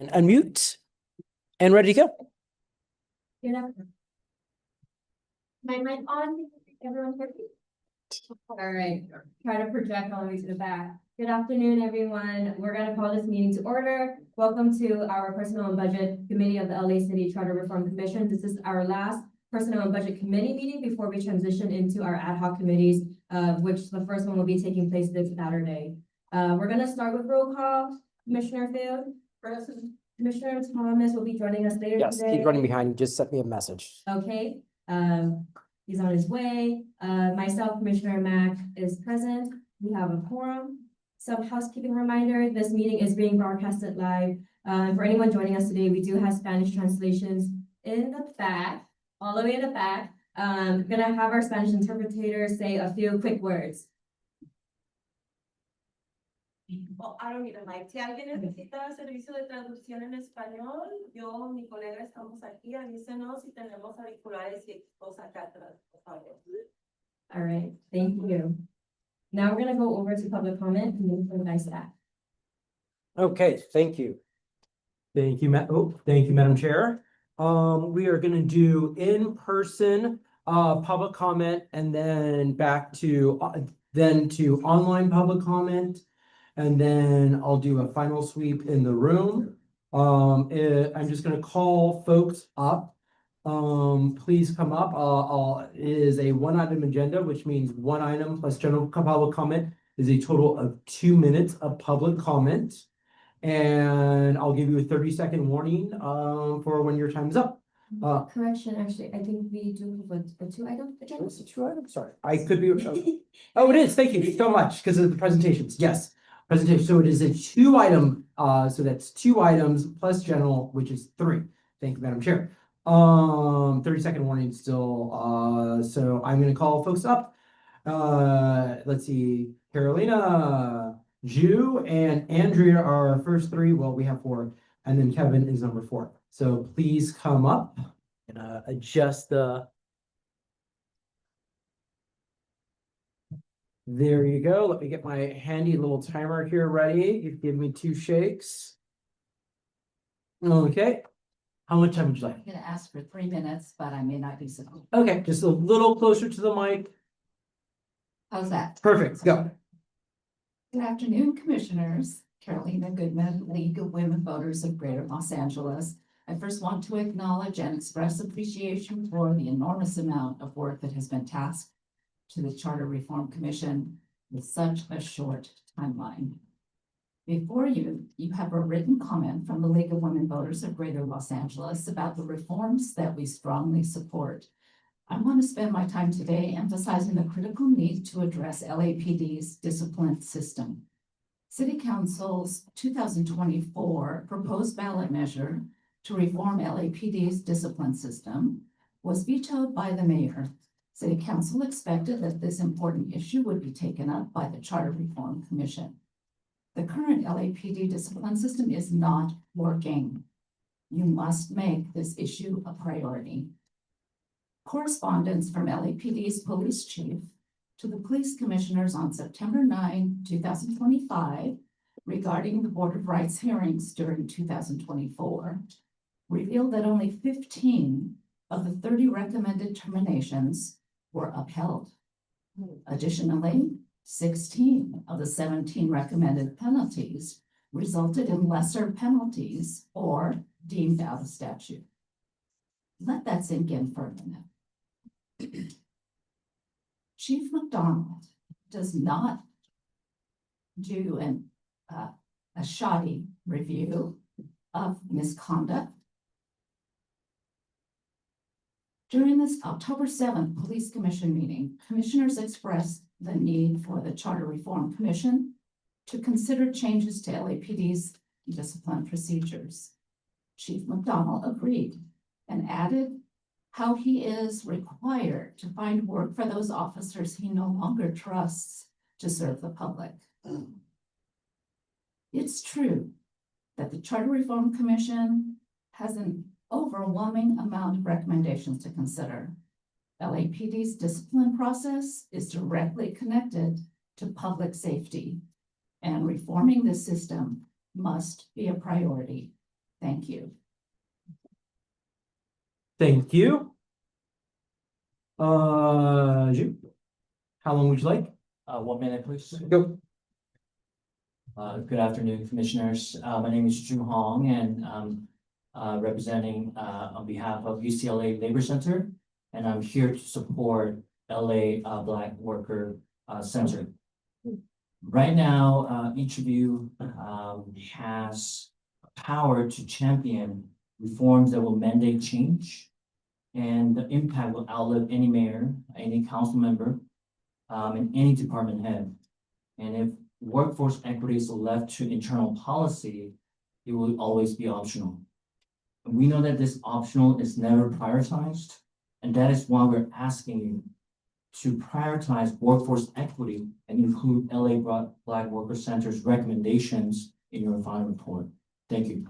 And unmute and ready to go. Good afternoon. My mic on, everyone hear me? All right, try to project all the way to the back. Good afternoon, everyone. We're gonna call this meeting to order. Welcome to our Personnel and Budget Committee of the LA City Charter Reform Commission. This is our last Personnel and Budget Committee meeting before we transition into our ad hoc committees, which the first one will be taking place this Saturday. We're gonna start with roll call. Commissioner Field, present. Commissioner Thomas will be joining us later Yes, today. he's running behind. Just sent me a message. Okay, he's on his way. Myself, Commissioner Mack is present. We have a quorum. Some housekeeping reminder, this meeting is being broadcasted live. For anyone joining us today, we do have Spanish translations in the back, all the way in the back. Gonna have our Spanish interpreter say a few quick words. Oh, I don't need a mic. Si alguien necesita servicio de traducción en español, yo, mi colega, estamos aquí. Avísenos si tenemos auriculares y equipos acá atrás, por favor. All right, thank you. Now we're gonna go over to public comment and move from vice staff. Okay, thank you. Thank you, Madam Chair. We are gonna do in-person public comment and then back to online public comment. And then I'll do a final sweep in the room. I'm just gonna call folks up. Please come up. It is a one-item agenda, which means one item plus general public comment is a total of 2 minutes of public comment. And I'll give you a 30-second warning for when your time is up. Correction, actually, I think we do a two-item agenda. It's a 2 item, sorry. I could be. Oh, it is. Thank you so much because of the presentations. Yes. Presentation. So it is a 2-item. So that's 2 items plus general, which is 3. Thank you, Madam Chair. 30-second warning still. So I'm going to call folks up. Let's see. Carolina, Ju, and Andrea are our first 3. Well, we have 4, and then Kevin is number 4. So please come up and adjust the. There you go. Let me get my handy little timer here ready. You give me 2 shakes. Okay. How much time would you like? I'm gonna ask for 3 minutes, but I may not be so. Okay, just a little closer to the mic. How's that? Perfect. Go. Good afternoon, Commissioners. Carolina Goodman, League of Women Voters of Greater Los Angeles. I first want to acknowledge and express appreciation for the enormous amount of work that has been tasked to the Charter Reform Commission with such a short timeline. Before you have a written comment from the League of Women Voters of Greater Los Angeles about the reforms that we strongly support. I want to spend my time today emphasizing the critical need to address LAPD's discipline system. City Council's 2024 proposed ballot measure to reform LAPD's discipline system was vetoed by the mayor. City Council expected that this important issue would be taken up by the Charter Reform Commission. The current LAPD discipline system is not working. You must make this issue a priority. Correspondence from LAPD's police chief to the police commissioners on September 9, 2025, regarding the Board of Rights hearings during 2024, revealed that only 15 of the 30 recommended terminations were upheld. Additionally, 16 of the 17 recommended penalties resulted in lesser penalties or deemed out of statute. Let that sink in for a minute. Chief McDonald does not do a shoddy review of misconduct. During this October 7th Police Commission meeting, commissioners expressed the need for the Charter Reform Commission to consider changes to LAPD's discipline procedures. Chief McDonald agreed and added how he is required to find work for those officers he no longer trusts to serve the public. It's true that the Charter Reform Commission has an overwhelming amount of recommendations to consider. LAPD's discipline process is directly connected to public safety, and reforming this system must be a priority. Thank you. Thank you. Ju, how long would you like? 1 minute, please. Go. Good afternoon, commissioners. My name is Ju Hong, and I'm representing on behalf of UCLA Labor Center, and I'm here to support LA Black Worker Center. Right now, each of you has power to champion reforms that will mandate change, and the impact will outlive any mayor, any council member, and any department head. And if workforce equity is left to internal policy, it will always be optional. And we know that this optional is never prioritized, and that is why we're asking you to prioritize workforce equity and include LA Black Worker Center's recommendations in your final report. Thank you.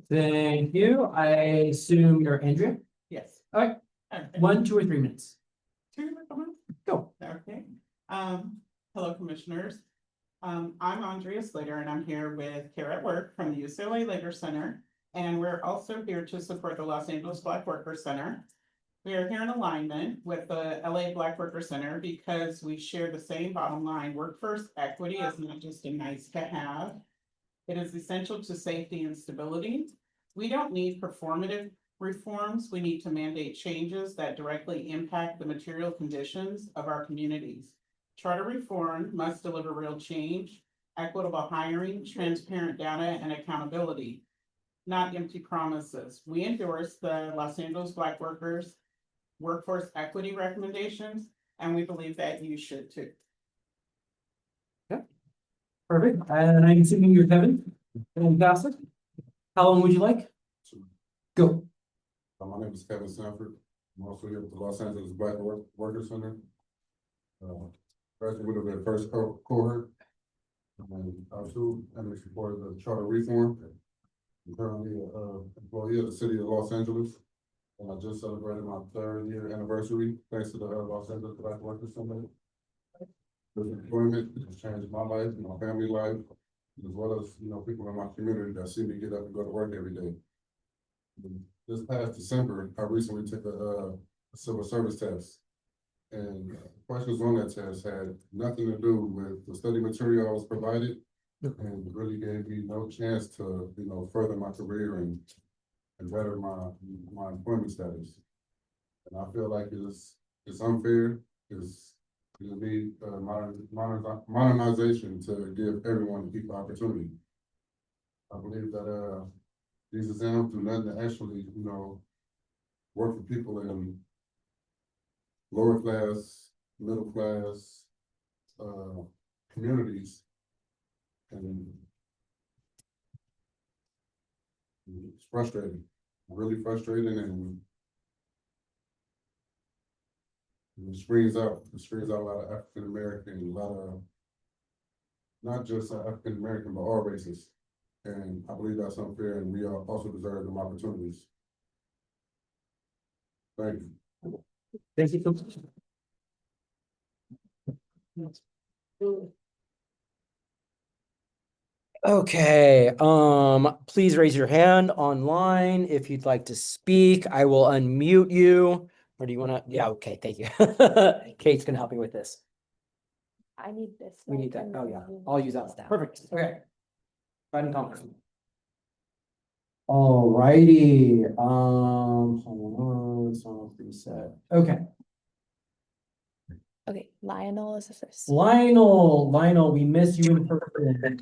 Thank you. I assume you're Andrea. Yes. All right. Okay. 1, 2, or 3 minutes. 2 minutes. Go. Okay. Hello, commissioners. I'm Andrea Slater, and I'm here with Care at Work from the UCLA Labor Center. And we're also here to support the Los Angeles Black Worker Center. We are here in alignment with the LA Black Worker Center because we share the same bottom line. Workforce equity is not just a nice to have. It is essential to safety and stability. We don't need performative reforms. We need to mandate changes that directly impact the material conditions of our communities. Charter reform must deliver real change, equitable hiring, transparent data, and accountability, not empty promises. We endorse the Los Angeles Black Workers workforce equity recommendations, and we believe that you should too. Perfect. And I'm assuming you're Kevin. Fantastic. How long would you like? Go. My name is Kevin Sanford. I'm also here with the Los Angeles Black Worker Center. Graduated with the first cohort. And also, I'm in support of the charter reform. I'm currently an employee of the city of Los Angeles. And I just celebrated my 3rd year anniversary, thanks to the Los Angeles Black Worker Center. This employment has changed my life, my family life, as well as, people in my community that see me get up and go to work every day. This past December, I recently took a civil service test. And questions on that test had nothing to do with the study material I was provided. And really gave me no chance to, further my career and better my employment status. And I feel like it's unfair, it need modernization to give everyone an equal opportunity. I believe that these exams do nothing to actually, work for people in lower class, middle class communities. And it's frustrating, really frustrating, and it screams out a lot of African American, a lot of not just African American, but all races. And I believe that's unfair, and we also deserve them opportunities. Thank you. Thank you so much. Okay, please raise your hand online if you'd like to speak. I will unmute you. Or do you wanna? Yeah, okay, thank you. Kate's gonna help me with this. I need this. We need that. Oh, yeah, I'll use that. Perfect. Okay. Right in conference. Alrighty, hold on, it's on reset. Okay, Okay, Lionel is the first. Lionel, we miss you in person.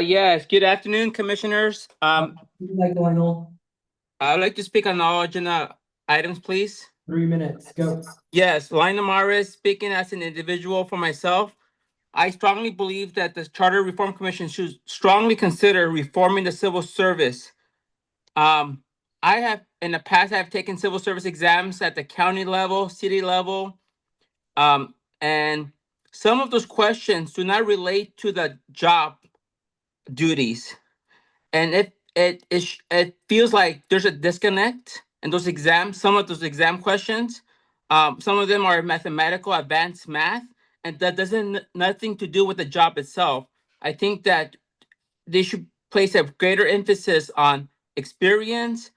Yes, good afternoon, commissioners. Would you like Lionel? I'd like to speak on all agenda items, please. 3 minutes, go. Yes, Lionel Morris, speaking as an individual for myself. I strongly believe that the Charter Reform Commission should strongly consider reforming the civil service. I have, in the past, I've taken civil service exams at the county level, city level. And some of those questions do not relate to the job duties. And it feels like there's a disconnect in those exams, some of those exam questions. Some of them are mathematical, advanced math, and that doesn't nothing to do with the job itself. I think that they should place a greater emphasis on experience.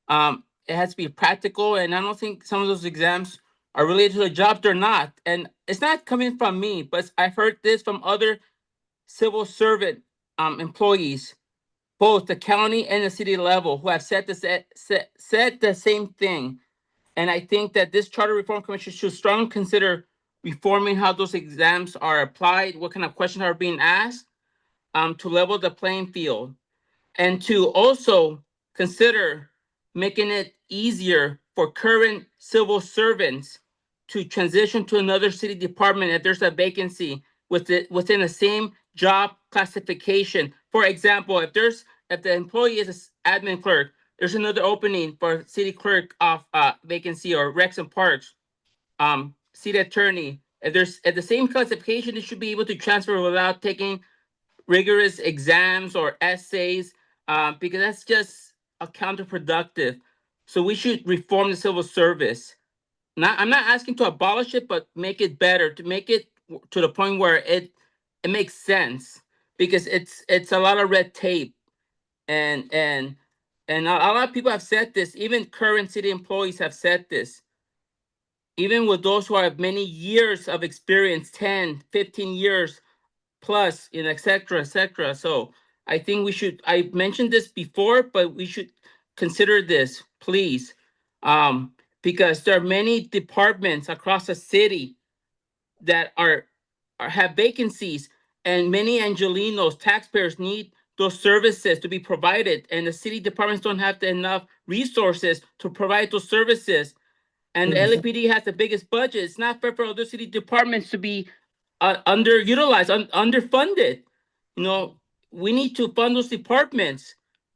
It has to be practical, and I don't think some of those exams are related to the job. They're not, and it's not coming from me, but I've heard this from other civil servant employees, both the county and the city level, who have said the same thing. And I think that this Charter Reform Commission should strongly consider reforming how those exams are applied, what kind of questions are being asked, to level the playing field, and to also consider making it easier for current civil servants to transition to another city department if there's a vacancy within the same job classification. For example, if the employee is an admin clerk, there's another opening for city clerk off vacancy, or Rex and Parks, city attorney. If there's at the same classification, they should be able to transfer without taking rigorous exams or essays, because that's just counterproductive. So we should reform the civil service. I'm not asking to abolish it, but make it better, to make it to the point where it makes sense, because it's a lot of red tape, and a lot of people have said this. Even current city employees have said this. Even with those who have many years of experience, 10, 15 years plus, et cetera, et cetera. So I think I mentioned this before, but we should consider this, please. Because there are many departments across the city that have vacancies, and many Angelenos, taxpayers, need those services to be provided, and the city departments don't have enough resources to provide those services. And the LAPD has the biggest budget. It's not fair for other city departments to be underutilized, underfunded. We need to fund those departments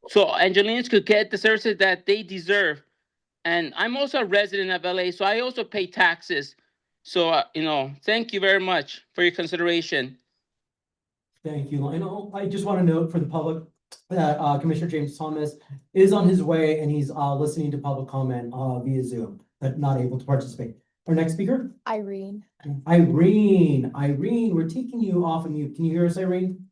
so Angelenos could get the services that they deserve. And I'm also a resident of LA, so I also pay taxes. So, thank you very much for your consideration. Thank you, Lionel. I just want to note for the public that Commissioner James Thomas is on his way, and he's listening to public comment via Zoom, but not able to participate. Our next speaker? Irene. Irene, we're taking you off of mute. Can you hear us, Irene?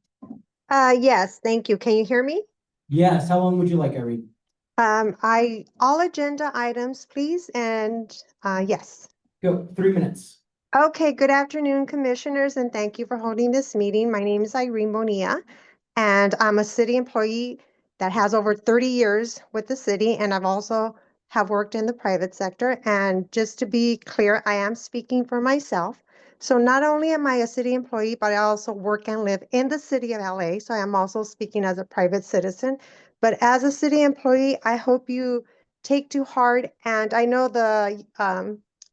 Yes, thank you. Can you hear me? Yes. How long would you like, Irene? All agenda items, please, and yes. Go, 3 minutes. Okay, good afternoon, commissioners, and thank you for holding this meeting. My name is Irene Bonilla, and I'm a city employee that has over 30 years with the city, and I've also have worked in the private sector. And just to be clear, I am speaking for myself. So not only am I a city employee, but I also work and live in the city of LA. So I am also speaking as a private citizen. But as a city employee, I hope you take to heart. And I know the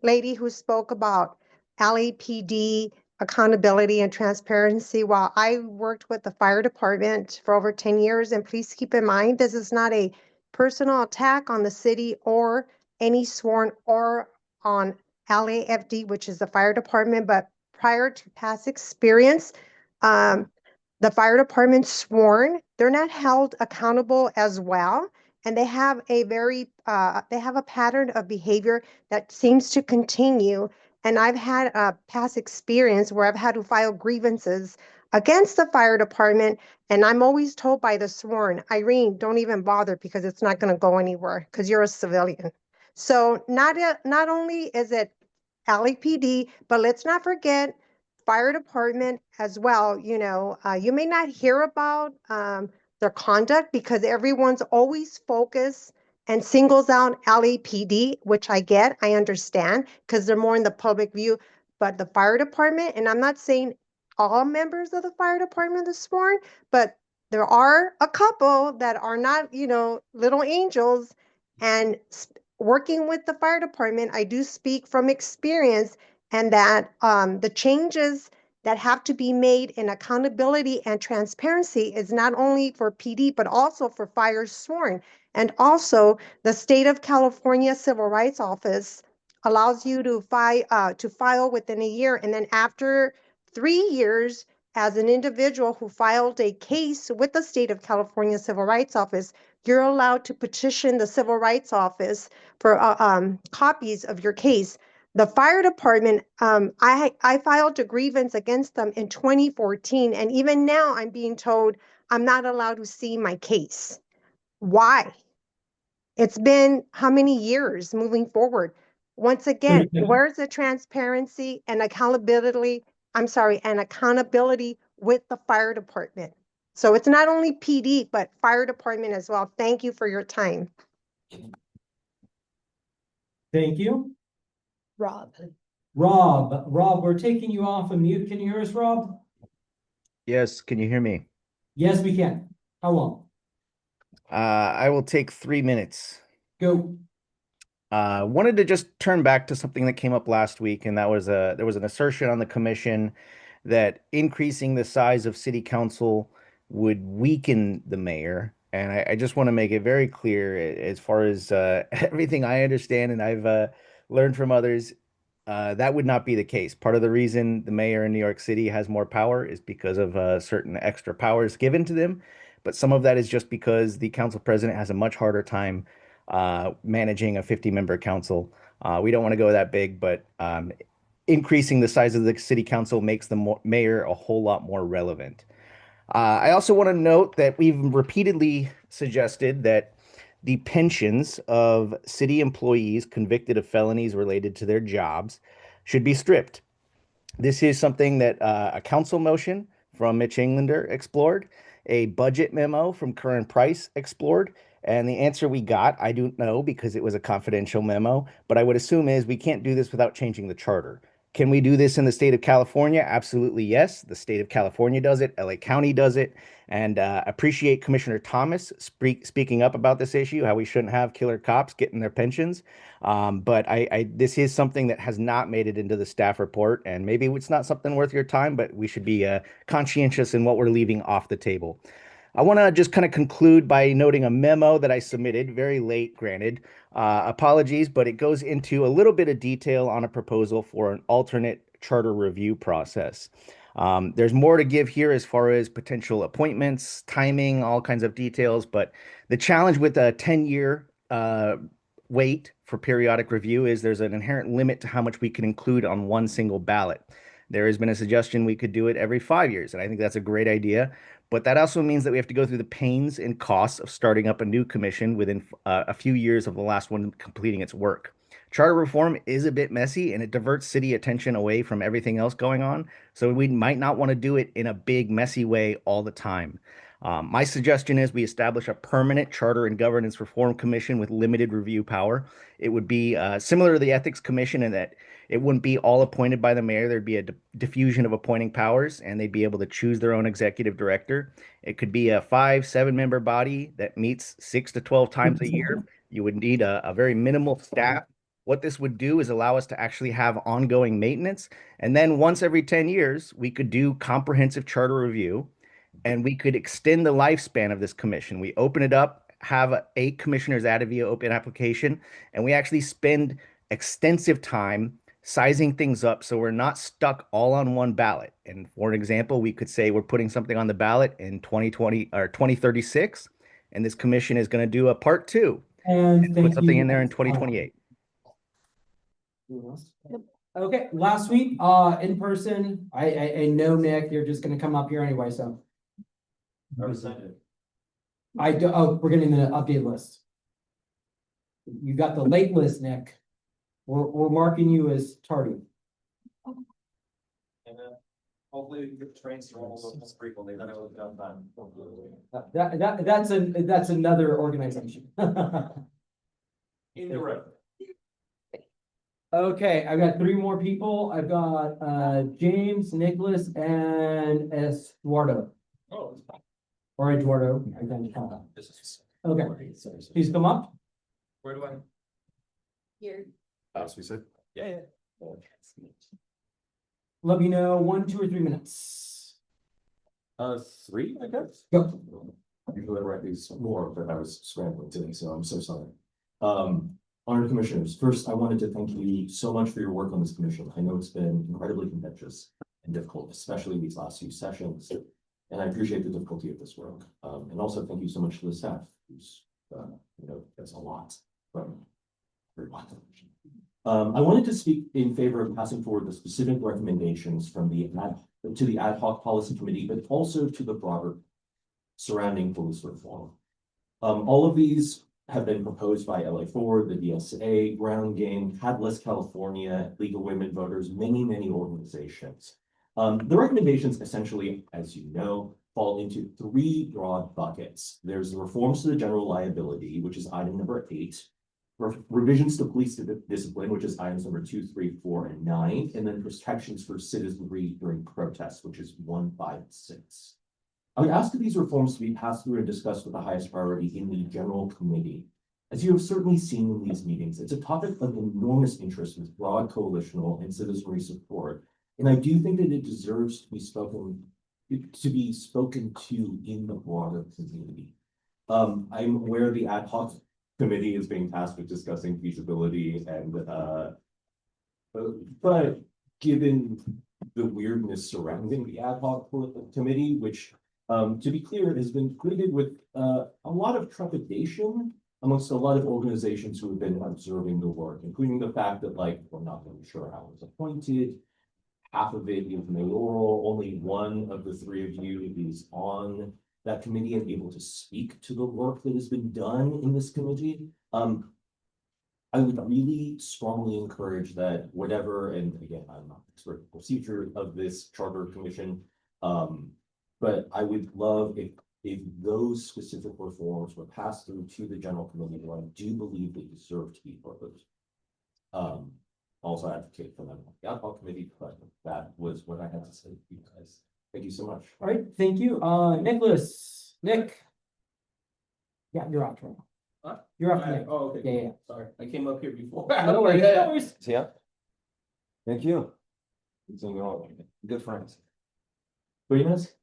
lady who spoke about LAPD accountability and transparency. While I worked with the fire department for over 10 years, and please keep in mind, this is not a personal attack on the city or any sworn or on LAFD, which is the fire department, but prior to past experience, the fire department sworn, they're not held accountable as well. And they have a they have a pattern of behavior that seems to continue. And I've had a past experience where I've had to file grievances against the fire department. And I'm always told by the sworn, Irene, don't even bother because it's not going to go anywhere because you're a civilian. So not only is it LAPD, but let's not forget fire department as well. You may not hear about their conduct because everyone's always focused and singles out LAPD, which I get, I understand, because they're more in the public view. But the fire department, and I'm not saying all members of the fire department are sworn, but there are a couple that are not, little angels. And working with the fire department, I do speak from experience, and that the changes that have to be made in accountability and transparency is not only for PD, but also for fire sworn. And also, the State of California Civil Rights Office allows you to file within a year. And then after 3 years, as an individual who filed a case with the State of California Civil Rights Office, you're allowed to petition the Civil Rights Office for copies of your case. The fire department, I filed a grievance against them in 2014, and even now I'm being told I'm not allowed to see my case. Why? It's been how many years moving forward? Once again, Yeah. where's the transparency and accountability? I'm sorry, and accountability with the fire department. So it's not only PD, but fire department as well. Thank you for your time. Thank you. Rob. Rob, we're taking you off of mute. Can you hear us, Rob? Yes, can you hear me? Yes, we can. How long? I will take 3 minutes. Go. Wanted to just turn back to something that came up last week, and that was there was an assertion on the commission that increasing the size of city council would weaken the mayor. And I just want to make it very clear, as far as everything I understand and I've learned from others, that would not be the case. Part of the reason the mayor in New York City has more power is because of certain extra powers given to them. But some of that is just because the council president has a much harder time managing a 50-member council. We don't want to go that big, but increasing the size of the city council makes the mayor a whole lot more relevant. I also want to note that we've repeatedly suggested that the pensions of city employees convicted of felonies related to their jobs should be stripped. This is something that a council motion from Mitch Englander explored, a budget memo from Curran Price explored, and the answer we got, I don't know because it was a confidential memo, but I would assume is we can't do this without changing the charter. Can we do this in the state of California? Absolutely, yes. The state of California does it. LA County does it. And appreciate Commissioner Thomas speaking up about this issue, how we shouldn't have killer cops getting their pensions. But this is something that has not made it into the staff report, and maybe it's not something worth your time, but we should be conscientious in what we're leaving off the table. I want to just kind of conclude by noting a memo that I submitted, very late, granted. Apologies, but it goes into a little bit of detail on a proposal for an alternate charter review process. There's more to give here as far as potential appointments, timing, all kinds of details, but the challenge with a 10-year wait for periodic review is there's an inherent limit to how much we can include on one single ballot. There has been a suggestion we could do it every 5 years, and I think that's a great idea. But that also means that we have to go through the pains and costs of starting up a new commission within a few years of the last one completing its work. Charter reform is a bit messy and it diverts city attention away from everything else going on. So we might not want to do it in a big, messy way all the time. My suggestion is we establish a permanent charter and governance reform commission with limited review power. It would be similar to the ethics commission in that it wouldn't be all appointed by the mayor. There'd be a diffusion of appointing powers, and they'd be able to choose their own executive director. It could be a 5-7 member body that meets 6 to 12 times a year. You would need a very minimal staff. What this would do is allow us to actually have ongoing maintenance. And then once every 10 years, we could do comprehensive charter review, and we could extend the lifespan of this commission. We open it up, have 8 commissioners added via open application, and we actually spend extensive time sizing things up so we're not stuck all on one ballot. And for an example, we could say we're putting something on the ballot in 2020 or 2036, and this commission is going to do a part 2 And put something in there in 2028. Okay, last week, in person, I know, Nick, you're just gonna come up here anyway, so. I do, oh, we're getting the update list. You got the late list, Nick. We're marking you as tardy. Hopefully we can get the trains to roll those frequently, then it will be done time. That's another organization. In the road. Okay, I've got 3 more people. I've got James, Nicholas, and Eduardo. Oh. Or Eduardo. I can call him. Okay, please come up. Where do I? Here. As we said. Yeah. Let me know 1, 2, or 3 minutes. 3, I guess. Go. Usually I write these more, but I was scrambling today, so I'm so sorry. Honored commissioners, first, I wanted to thank you so much for your work on this commission. I know it's been incredibly contentious and difficult, especially these last few sessions. And I appreciate the difficulty of this work. And also thank you so much to the staff, who's, that's a lot from everyone. I wanted to speak in favor of passing forward the specific recommendations from the ad hoc policy committee, but also to the broader surrounding police reform. All of these have been proposed by LA Ford, the DSA, Ground Game, Catalyst California, League of Women Voters, many organizations. The recommendations essentially, as you know, fall into three broad buckets. There's the reforms to the general liability, which is item number 8, revisions to police discipline, which is items number 2, 3, 4, and 9, and then protections for citizenry during protests, which is 1, 5, and 6. I would ask for these reforms to be passed through and discussed with the highest priority in the general committee. As you have certainly seen in these meetings, it's a topic of enormous interest with broad coalitional and citizenry support, and I do think that it deserves to be spoken to in the broader community. I'm aware the ad hoc committee is being tasked with discussing feasibility and but given the weirdness surrounding the ad hoc committee, which to be clear has been greeted with a lot of trepidation amongst a lot of organizations who have been observing the work, including the fact that we're not really sure how it was appointed. Half of it is mayoral, only one of the 3 of you is on that committee and able to speak to the work that has been done in this committee. I would really strongly encourage that whatever, and again, I'm not an expert in the procedure of this charter commission, but I would love if those specific reforms were passed through to the general committee, who I do believe they deserve to be proposed. Also advocate for them on the ad hoc committee, but that was what I had to say to you guys. Thank you so much. All right, thank you. Nicholas, Nick. Yeah, you're up. What? You're up. Nick. Oh, okay. Yeah. Sorry, I came up here before. No worries, no worries. Yeah. Thank you. Good friends.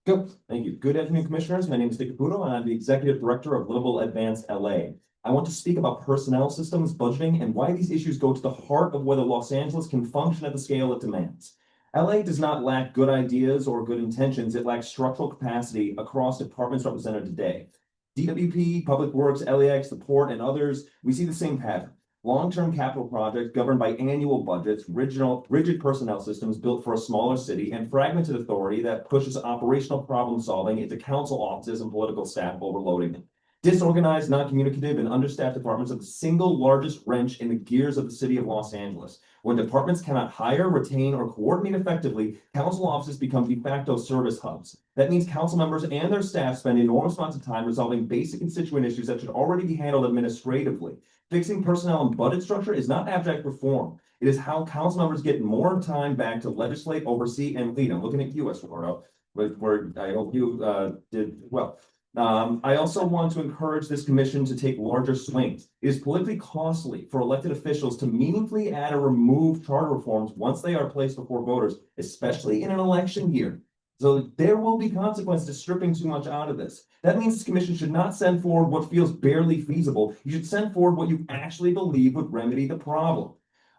Go. Thank you. Good afternoon, commissioners. My name is Nick Caputo, and I'm the executive director of Livable Advanced LA. I want to speak about personnel systems, budgeting, and why these issues go to the heart of whether Los Angeles can function at the scale it demands. LA does not lack good ideas or good intentions. It lacks structural capacity across departments represented today. DWP, Public Works, LAX, the Port, and others, we see the same pattern. Long-term capital projects governed by annual budgets, rigid personnel systems built for a smaller city, and fragmented authority that pushes operational problem solving into council offices and political staff, overloading them. Disorganized, non-communicative, and understaffed departments are the single largest wrench in the gears of the city of Los Angeles. When departments cannot hire, retain, or coordinate effectively, council offices become de facto service hubs. That means council members and their staff spend enormous amounts of time resolving basic constituent issues that should already be handled administratively. Fixing personnel and budget structure is not abstract reform. It is how council members get more time back to legislate, oversee, and lead. I'm looking at you, Eduardo, where I hope you did well. I also want to encourage this commission to take larger swings. It is politically costly for elected officials to meaningfully add or remove charter reforms once they are placed before voters, especially in an election year. So there will be consequences to stripping too much out of this. That means this commission should not send forward what feels barely feasible. You should send forward what you actually believe would remedy the problem.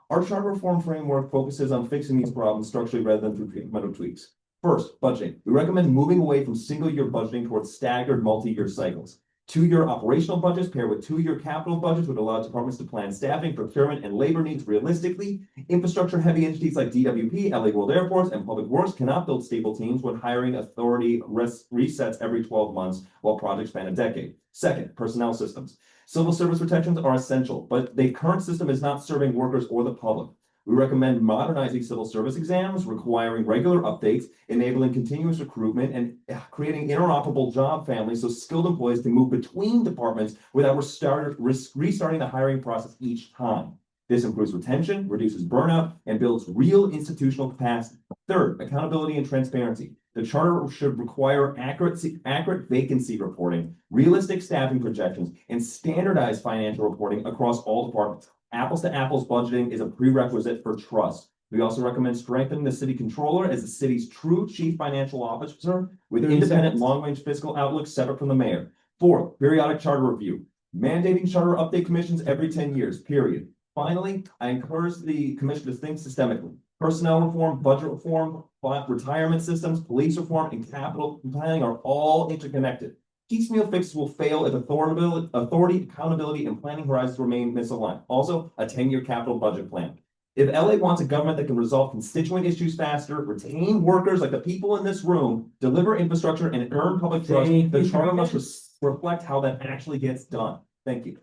Our charter reform framework focuses on fixing these problems structurally rather than through incremental tweaks. First, budgeting. We recommend moving away from single-year budgeting towards staggered multi-year cycles. 2-year operational budgets paired with 2-year capital budgets would allow departments to plan staffing, procurement, and labor needs realistically. Infrastructure-heavy entities like DWP, LA World Airports, and Public Works cannot build stable teams when hiring authority resets every 12 months while projects span a decade. Second, personnel systems. Civil service protections are essential, but the current system is not serving workers or the public. We recommend modernizing civil service exams, requiring regular updates, enabling continuous recruitment, and creating interoperable job families so skilled employees can move between departments without restarting the hiring process each time. This improves retention, reduces burnout, and builds real institutional capacity. Third, accountability and transparency. The charter should require accurate vacancy reporting, realistic staffing projections, and standardized financial reporting across all departments. Apples to apples budgeting is a prerequisite for trust. We also recommend strengthening the city controller as the city's true chief financial officer with independent long-range fiscal outlook separate from the mayor. Fourth, periodic charter review. Mandating charter update commissions every 10 years, period. Finally, I encourage the commission to think systemically. Personnel reform, budget reform, retirement systems, police reform, and capital planning are all interconnected. Piecemeal fixes will fail if authority, accountability, and planning horizons remain misaligned. Also, a 10-year capital budget plan. If LA wants a government that can resolve constituent issues faster, retain workers like the people in this room, deliver infrastructure and earn public trust, Thank the you. charter must reflect how that actually gets done. Thank you.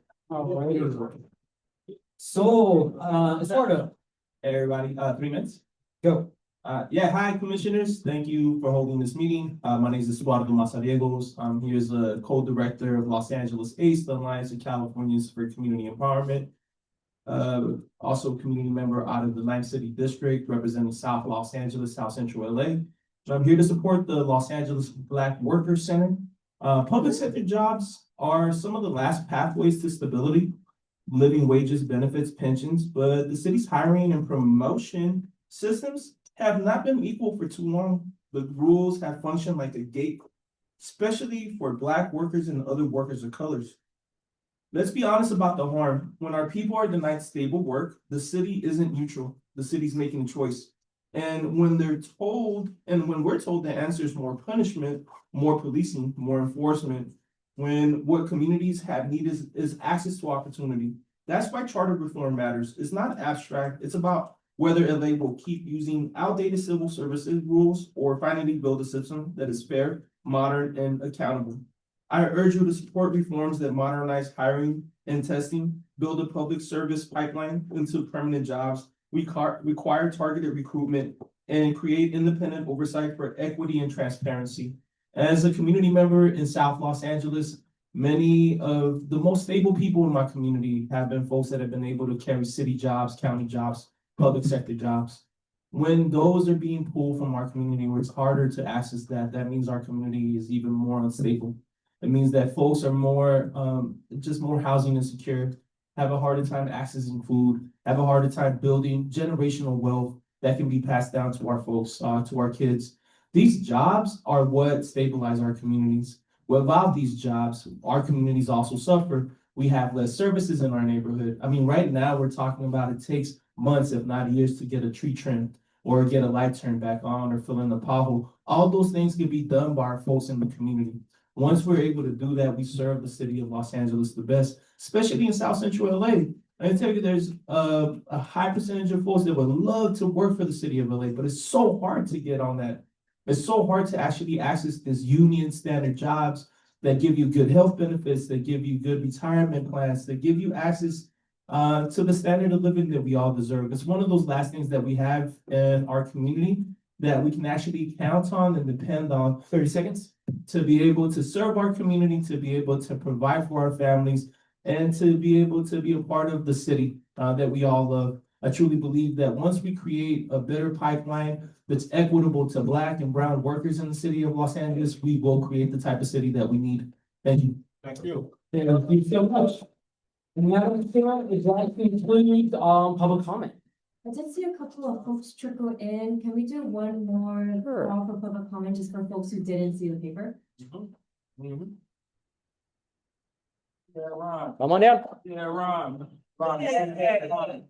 So, Eduardo, Everybody, 3 minutes. go. Yeah, hi, commissioners. Thank you for holding this meeting. My name is Eduardo Mazariegos. I'm here as the co-director of Los Angeles ACE, the Alliance of Californians for Community Empowerment. Also a community member out of the 9th City District, representing South Los Angeles, South Central LA. So I'm here to support the Los Angeles Black Workers Center. Public sector jobs are some of the last pathways to stability, living wages, benefits, pensions, but the city's hiring and promotion systems have not been equal for too long. The rules have functioned like a gate, especially for Black workers and other workers of colors. Let's be honest about the harm. When our people are denied stable work, the city isn't neutral. The city's making a choice. And when we're told the answer is more punishment, more policing, more enforcement, when what communities have need is access to opportunity. That's why charter reform matters. It's not abstract. It's about whether LA will keep using outdated civil services rules or finally build a system that is fair, modern, and accountable. I urge you to support reforms that modernize hiring and testing, build a public service pipeline into permanent jobs, require targeted recruitment, and create independent oversight for equity and transparency. As a community member in South Los Angeles, many of the most stable people in my community have been folks that have been able to carry city jobs, county jobs, public sector jobs. When those are being pulled from our community, where it's harder to access that, that means our community is even more unstable. It means that folks are more, just more housing insecure, have a harder time accessing food, have a harder time building generational wealth that can be passed down to our folks, to our kids. These jobs are what stabilize our communities. Without these jobs, our communities also suffer. We have less services in our neighborhood. I mean, right now we're talking about it takes months, if not years, to get a tree trimmed or get a light turned back on or fill in the pothole. All those things can be done by our folks in the community. Once we're able to do that, we serve the city of Los Angeles the best, especially in South Central LA. I can tell you there's a high percentage of folks that would love to work for the city of LA, but it's so hard to get on that. It's so hard to actually access this union standard jobs that give you good health benefits, that give you good retirement plans, that give you access to the standard of living that we all deserve. It's one of those last things that we have in our community that we can actually count on and depend on. 30 seconds. To be able to serve our community, to be able to provide for our families, and to be able to be a part of the city that we all love. I truly believe that once we create a better pipeline that's equitable to Black and brown workers in the city of Los Angeles, we will create the type of city that we need. Thank you. Thank you. Thank you so much. And Madam Chair, is that concludes public comment? I did see a couple of folks trickle in. Can we do one more Sure. call for public comment just for folks who didn't see the paper? Yeah, Ron. Come on down. Yeah, Ron. Ron.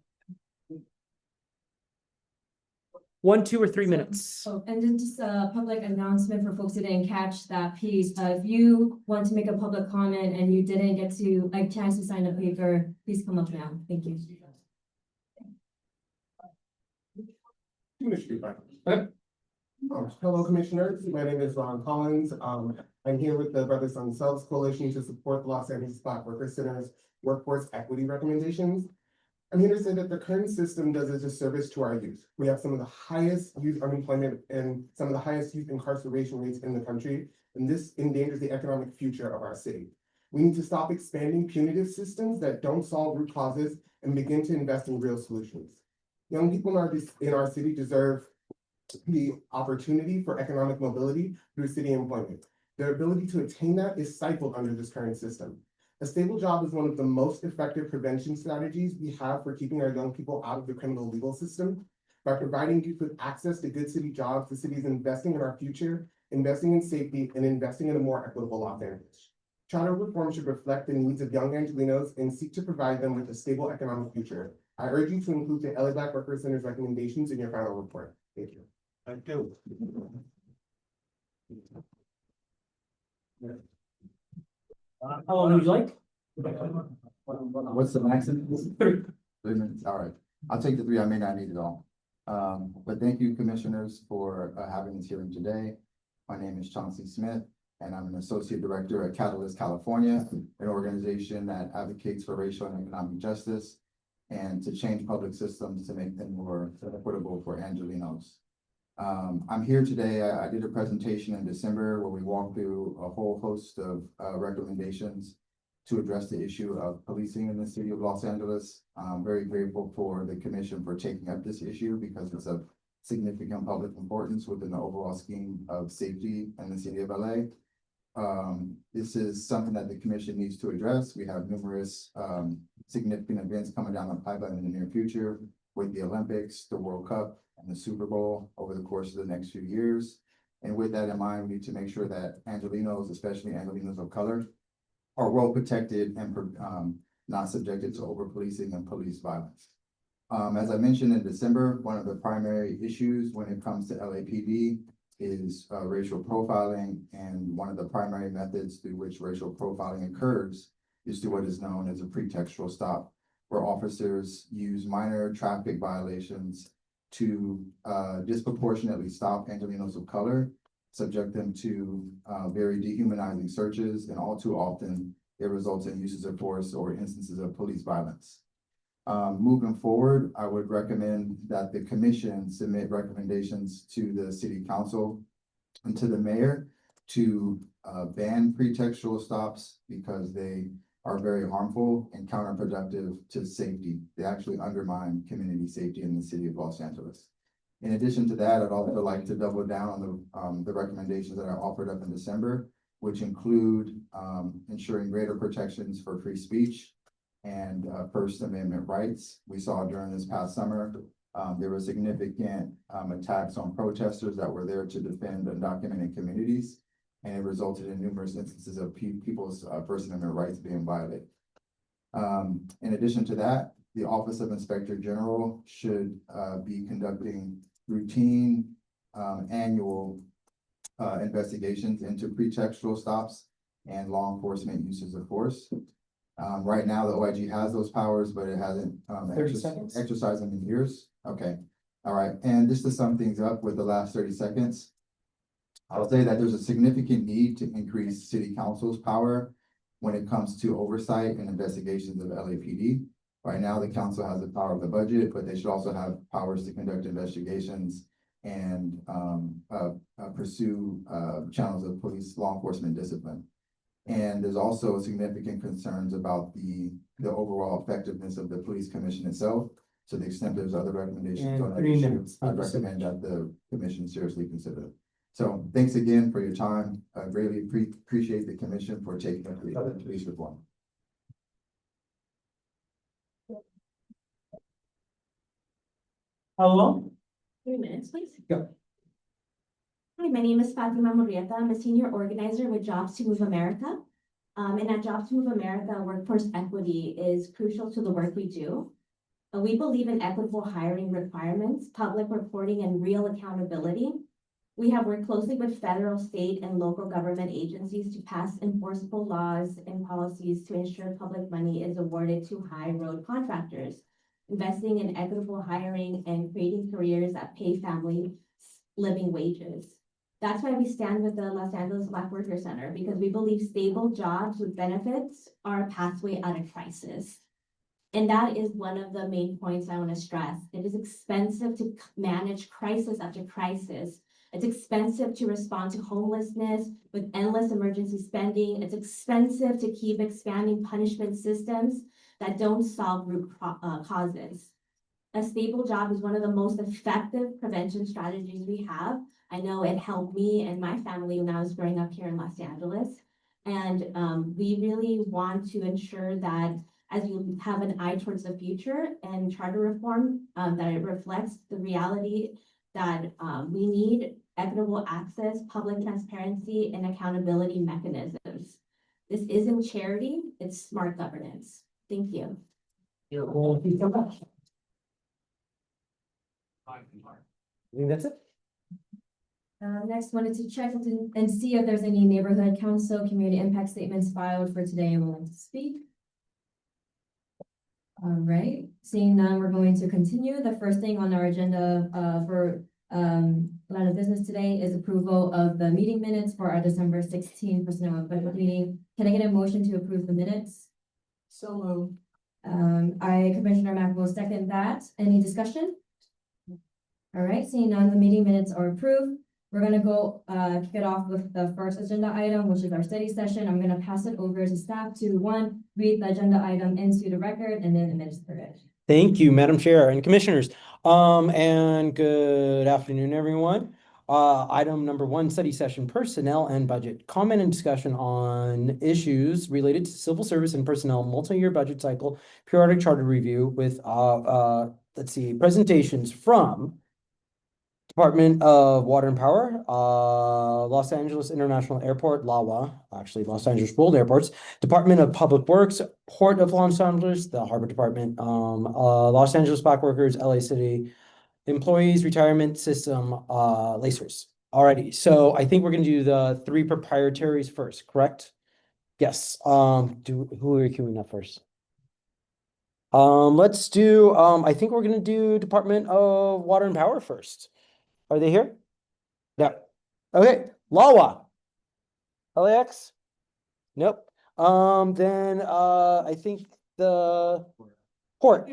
1, 2, or 3 minutes. Oh, and then just a public announcement for folks who didn't catch that piece. If you want to make a public comment and you didn't get to a chance to sign the paper, please come up now. Thank you. Hello, Commissioners. My name is Ron Collins. I'm here with the Brothers on Subs Coalition to support the Los Angeles Black Workers Center's workforce equity recommendations. I'm here to say that the current system does a disservice to our youth. We have some of the highest youth unemployment and some of the highest youth incarceration rates in the country, and this endangers the economic future of our city. We need to stop expanding punitive systems that don't solve root causes and begin to invest in real solutions. Young people in our city deserve the opportunity for economic mobility through city employment. Their ability to attain that is stifled under this current system. A stable job is one of the most effective prevention strategies we have for keeping our young people out of the criminal legal system. By providing youth with access to good city jobs, the city is investing in our future, investing in safety, and investing in a more equitable Los Angeles. Charter reform should reflect the needs of young Angelenos and seek to provide them with a stable economic future. I urge you to include the LA Black Workers Center's recommendations in your final report. Thank you. Thank you. How long would you like? What's the maximum? 3. 3 minutes, all right. I'll take the three, I may not need it all. But thank you, commissioners, for having this hearing today. My name is Chauncey Smith, and I'm an associate director at Catalyst California, an organization that advocates for racial and economic justice and to change public systems to make them more equitable for Angelenos. I'm here today. I did a presentation in December where we walked through a whole host of recommendations to address the issue of policing in the city of Los Angeles. I'm very grateful for the commission for taking up this issue because it's of significant public importance within the overall scheme of safety in the city of LA. This is something that the commission needs to address. We have numerous significant events coming down the pipeline in the near future with the Olympics, the World Cup, and the Super Bowl over the course of the next few years. And with that in mind, we need to make sure that Angelenos, especially Angelenos of color, are well protected and not subjected to over policing and police violence. As I mentioned in December, one of the primary issues when it comes to LAPD is racial profiling, and one of the primary methods through which racial profiling occurs is through what is known as a pretextual stop, where officers use minor traffic violations to disproportionately stop Angelenos of color, subject them to very dehumanizing searches, and all too often it results in uses of force or instances of police violence. Moving forward, I would recommend that the commission submit recommendations to the city council and to the mayor to ban pretextual stops because they are very harmful and counterproductive to safety. They actually undermine community safety in the city of Los Angeles. In addition to that, I'd also like to double down on the recommendations that I offered up in December, which include ensuring greater protections for free speech and First Amendment rights. We saw during this past summer, there were significant attacks on protesters that were there to defend undocumented communities, and it resulted in numerous instances of people's First Amendment rights being violated. In addition to that, the Office of Inspector General should be conducting routine annual investigations into pretextual stops and law enforcement uses of force. Right now, the OIG has those powers, but it hasn't exercised them in years. Okay, all right. And just to sum things up with the last 30 seconds, I'll say that there's a significant need to increase city council's power when it comes to oversight and investigations of LAPD. Right now, the council has the power of the budget, but they should also have powers to conduct investigations and pursue channels of police law enforcement discipline. And there's also significant concerns about the overall effectiveness of the police commission itself. To the extent there's other recommendations on that issue, I'd recommend that the commission seriously consider it. So thanks again for your time. I greatly appreciate the commission for taking up the police reform. How long? 3 minutes, please. Go. Hi, my name is Fatima Murrieta. I'm a senior organizer with Jobs to Move America. And at Jobs to Move America, workforce equity is crucial to the work we do. We believe in equitable hiring requirements, public reporting, and real accountability. We have worked closely with federal, state, and local government agencies to pass enforceable laws and policies to ensure public money is awarded to high road contractors, investing in equitable hiring and creating careers that pay families living wages. That's why we stand with the Los Angeles Black Worker Center, because we believe stable jobs with benefits are a pathway out of crisis. And that is one of the main points I want to stress. It is expensive to manage crisis after crisis. It's expensive to respond to homelessness with endless emergency spending. It's expensive to keep expanding punishment systems that don't solve root causes. A stable job is one of the most effective prevention strategies we have. I know it helped me and my family when I was growing up here in Los Angeles. And we really want to ensure that as you have an eye towards the future and charter reform, that it reflects the reality that we need equitable access, public transparency, and accountability mechanisms. This isn't charity, it's smart governance. Thank you. Thank you so much. I think that's it. Next, wanted to check and see if there's any neighborhood council community impact statements filed for today and willing to speak. All right, Seeing none, we're going to continue. The first thing on our agenda for line of business today is approval of the meeting minutes for our December 16 personnel and budget meeting. Can I get a motion to approve the minutes? So moved. Commissioner Mack will second that. Any discussion? All right, seeing none, the meeting minutes are approved. We're gonna go kick it off with the first agenda item, which is our study session. I'm gonna pass it over to staff to read the agenda item into the record and then administer it. Thank you, Madam Chair and Commissioners. And good afternoon, everyone. Item number 1, study session, personnel and budget. Comment and discussion on issues related to civil service and personnel multi-year budget cycle, periodic charter review with, let's see, presentations from Department of Water and Power, Los Angeles International Airport, LAWA, actually Los Angeles World Airports, Department of Public Works, Port of Los Angeles, the Harbor Department, Los Angeles Black Workers, LA City, Employees Retirement System, Lacers. Alrighty, so I think we're gonna do the 3 proprietaries first, correct? Yes, who are we queuing up first? Let's do, I think we're gonna do Department of Water and Power first. Are they here? Yeah. Okay, LAWA. LAX? Nope. Then I think the port.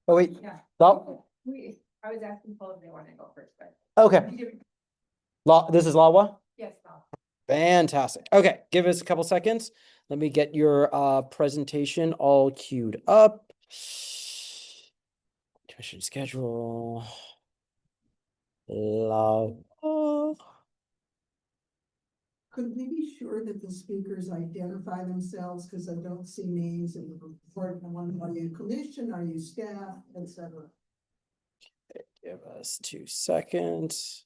Oh wait. Yeah. Law. I was asking Paul if they want to go first, but. Okay. This is LAWA? Yes. Fantastic. Okay, give us a couple seconds. Let me get your presentation all queued up. Commission schedule. LAWA. Could we be sure that the speakers identify themselves, because I don't see names in the report? Are you commission, are you staff, etc.? Give us 2 seconds.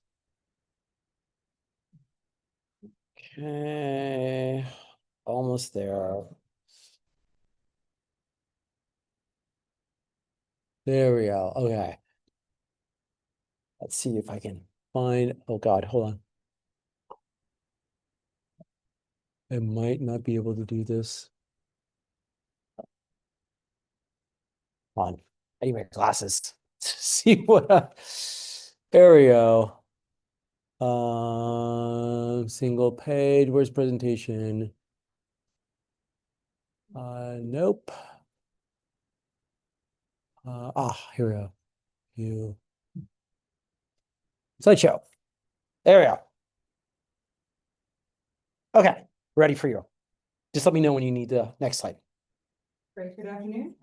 Okay, almost there. There we go. Okay. Let's see if I can find, oh God, hold on. I might not be able to do this. Hold on. I need my glasses to see what there we go. Single page, where's presentation? Nope. Here we go. You slideshow. There we go. Okay, ready for you. Just let me know when you need the next slide. Great, good afternoon.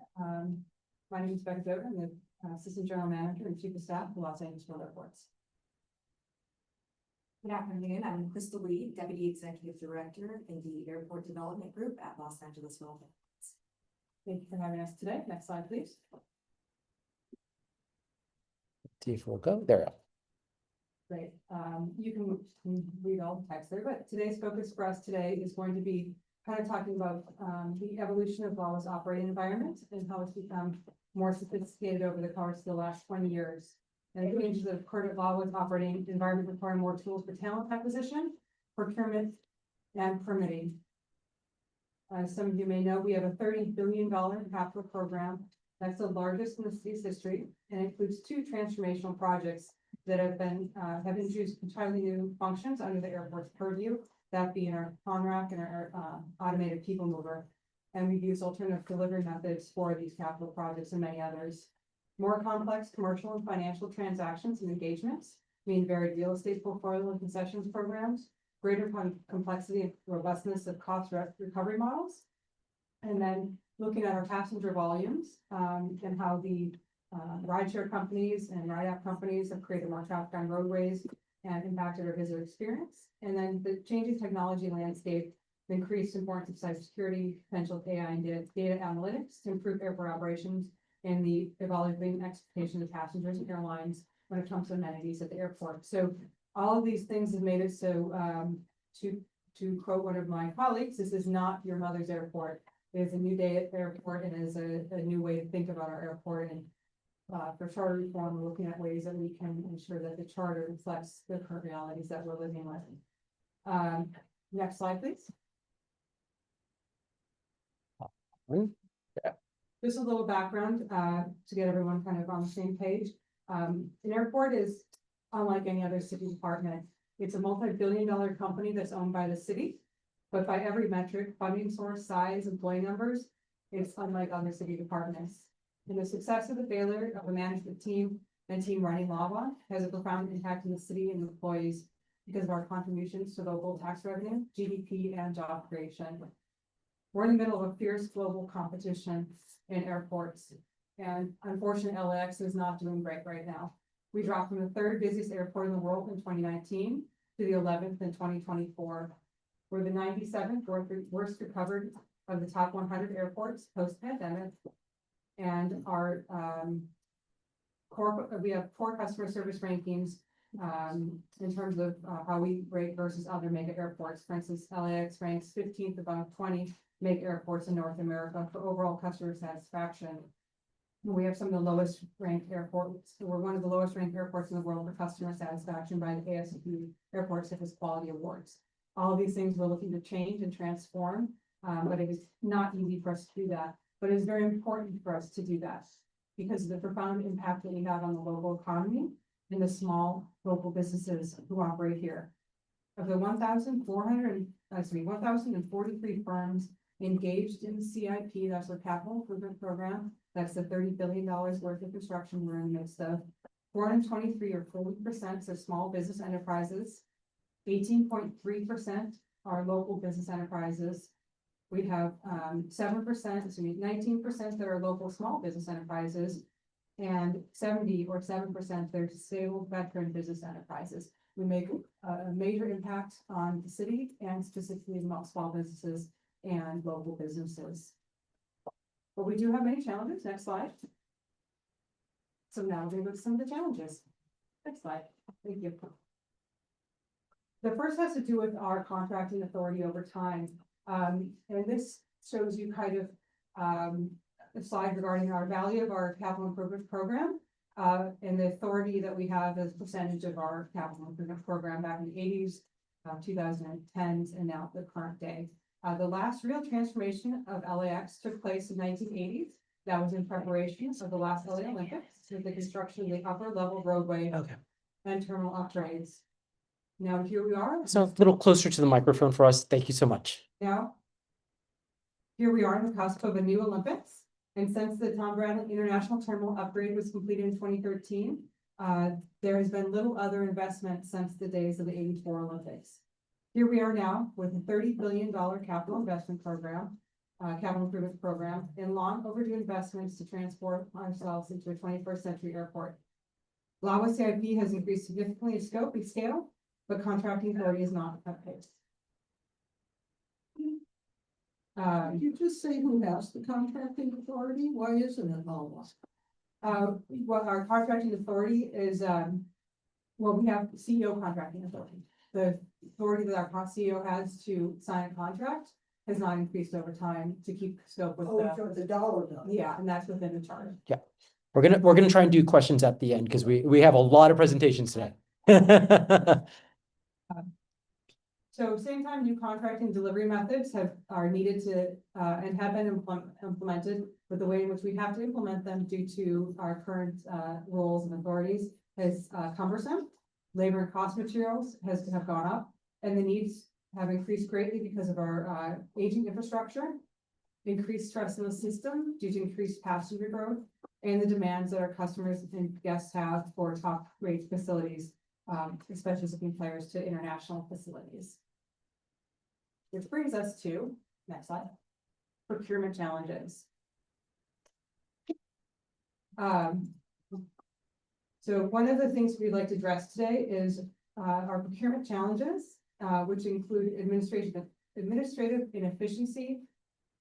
My name is Becca Dover. I'm the Assistant General Manager and Chief of Staff of Los Angeles World Airports. Good afternoon. I'm Crystal Lee, Deputy Executive Director in the Airport Development Group at Los Angeles World Airports. Thank you for having us today. Next slide, please. See if we'll go. There we go. Great. You can read all the text there, but today's focus for us today is going to be kind of talking about the evolution of LAWA's operating environment and how it's become more sophisticated over the course of the last 20 years. And the changes of current LAWA's operating environment require more tools for talent acquisition, procurement, and permitting. As some of you may know, we have a $30 billion capital program. That's the largest in the city's history and includes 2 transformational projects that have introduced entirely new functions under the airport's purview, that being our CONRAC and our automated people mover. And we've used alternative delivery methods for these capital projects and many others. More complex commercial and financial transactions and engagements mean varied real estate portfolio and concessions programs, greater complexity and robustness of cost recovery models. And then looking at our passenger volumes and how the rideshare companies and ride-app companies have created more traffic on roadways and impacted our visitor experience. And then the changing technology landscape, the increased importance of cybersecurity, potential of AI and data analytics to improve airport operations, and the evolving expectations of passengers and airlines when it comes to amenities at the airport. So all of these things have made it so, to quote one of my colleagues, this is not your mother's airport. It is a new day at the airport and is a new way to think about our airport. And for charter reform, we're looking at ways that we can ensure that the charter reflects the current realities that we're living with. Next slide, please. Yeah. Just a little background, to get everyone kind of on the same page. An airport is unlike any other city department. It's a multi-billion-dollar company that's owned by the city. But by every metric, funding source, size, employee numbers, it's unlike other city departments. And the success of the failure of the management team and team running LAWA has a profound impact on the city and employees because of our contributions to local tax revenue, GDP, and job creation. We're in the middle of a fierce global competition in airports, and unfortunately, LAX is not doing great right now. We dropped from the third busiest airport in the world in 2019 to the 11th in 2024. We're the 97th worst recovered of the top 100 airports post-pandemic, and our we have poor customer service rankings in terms of how we rate versus other mega airports. For instance, LAX ranks 15th among 20 mega airports in North America for overall customer satisfaction. We have some of the lowest ranked airports. We're one of the lowest ranked airports in the world for customer satisfaction by the ASP Airport Service Quality Awards. All of these things we're looking to change and transform, but it is not easy for us to do that. But it is very important for us to do that because of the profound impact that we have on the local economy and the small local businesses who operate here. Of the 1,043 firms engaged in the CIP, that's our capital improvement program, that's the $30 billion worth of construction we're in the midst of. 423 or 40% are small business enterprises. 18.3% are local business enterprises. We have 19% that are local small business enterprises, and 70 or 7% that are disabled veteran business enterprises. We make a major impact on the city and specifically small businesses and local businesses. But we do have many challenges. Next slide. So now we're going to go to some of the challenges. Next slide. Thank you. The first has to do with our contracting authority over time. And this shows you kind of a slide regarding our value of our capital improvement program and the authority that we have as a percentage of our capital improvement program back in the 80s, 2010s, and now the current day. The last real transformation of LAX took place in 1980s. That was in preparation of the last LA Olympics with the construction of the upper level roadway and terminal upgrades. Now here we are. So a little closer to the microphone for us. Thank you so much. Now, here we are on the cusp of a new Olympics. And since the Tom Bradley International Terminal upgrade was completed in 2013, there has been little other investment since the days of the '84 Olympics. Here we are now with a $30 billion capital investment program, capital improvement program, and long overdue investments to transport ourselves into a 21st century airport. LAWA CIP has increased significantly in scope and scale, but contracting authority is not at pace. Did you just say who has the contracting authority? Why isn't it LAWA? Well, our contracting authority is, well, we have CEO contracting authority. The authority that our CEO has to sign a contract has not increased over time to keep scope with the dollar bill. Yeah, and that's within the charter. Yeah. We're gonna try and do questions at the end because we have a lot of presentations today. So same time, new contracting delivery methods are needed to and have been implemented, but the way in which we have to implement them due to our current roles and authorities is cumbersome. Labor and cost materials have gone up, and the needs have increased greatly because of our aging infrastructure, increased stress in the system due to increased passenger growth, and the demands that our customers and guests have for top-rate facilities, especially looking players to international facilities. Which brings us to, next slide, procurement challenges. So one of the things we'd like to address today is our procurement challenges, which include administrative inefficiency,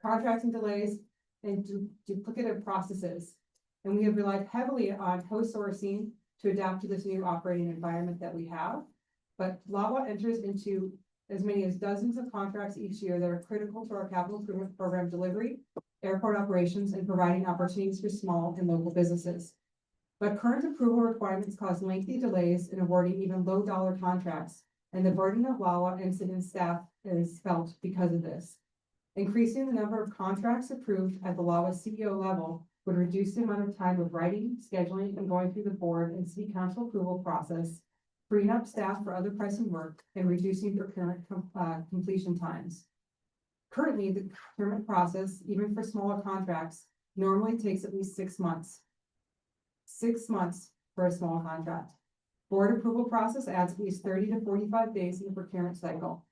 contracting delays, and duplicative processes. And we have relied heavily on co-sourcing to adapt to this new operating environment that we have. But LAWA enters into as many as dozens of contracts each year that are critical to our capital improvement program delivery, airport operations, and providing opportunities for small and local businesses. But current approval requirements cause lengthy delays in awarding even low-dollar contracts, and the burden of LAWA and city staff is felt because of this. Increasing the number of contracts approved at the LAWA CEO level would reduce the amount of time of writing, scheduling, and going through the board and city council approval process, freeing up staff for other pressing work, and reducing procurement completion times. Currently, the procurement process, even for smaller contracts, normally takes at least 6 months. 6 months for a small contract. Board approval process adds at least 30 to 45 days in the procurement cycle.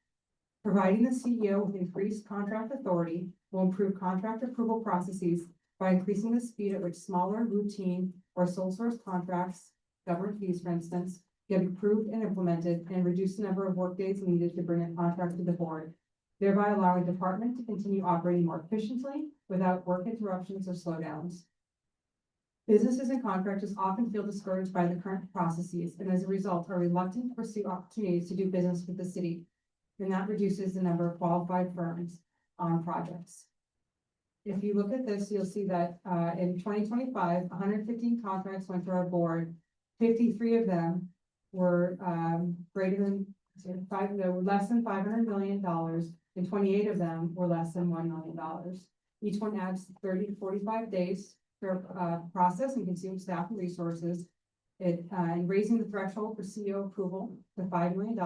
Providing the CEO with increased contract authority will improve contract approval processes by increasing the speed at which smaller, routine, or sole source contracts, government fees, for instance, get approved and implemented, and reduce the number of workdays needed to bring a contract to the board, thereby allowing the department to continue operating more efficiently without work interruptions or slowdowns. Businesses and contractors often feel discouraged by the current processes, and as a result are reluctant to pursue opportunities to do business with the city. And that reduces the number of qualified firms on projects. If you look at this, you'll see that in 2025, 115 contracts went to our board. 53 of them were less than $500 million, and 28 of them were less than $1 million. Each one adds 30 to 45 days for process and consume staff and resources. And raising the threshold for CEO approval to $5 million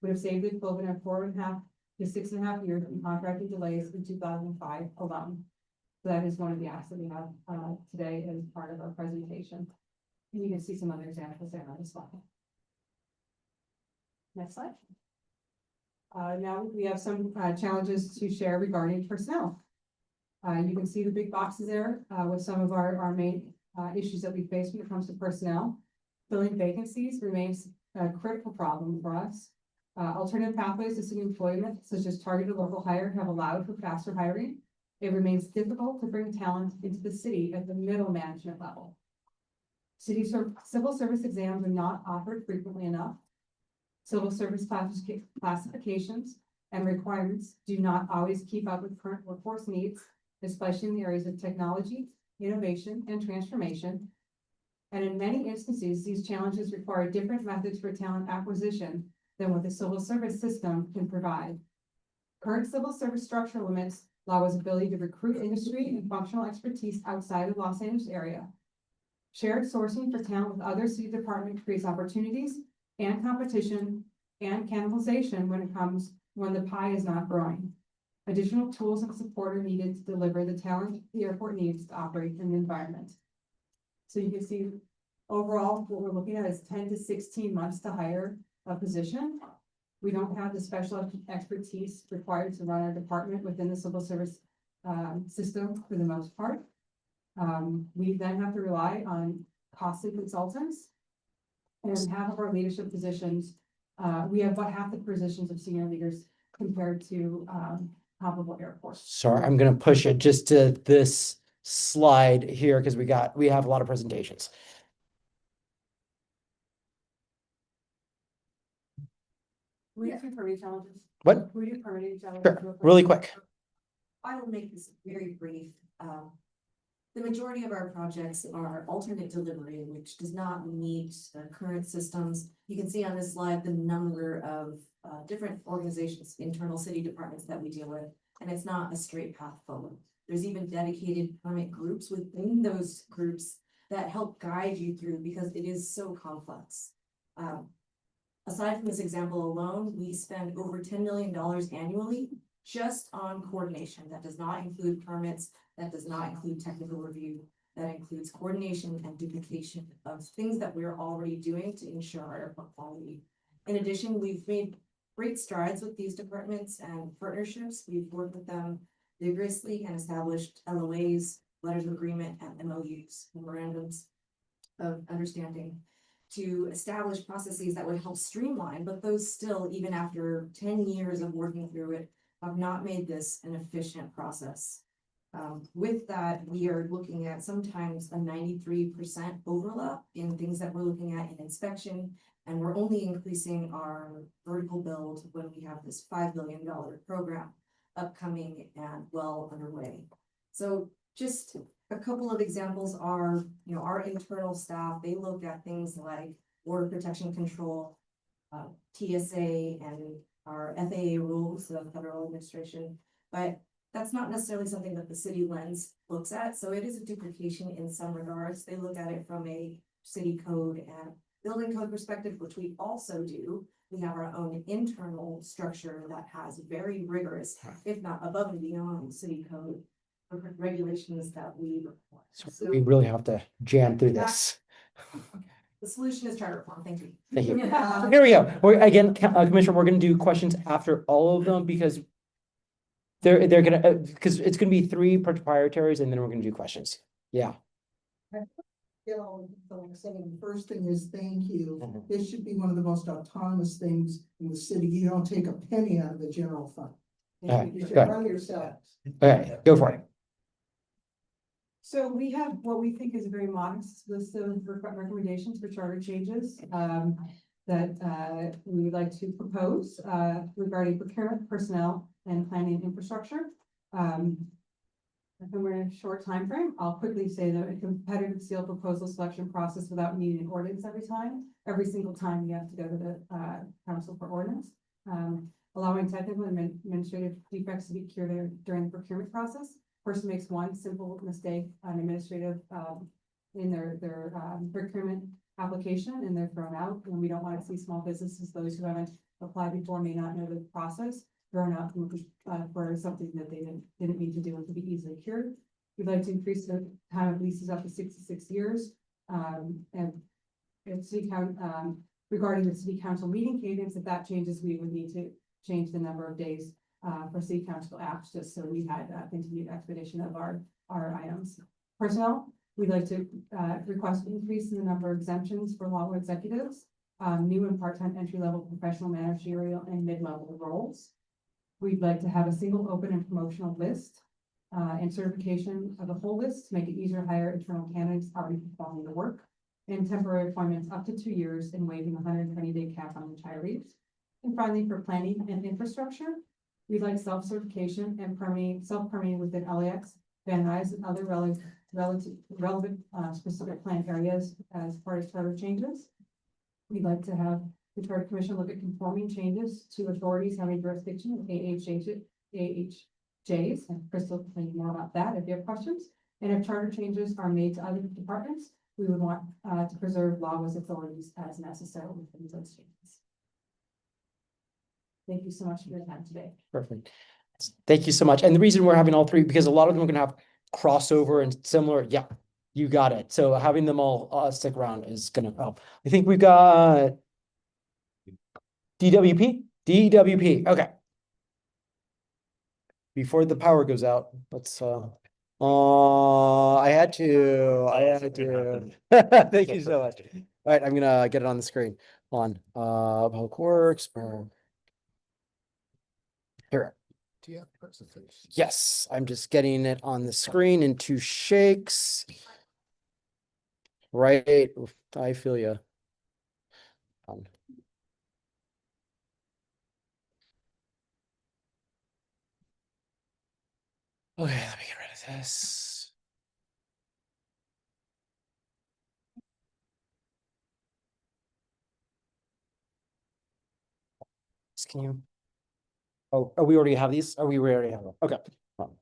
would have saved the equivalent of 4.5 to 6.5 years in contracting delays in 2005 alone. So that is one of the asks that we have today as part of our presentation. And you can see some other examples there on the slide. Next slide. Now we have some challenges to share regarding personnel. You can see the big boxes there with some of our main issues that we face when it comes to personnel. Filling vacancies remains a critical problem for us. Alternative pathways to city employment, such as targeted local hire, have allowed for faster hiring. It remains difficult to bring talent into the city at the middle management level. Civil service exams are not offered frequently enough. Civil service classifications and requirements do not always keep up with current workforce needs, especially in the areas of technology, innovation, and transformation. And in many instances, these challenges require different methods for talent acquisition than what the civil service system can provide. Current civil service structure limits LAWA's ability to recruit industry and functional expertise outside of Los Angeles area. Shared sourcing for talent with other city departments creates opportunities and competition and cannibalization when the pie is not growing. Additional tools and support are needed to deliver the talent the airport needs to operate in the environment. So you can see overall, what we're looking at is 10 to 16 months to hire a position. We don't have the special expertise required to run our department within the civil service system for the most part. We then have to rely on costly consultants, and half of our leadership positions, we have about half the positions of senior leaders compared to comparable airports. Sorry, I'm gonna push it just to this slide here because we have a lot of presentations. We have some permitting challenges. What? We do permitting challenges. Sure, really quick. I will make this very brief. The majority of our projects are alternate delivery, which does not meet the current systems. You can see on this slide the number of different organizations, internal city departments that we deal with, and it's not a straight path forward. There's even dedicated permit groups within those groups that help guide you through because it is so complex. Aside from this example alone, we spend over $10 million annually just on coordination. That does not include permits, that does not include technical review, that includes coordination and duplication of things that we're already doing to ensure our airport quality. In addition, we've made great strides with these departments and partnerships. We've worked with them vigorously and established LOAs, letters of agreement, and MOUs, memorandums of understanding, to establish processes that would help streamline, but those still, even after 10 years of working through it, have not made this an efficient process. With that, we are looking at sometimes a 93% overlap in things that we're looking at in inspection, and we're only increasing our vertical build when we have this $5 billion program upcoming and well underway. So just a couple of examples are, our internal staff, they look at things like border protection control, TSA, and our FAA rules, the Federal Administration. But That's not necessarily something that the city lens looks at, so it is a duplication in some regards. They look at it from a city code and building code perspective, which we also do. We have our own internal structure that has very rigorous, if not above and beyond city code regulations that we report. So we really have to jam through this. The solution is charter reform. Thank you. Thank you. Here we go. We're again, Commissioner, we're gonna do questions after all of them because they're gonna, because it's gonna be 3 proprietaries and then we're gonna do questions. Yeah. You know, like I said, the first thing is thank you. Mhm. This should be one of the most autonomous things in the city. You don't take a penny out of the general fund. Alright, You go should ahead. run yourself. Okay, go for it. So we have what we think is a very modest list of recommendations for charter changes, that, we would like to propose, regarding procurement, personnel, and planning infrastructure. And we're in a short time frame. I'll quickly say that a competitive seal proposal selection process without needing an ordinance every single time you have to go to the, council for ordinance. Allowing technical and administrative defects to be cured during the procurement process. Person makes one simple mistake on administrative, in their procurement application and they're thrown out. And we don't want to see small businesses, those who haven't applied before may not know the process, thrown out for something that they didn't need to do and to be easily cured. We'd like to increase the time of leases up to 66 years. And city council, regarding the city council meeting cadence, if that changes, we would need to change the number of days for city council apps, just so we had continued expedition of our items. Personnel, we'd like to request an increase in the number of exemptions for law executives, new and part-time entry-level professional managerial and mid-level roles. We'd like to have a single open and promotional list and certification of the whole list to make it easier to hire internal candidates already performing the work. And temporary appointments up to 2 years and waiving the 120-day cap on retirees. And finally, for planning and infrastructure, we'd like self-certification and self-permitting within LAX, Van Nuys, and other relevant specific plan areas as part of charter changes. We'd like to have the Charter Commission look at conforming changes to authorities having jurisdiction, AHJs, and Crystal can tell you more about that if you have questions. And if charter changes are made to other departments, we would want to preserve lawless authorities as necessary within those changes. Thank you so much for your time today. Perfect. Thank you so much. And the reason we're having all 3, because a lot of them are gonna have crossover and similar. Yeah, you got it. So having them all stick around is gonna help. I think we've got DWP. Okay. Before the power goes out, let's I had to. Thank you so much. All right, I'm gonna get it on the screen. On Public Works. Here. Do you have presentation? Yes, I'm just getting it on the screen in 2 shakes. Right, I feel you. Okay, let me get rid of this. Can you? Oh, we already have these? We already have them. Okay. One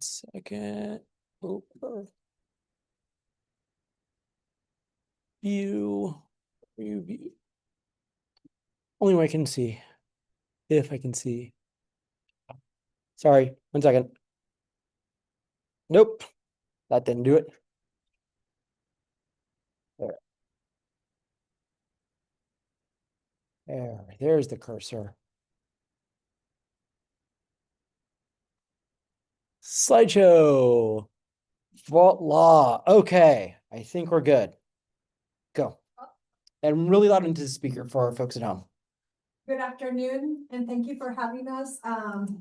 second. Oh, view. Only way I can see. If I can see. Sorry, 1 second. Nope, that didn't do it. There's the cursor. Slideshow. Vault law. Okay, I think we're good. Go. And really loud into the speaker for our folks at home. Good afternoon, and thank you for having us.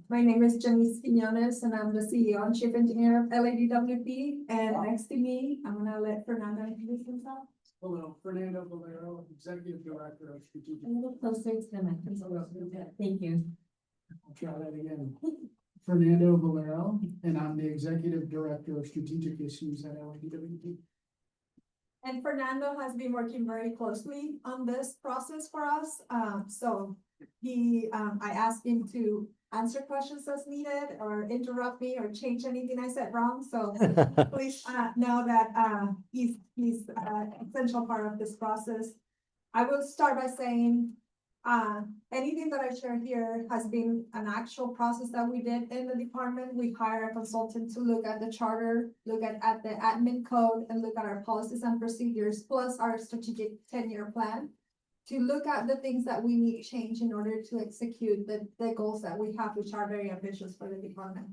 My name is Janice Quinones, and I'm the CEO and Chief Engineer of LADWP. And next to me, I'm gonna let Fernando introduce himself. Hello, Fernando Valero, Executive Director of Strategic. A little closer to the microphone. Thank you. I'll try that again. Fernando Valero, and I'm the Executive Director of Strategic Issues at LADWP. And Fernando has been working very closely on this process for us. So I asked him to answer questions as needed or interrupt me or change anything I said wrong. So please know that he's an essential part of this process. I will start by saying anything that I share here has been an actual process that we did in the department. We hire a consultant to look at the charter, look at the admin code, and look at our policies and procedures, plus our strategic 10-year plan, to look at the things that we need change in order to execute the goals that we have, which are very ambitious for the department.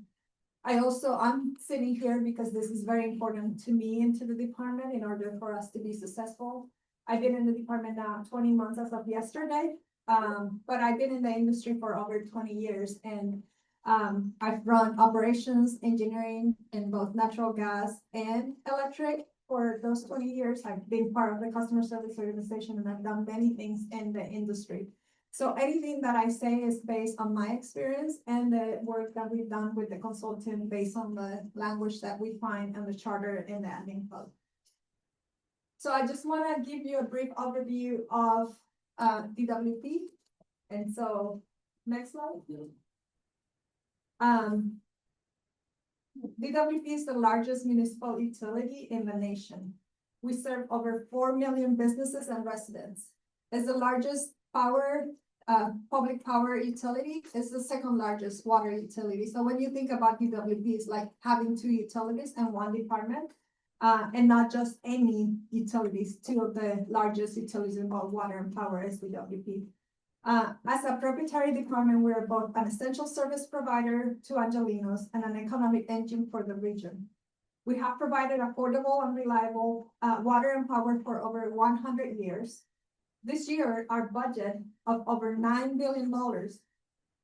I'm sitting here because this is very important to me and to the department in order for us to be successful. I've been in the department now 20 months as of yesterday. But I've been in the industry for over 20 years, and I've run operations, engineering in both natural gas and electric for those 20 years. I've been part of the customer service organization, and I've done many things in the industry. So anything that I say is based on my experience and the work that we've done with the consultant based on the language that we find in the charter and the admin code. So I just want to give you a brief overview of DWP. And so next slide. DWP is the largest municipal utility in the nation. We serve over 4 million businesses and residents. It's the largest public power utility. It's the second largest water utility. So when you think about DWP, it's like having two utilities and one department. And not just any utilities, two of the largest utilities in both water and power is DWP. As a proprietary department, we're both an essential service provider to Angelenos and an economic engine for the region. We have provided affordable and reliable water and power for over 100 years. This year, our budget of over $9 billion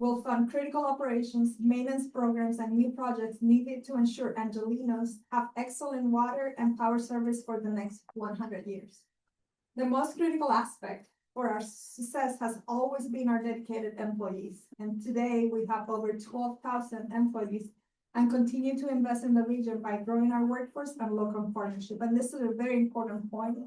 will fund critical operations, maintenance programs, and new projects needed to ensure Angelenos have excellent water and power service for the next 100 years. The most critical aspect for our success has always been our dedicated employees. And today we have over 12,000 employees and continue to invest in the region by growing our workforce and local partnership. And this is a very important point.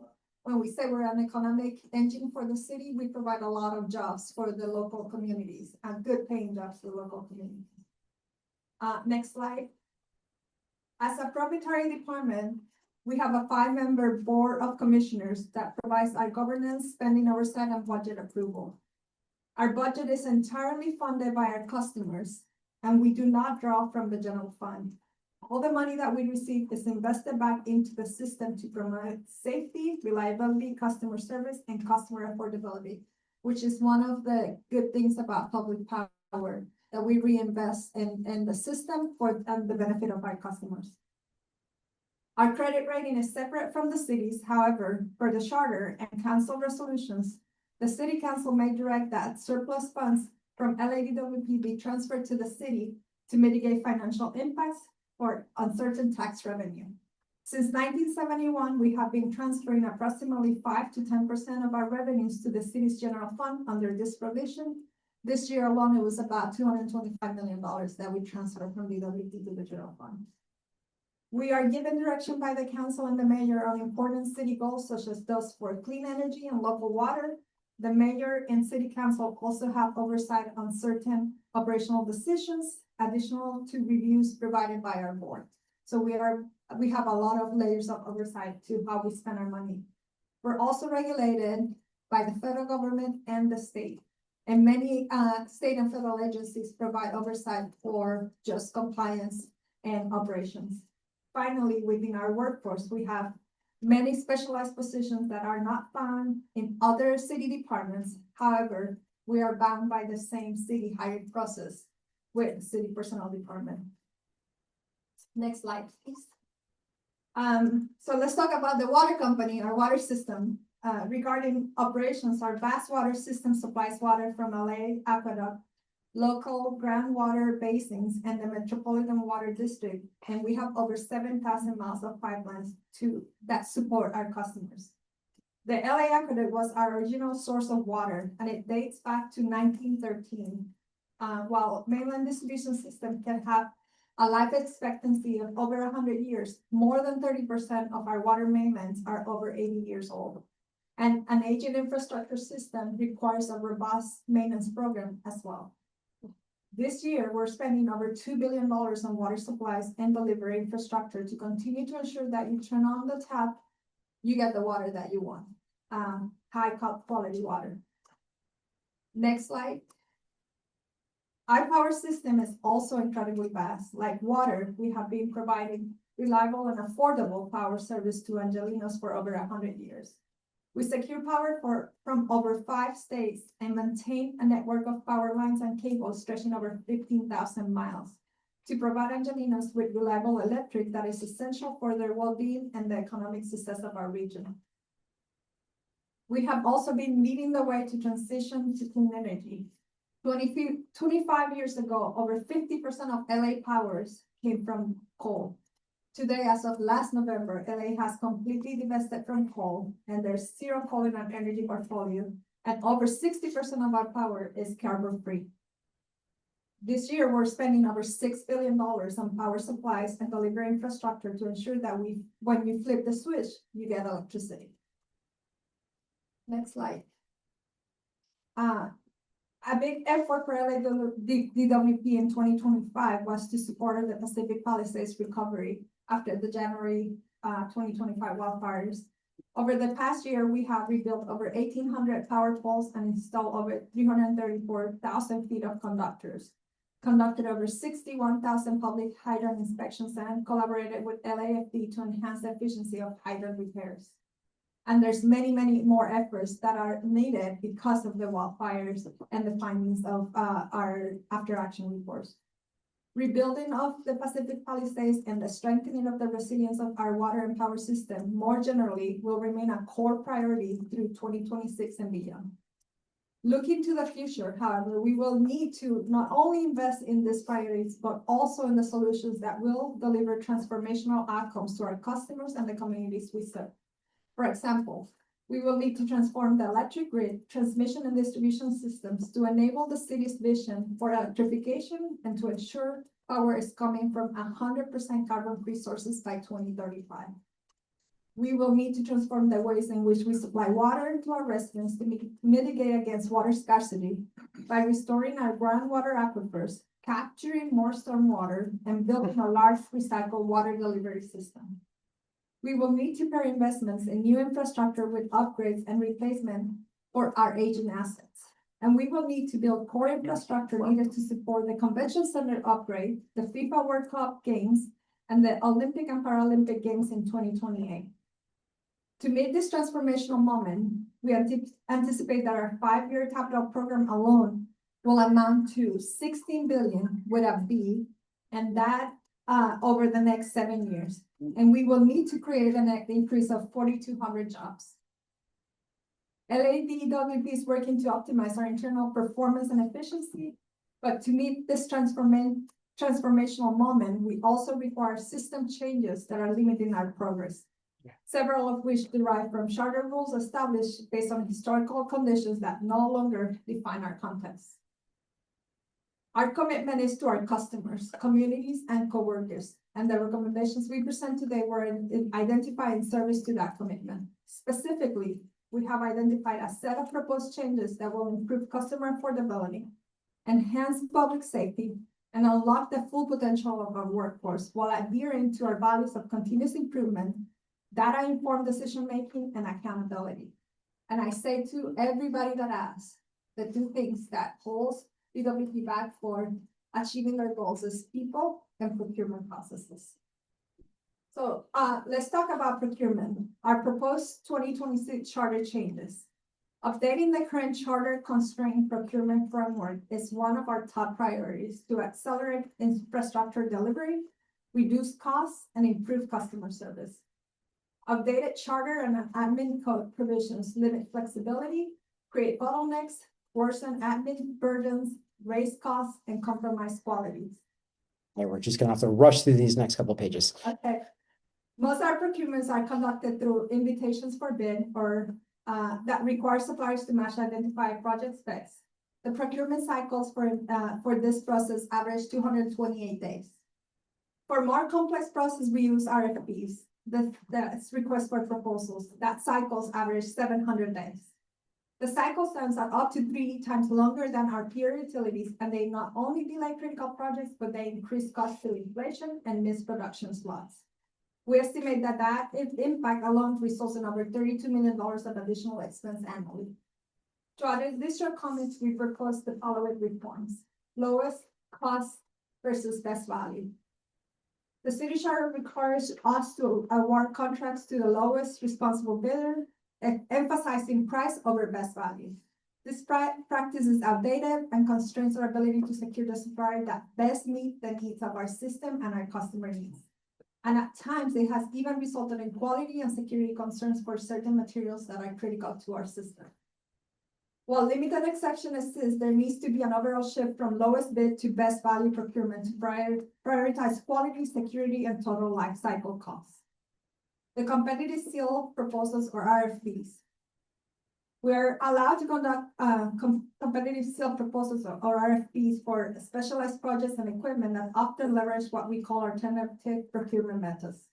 When we say we're an economic engine for the city, we provide a lot of jobs for the local communities and good paying jobs for the local communities. Next slide. As a proprietary department, we have a 5-member board of commissioners that provides our governance, spending oversight, and budget approval. Our budget is entirely funded by our customers, and we do not draw from the general fund. All the money that we receive is invested back into the system to promote safety, reliability, customer service, and customer affordability, which is one of the good things about public power, that we reinvest in the system for the benefit of our customers. Our credit rating is separate from the city's. However, for the charter and council resolutions, the city council may direct that surplus funds from LADWP be transferred to the city to mitigate financial impacts or uncertain tax revenue. Since 1971, we have been transferring approximately 5 to 10% of our revenues to the city's general fund under this provision. This year alone, it was about $225 million that we transferred from DWP to the general fund. We are given direction by the council and the mayor on important city goals, such as those for clean energy and local water. The mayor and city council also have oversight on certain operational decisions, additional to reviews provided by our board. So we have a lot of layers of oversight to how we spend our money. We're also regulated by the federal government and the state. And many state and federal agencies provide oversight for just compliance and operations. Finally, within our workforce, we have many specialized positions that are not found in other city departments. However, we are bound by the same city hiring process with the city personnel department. Next slide, please. So let's talk about the water company, our water system. Regarding operations, our vast water system supplies water from LA Aqueduct, local groundwater basins, and the Metropolitan Water District. And we have over 7,000 miles of pipelines that support our customers. The LA Aqueduct was our original source of water, and it dates back to 1913. While mainland distribution system can have a life expectancy of over 100 years. More than 30% of our water main lines are over 80 years old. And an aging infrastructure system requires a robust maintenance program as well. This year, we're spending over $2 billion on water supplies and delivery infrastructure to continue to ensure that you turn on the tap, you get the water that you want, high quality water. Next slide. Our power system is also incredibly vast. Like water, we have been providing reliable and affordable power service to Angelinos for over 100 years. We secure power from over 5 states and maintain a network of power lines and cables stretching over 15,000 miles to provide Angelinos with reliable electric that is essential for their well-being and the economic success of our region. We have also been leading the way to transition to clean energy. 25 years ago, over 50% of LA powers came from coal. Today, as of last November, LA has completely divested from coal, and there's zero coal in our energy portfolio, and over 60% of our power is carbon-free. This year, we're spending over $6 billion on power supplies and delivery infrastructure to ensure that when you flip the switch, you get electricity. Next slide. A big effort for LA DWP in 2025 was to support the Pacific Palisades recovery after the January 2025 wildfires. Over the past year, we have rebuilt over 1,800 power poles and installed over 334,000 feet of conductors, conducted over 61,000 public hydrant inspections, and collaborated with LAFD to enhance the efficiency of hydrant repairs. And there's many, many more efforts that are needed because of the wildfires and the findings of our after action reports. Rebuilding of the Pacific Palisades and the strengthening of the resilience of our water and power system more generally will remain a core priority through 2026 and beyond. Looking to the future, however, we will need to not only invest in these priorities, but also in the solutions that will deliver transformational outcomes to our customers and the communities we serve. For example, we will need to transform the electric grid, transmission and distribution systems to enable the city's vision for electrification and to ensure power is coming from 100% carbon-free sources by 2035. We will need to transform the ways in which we supply water to our residents to mitigate against water scarcity by restoring our groundwater aquifers, capturing more stormwater, and building a large recycled water delivery system. We will need to pair investments in new infrastructure with upgrades and replacement for our aging assets. And we will need to build core infrastructure needed to support the convention center upgrade, the FIFA World Cup games, and the Olympic and Paralympic Games in 2028. To meet this transformational moment, we anticipate that our 5-year capital program alone will amount to $16 billion with a B, and that over the next 7 years. And we will need to create a net increase of 4,200 jobs. LADWP is working to optimize our internal performance and efficiency, but to meet this transformational moment, we also require system changes that are limiting our progress. Several of which derive from charter rules established based on historical conditions that no longer define our context. Our commitment is to our customers, communities, and coworkers, and the recommendations we present today were identified in service to that commitment. Specifically, we have identified a set of proposed changes that will improve customer affordability, enhance public safety, and unlock the full potential of our workforce while adhering to our values of continuous improvement, data-informed decision-making, and accountability. And I say to everybody that asks, the 2 things that holds DWP back for achieving their goals is people and procurement processes. So let's talk about procurement. Our proposed 2026 charter changes. Updating the current charter constrained procurement framework is one of our top priorities to accelerate infrastructure delivery, reduce costs, and improve customer service. Updated charter and admin code provisions limit flexibility, create bottlenecks, worsen admin burdens, raise costs, and compromise qualities. Hey, we're just gonna have to rush through these next couple pages. Okay. Most of our procurements are conducted through invitations for bid or that require suppliers to match identified project specs. The procurement cycles for this process average 228 days. For more complex process, we use RFPs, that's request for proposals, that cycles average 700 days. The cycle times are up to 3 times longer than our peer utilities, and they not only delay critical projects, but they increase cost to inflation and miss production slots. We estimate that impact alone results in over $32 million of additional expense annually. To address these shortcomings, we propose the following reforms: lowest cost versus best value. The city charter requires us to award contracts to the lowest responsible bidder, emphasizing price over best value. This practice is outdated and constrains our ability to secure the supplier that best meets the needs of our system and our customer needs. And at times, it has even resulted in quality and security concerns for certain materials that are critical to our system. While limited exception exists, there needs to be an overall shift from lowest bid to best value procurement to prioritize quality, security, and total life cycle costs. The competitive seal proposals or RFPs. We are allowed to conduct competitive seal proposals or RFPs for specialized projects and equipment that often leverage what we call alternative procurement methods.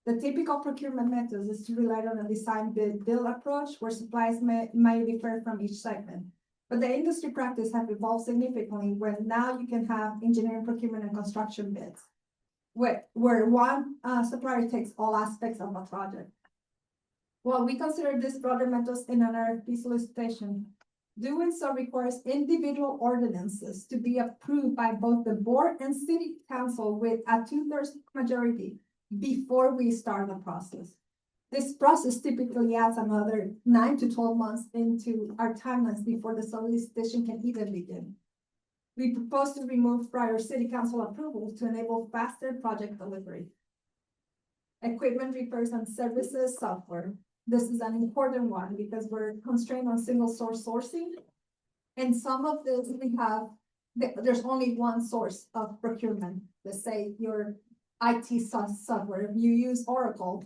The typical procurement methods is to rely on a design build approach where supplies may differ from each segment. But the industry practice have evolved significantly where now you can have engineering, procurement, and construction bids, where one supplier takes all aspects of a project. While we consider these broader methods in an RFP solicitation, doing so requires individual ordinances to be approved by both the board and city council with a 2/3 majority before we start the process. This process typically adds another 9 to 12 months into our timelines before the solicitation can even begin. We propose to remove prior city council approvals to enable faster project delivery. Equipment repairs and services software. This is an important one because we're constrained on single source sourcing. And some of this we have, there's only one source of procurement. Let's say your IT software, if you use Oracle,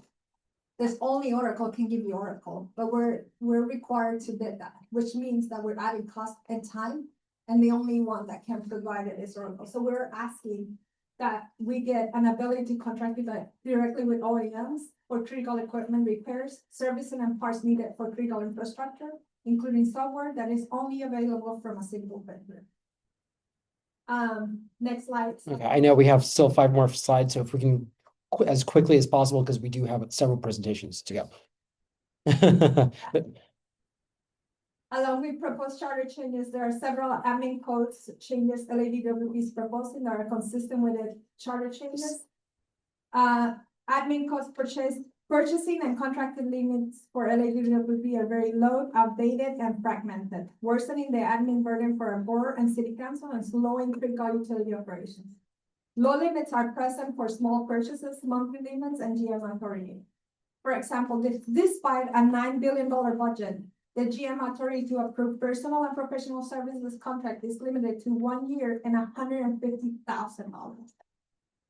there's only Oracle can give you Oracle, but we're required to bid that, which means that we're adding cost and time, and the only one that can provide it is Oracle. So we're asking that we get an ability to contract directly with OEMs for critical equipment repairs, servicing and parts needed for critical infrastructure, including software that is only available from a single vendor. Next slide. Okay, I know we have still 5 more slides, so if we can as quickly as possible, because we do have several presentations to go. Along with proposed charter changes, there are several admin codes changes LADWP is proposing that are consistent with the charter changes. Admin codes purchasing and contracted limits for LADWP are very low, outdated, and fragmented, worsening the admin burden for our board and city council and slowing critical utility operations. Low limits are present for small purchases, monthly limits, and GM authority. For example, despite a $9 billion budget, the GM authority to approve personal and professional services contract is limited to 1 year and $150,000.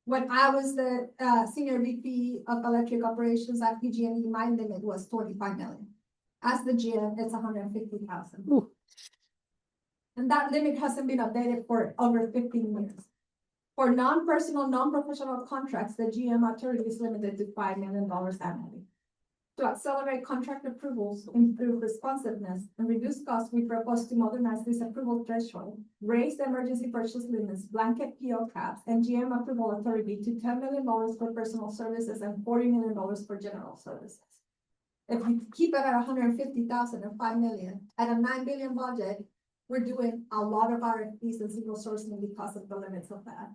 When I was the senior VP of electric operations at PG&E, my limit was 25 million. As the GM, it's 150,000. And that limit hasn't been updated for over 15 years. For non-personal, non-professional contracts, the GM authority is limited to $5 million annually. To accelerate contract approvals, improve responsiveness, and reduce costs, we propose to modernize this approval threshold, raise the emergency purchase limits, blanket PO caps, and GM approval authority to $10 million for personal services and $40 million for general services. If we keep it at 150,000 and 5 million, at a $9 billion budget, we're doing a lot of RFPs and single sourcing because of the limits of that.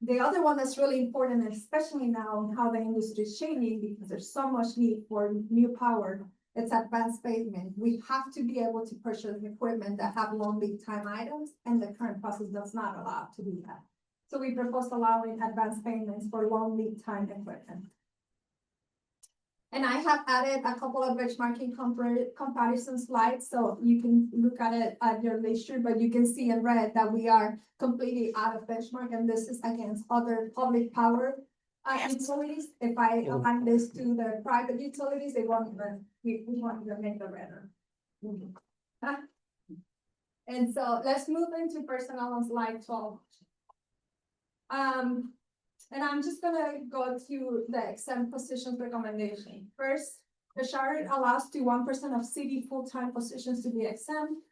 The other one that's really important, especially now how the industry is changing because there's so much need for new power, it's advanced payment. We have to be able to purchase equipment that have long lead time items, and the current process does not allow to do that. So we propose allowing advanced payments for long lead time equipment. And I have added a couple of benchmarking comparison slides, so you can look at it at your leisure, but you can see in red that we are completely out of benchmark, and this is against other public power utilities. If I align this to the private utilities, they won't even, we won't even make the redder. And so let's move into personnel on slide 12. And I'm just gonna go to the exempt positions recommendation. First, the charter allows to 1% of city full-time positions to be exempt.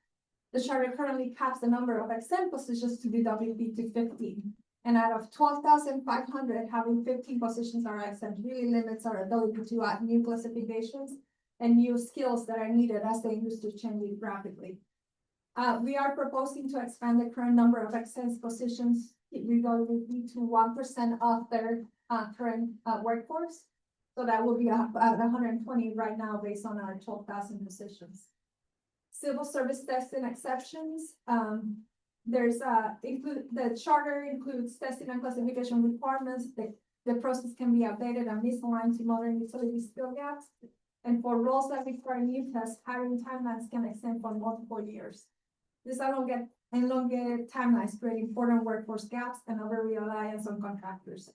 The charter currently caps the number of exempt positions to be WP to 15. And out of 12,500, having 15 positions are exempt really limits our ability to add new classifications and new skills that are needed as the industry changes rapidly. We are proposing to expand the current number of exempt positions to 1% of their current workforce. So that will be at 120 right now based on our 12,000 positions. Civil service testing exceptions. The charter includes testing and classification requirements. The process can be updated and misaligned to modern utility skill gaps. And for roles that require new tests, hiring timelines can extend for multiple years. This elongated timelines create important workforce gaps and over reliance on contractors.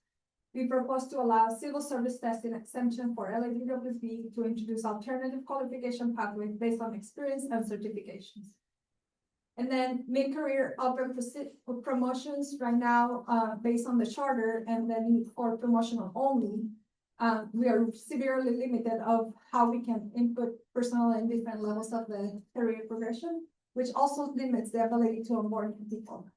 We propose to allow civil service testing exemption for LADWP to introduce alternative qualification pathways based on experience and certifications. And then mid-career open promotions right now, based on the charter and then for promotional only, we are severely limited of how we can input personnel in different levels of the career progression, which also limits the ability to onboard people.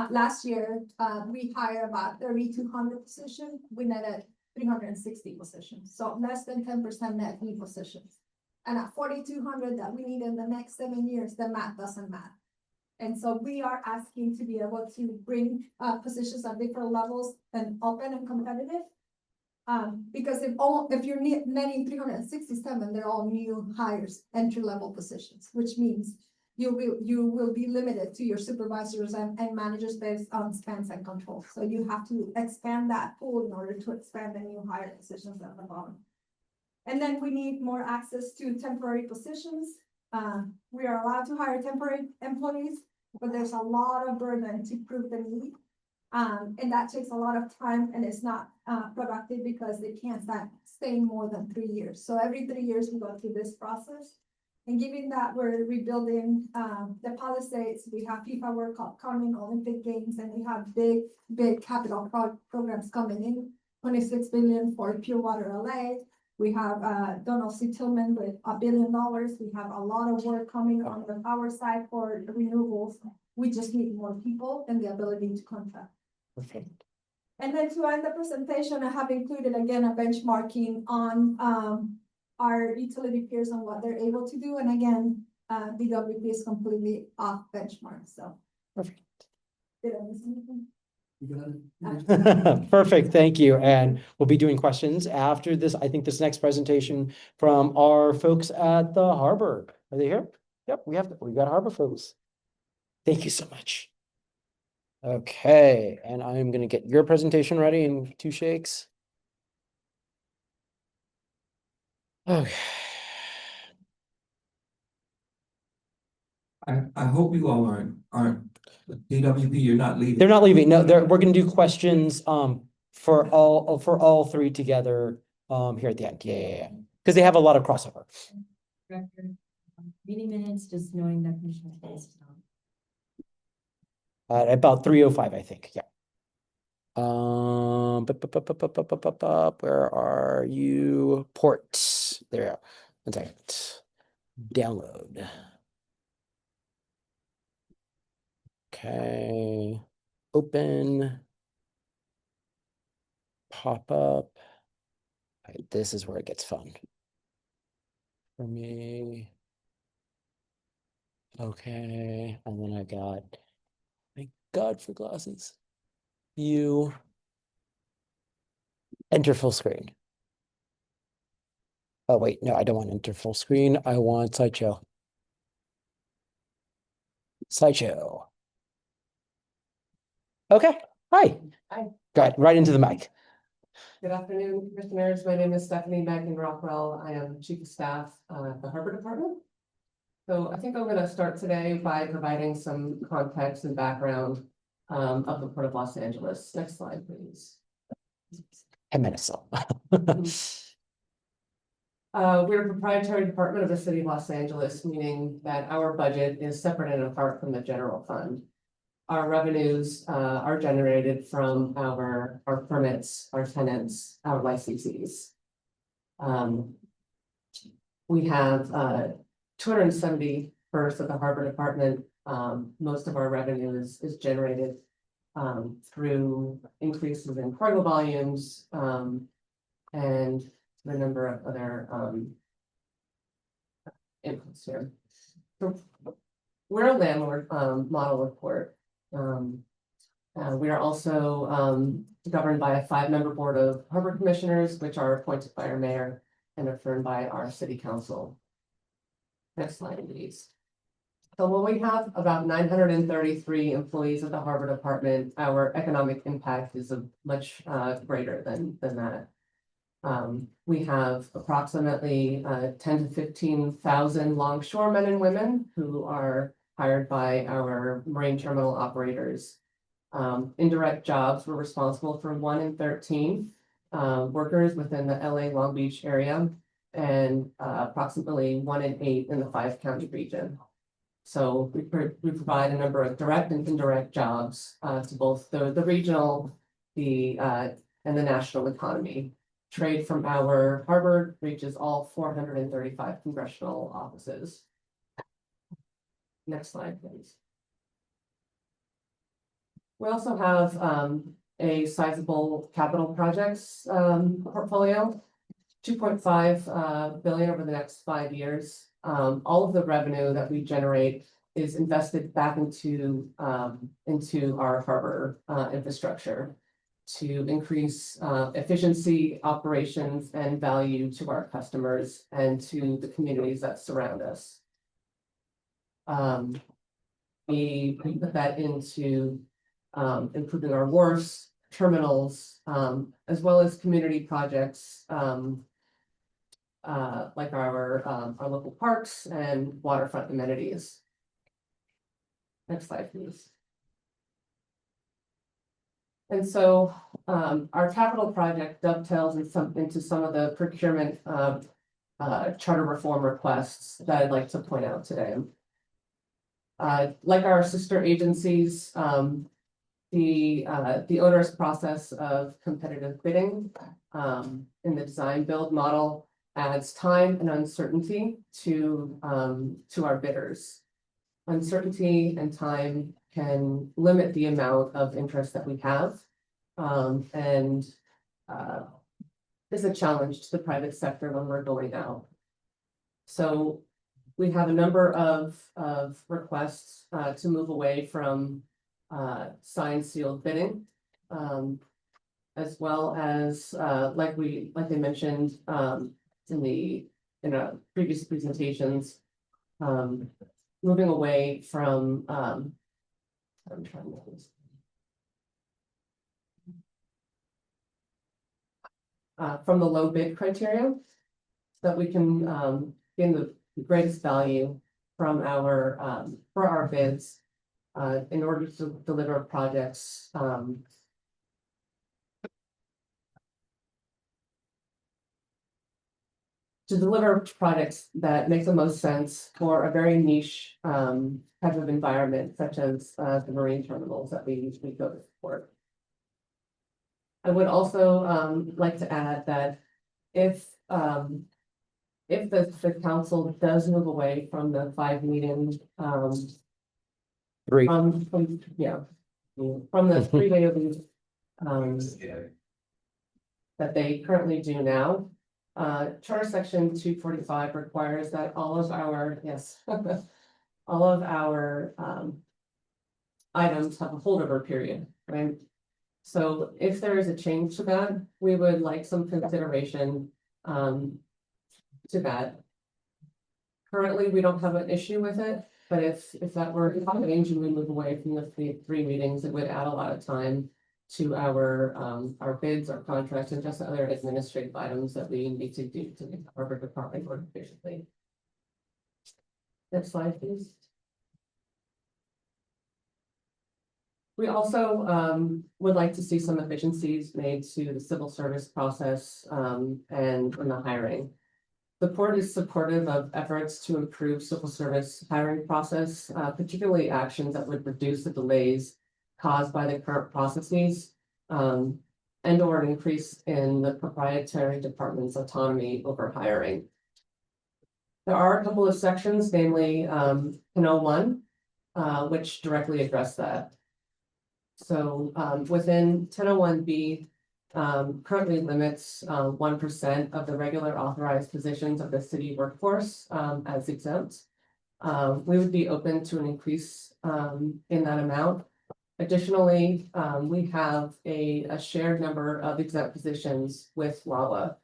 Last year, we hired about 3,200 positions. We netted 360 positions, so less than 10% net new positions. And at 4,200 that we need in the next 7 years, the math doesn't math. And so we are asking to be able to bring positions at different levels and open and competitive. Because if you're netting 367, they're all new hires, entry-level positions, which means you will be limited to your supervisors and managers based on spans and control. So you have to expand that pool in order to expand the new hire positions at the bottom. And then we need more access to temporary positions. We are allowed to hire temporary employees, but there's a lot of burden to prove the need. And that takes a lot of time and it's not productive because they can't stay more than 3 years. So every 3 years we go through this process. And given that we're rebuilding the Palisades, we have FIFA World Cup coming, Olympic Games, and we have big capital programs coming in, 26 billion for Pure Water LA. We have Donald C. Tillman with $1 billion. We have a lot of work coming on the power side for renewables. We just need more people and the ability to contract. Perfect. And then to end the presentation, I have included again a benchmarking on our utility peers on what they're able to do. And again, DWP is completely off benchmark. So. Perfect. Did I miss anything? Perfect, thank you. And we'll be doing questions after this. I think this next presentation from our folks at the Harbor. Are they here? Yep, we got Harbor folks. Thank you so much. Okay, and I'm gonna get your presentation ready in 2 shakes. Okay. I hope you all aren't DWP, you're not leaving. They're not leaving. No, we're gonna do questions for all 3 together here at the end. Yeah. Because they have a lot of crossover. Meeting minutes, just knowing that Commissioner Case is on. At about 3:05, I think. Yeah. Where are you? Ports. There you go. 1 second. Download. Okay. Open. Pop up. Right, this is where it gets fun. For me. Okay. And then I got, thank God for glasses. You enter full screen. Oh, wait, no, I don't want enter full screen. I want slideshow. Slideshow. Okay, hi. Hi. Got right into the mic. Good afternoon, commissioners. My name is Stephanie Magnin Rockwell. I am Chief of Staff at the Harbor Department. So I think I'm going to start today by providing some context and background of the Port of Los Angeles. Next slide, please. 10 minutes. We're a proprietary department of the City of Los Angeles, meaning that our budget is separate and apart from the general fund. our revenues, are generated from our permits, our tenants, our licensees. We have, 270 first at the Harbor Department. Most of our revenue is generated through increases in cargo volumes, and a number of other inputs here. So we're a landlord model of port. We are also governed by a 5-member board of harbor commissioners, which are appointed by our mayor and affirmed by our city council. Next slide, please. So when we have about 933 employees at the Harbor Department, our economic impact is much greater than that. We have approximately 10 to 15,000 longshoremen and women who are hired by our marine terminal operators. Indirect jobs were responsible for 1 in 13 workers within the LA Long Beach area, and approximately 1 in 8 in the 5-county region. So we provide a number of direct and indirect jobs to both the regional, and the national economy. Trade from our harbor reaches all 435 congressional offices. Next slide, please. We also have a sizable capital projects portfolio, 2.5 billion over the next 5 years. All of the revenue that we generate is invested back into our harbor infrastructure to increase efficiency, operations, and value to our customers and to the communities that surround us. We put that into improving our wharfs, terminals, as well as community projects like our local parks and waterfront amenities. Next slide, please. And so our capital project dovetails into some of the procurement charter reform requests that I'd like to point out today. Like our sister agencies, the onerous process of competitive bidding in the design build model adds time and uncertainty to our bidders. Uncertainty and time can limit the amount of interest that we have, and is a challenge to the private sector when we're going out. So we have a number of requests to move away from signed sealed bidding, as well as like I mentioned in previous presentations, moving away from from the low bid criteria, so that we can gain the greatest value from for our bids in order to deliver projects that make the most sense for a very niche type of environment, such as the marine terminals that we go to support. I would also like to add that if the council does move away from the 5 meeting Three. from the 3-day a week that they currently do now. Charter section 245 requires that all of our items have a holdover period, right? So if there is a change to that, we would like some consideration to that. Currently, we don't have an issue with it, but if that were to change and we move away from the 3 meetings, it would add a lot of time to our bids, our contracts, and just other administrative items that we need to do to make the harbor department work efficiently. Next slide, please. We also would like to see some efficiencies made to the civil service process and in the hiring. The board is supportive of efforts to improve civil service hiring process, particularly actions that would reduce the delays caused by the current processes, and or an increase in the proprietary department's autonomy over hiring. There are a couple of sections, namely, 1001, which directly address that. So, within 1001B, currently limits 1% of the regular authorized positions of the city workforce as exempt. We would be open to an increase in that amount. Additionally, we have a shared number of exempt positions with LAWA.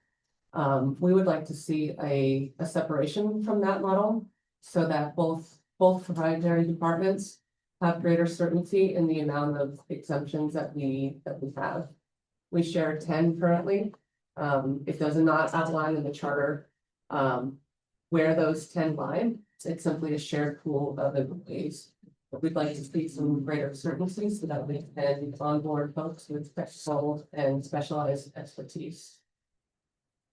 We would like to see a separation from that model so that both proprietary departments have greater certainty in the amount of exemptions that we have. We share 10 currently. It does not outline in the charter where those 10 lie. It's simply a shared pool of employees. But we'd like to see some greater certainty so that we can onboard folks with technical and specialized expertise.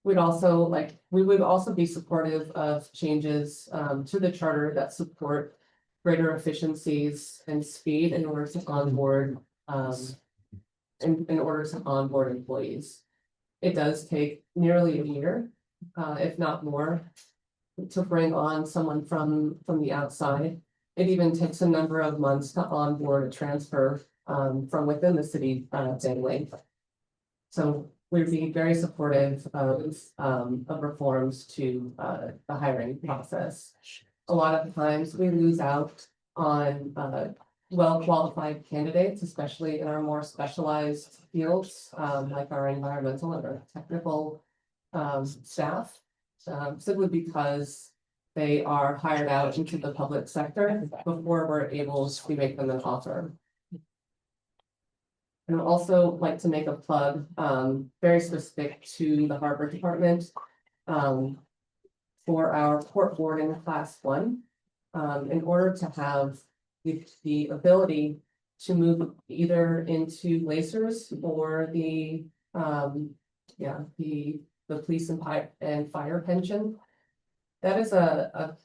We would also be supportive of changes to the charter that support greater efficiencies and speed in order to onboard in order to onboard employees. It does take nearly a year, if not more, to bring on someone from the outside. It even takes a number of months to onboard a transfer from within the city daily. So we'd be very supportive of reforms to the hiring process. A lot of times we lose out on well-qualified candidates, especially in our more specialized fields, like our environmental and our technical staff, simply because they are hired out into the public sector before we're able to make them an offer. And I'd also like to make a plug, very specific to the Harbor Department, for our port warden class 1, in order to have the ability to move either into lacers or the police and fire pension. That is a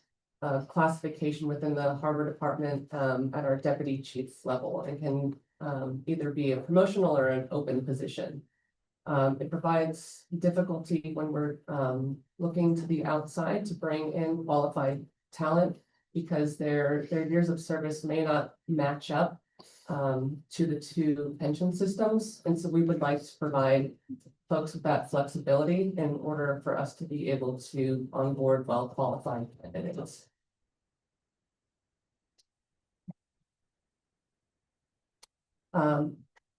classification within the Harbor Department at our deputy chief level and can either be a promotional or an open position. It provides difficulty when we're looking to the outside to bring in qualified talent because their years of service may not match up to the two pension systems. And so we would like to provide folks with that flexibility in order for us to be able to onboard well-qualified candidates.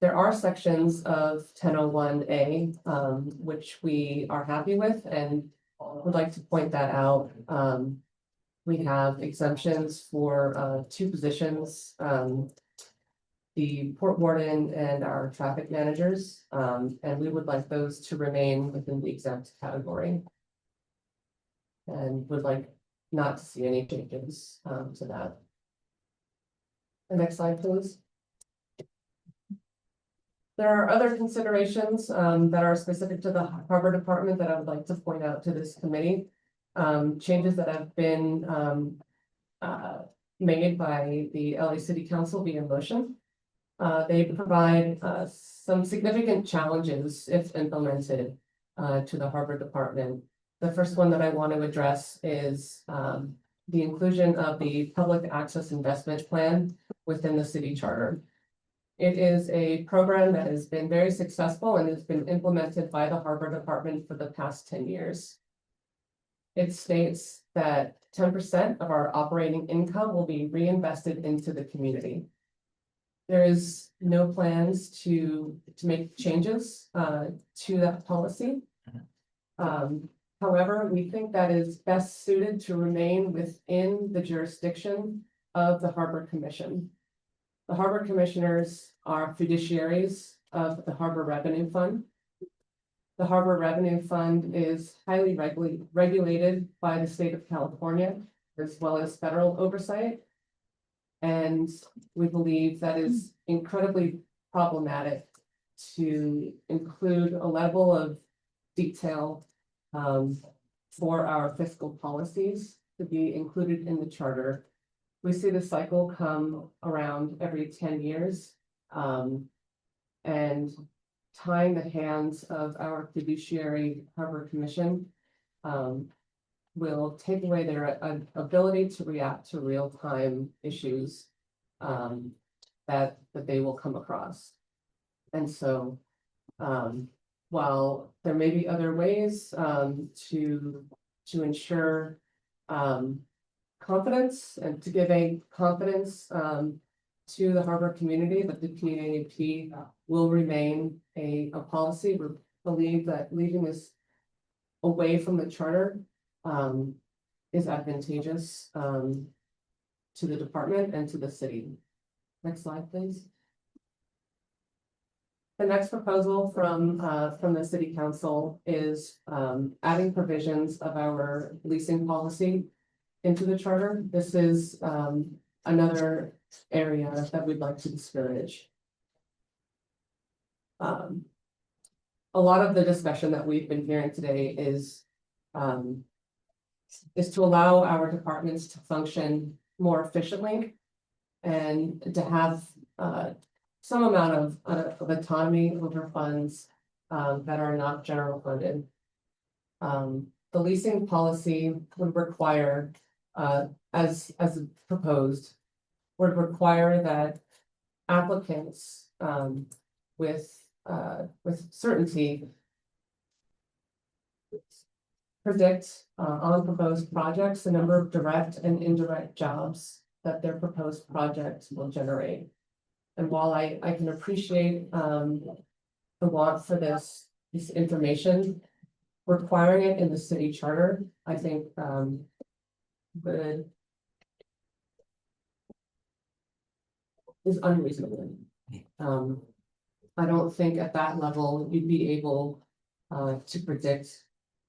There are sections of 1001A, which we are happy with and would like to point that out. We have exemptions for 2 positions, the port warden and our traffic managers, and we would like those to remain within the exempt category. And would like not to see any changes to that. The next slide, please. There are other considerations that are specific to the Harbor Department that I would like to point out to this committee. Changes that have been made by the LA City Council via motion. They provide some significant challenges if implemented to the Harbor Department. The first one that I want to address is the inclusion of the Public Access Investment Plan within the city charter. It is a program that has been very successful and has been implemented by the Harbor Department for the past 10 years. It states that 10% of our operating income will be reinvested into the community. There is no plans to make changes to that policy. However, we think that is best suited to remain within the jurisdiction of the Harbor Commission. The Harbor Commissioners are fiduciaries of the Harbor Revenue Fund. The Harbor Revenue Fund is highly regulated by the state of California, as well as federal oversight. And we believe that is incredibly problematic to include a level of detail for our fiscal policies to be included in the charter. We see the cycle come around every 10 years. And tying the hands of our fiduciary harbor commission will take away their ability to react to real-time issues that they will come across. And so while there may be other ways to ensure confidence and to give a confidence to the harbor community that the PAAP will remain a policy, we believe that leaving this away from the charter is advantageous to the department and to the city. Next slide, please. The next proposal from the city council is adding provisions of our leasing policy into the charter. This is another area that we'd like to discourage. A lot of the discussion that we've been hearing today is to allow our departments to function more efficiently and to have some amount of autonomy over funds that are not general funded. The leasing policy would require, as proposed, would require that applicants with certainty predict on proposed projects the number of direct and indirect jobs that their proposed projects will generate. And while I can appreciate the want for this information, requiring it in the city charter, I think is unreasonable. I don't think at that level you'd be able to predict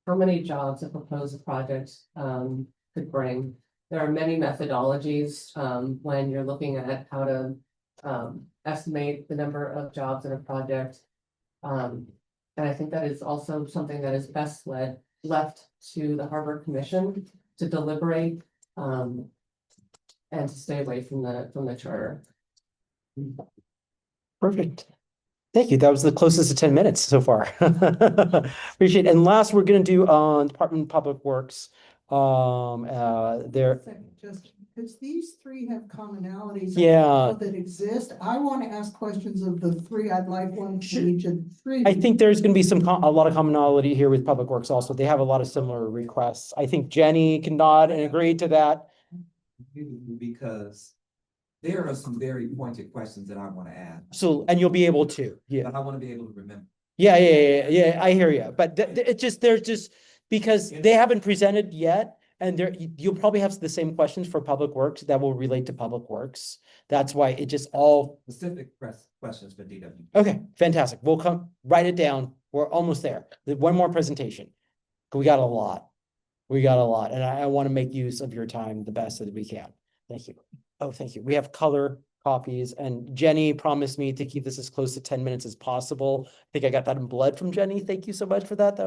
how many jobs a proposed project could bring. There are many methodologies when you're looking at how to estimate the number of jobs in a project. And I think that is also something that is best left to the Harbor Commission to deliberate and to stay away from the charter. Perfect. Thank you. That was the closest to 10 minutes so far. Appreciate it. And last, we're going to do on Department of Public Works. There. Just because these three have commonalities. Yeah. That exist. I want to ask questions of the three. I'd like one for each of the three. I think there's going to be a lot of commonality here with Public Works also. They have a lot of similar requests. I think Jenny can nod and agree to that. Because there are some very pointed questions that I want to ask. So, and you'll be able to, yeah. But I want to be able to remember. Yeah, I hear you. But they're just because they haven't presented yet. And you'll probably have the same questions for Public Works that will relate to Public Works. That's why it just all Specific questions for DW. okay, fantastic. We'll write it down. We're almost there. One more presentation. We got a lot. And I want to make use of your time the best that we can. Thank you. Oh, thank you. We have color copies and Jenny promised me to keep this as close to 10 minutes as possible. I think I got that in blood from Jenny. Thank you so much for that.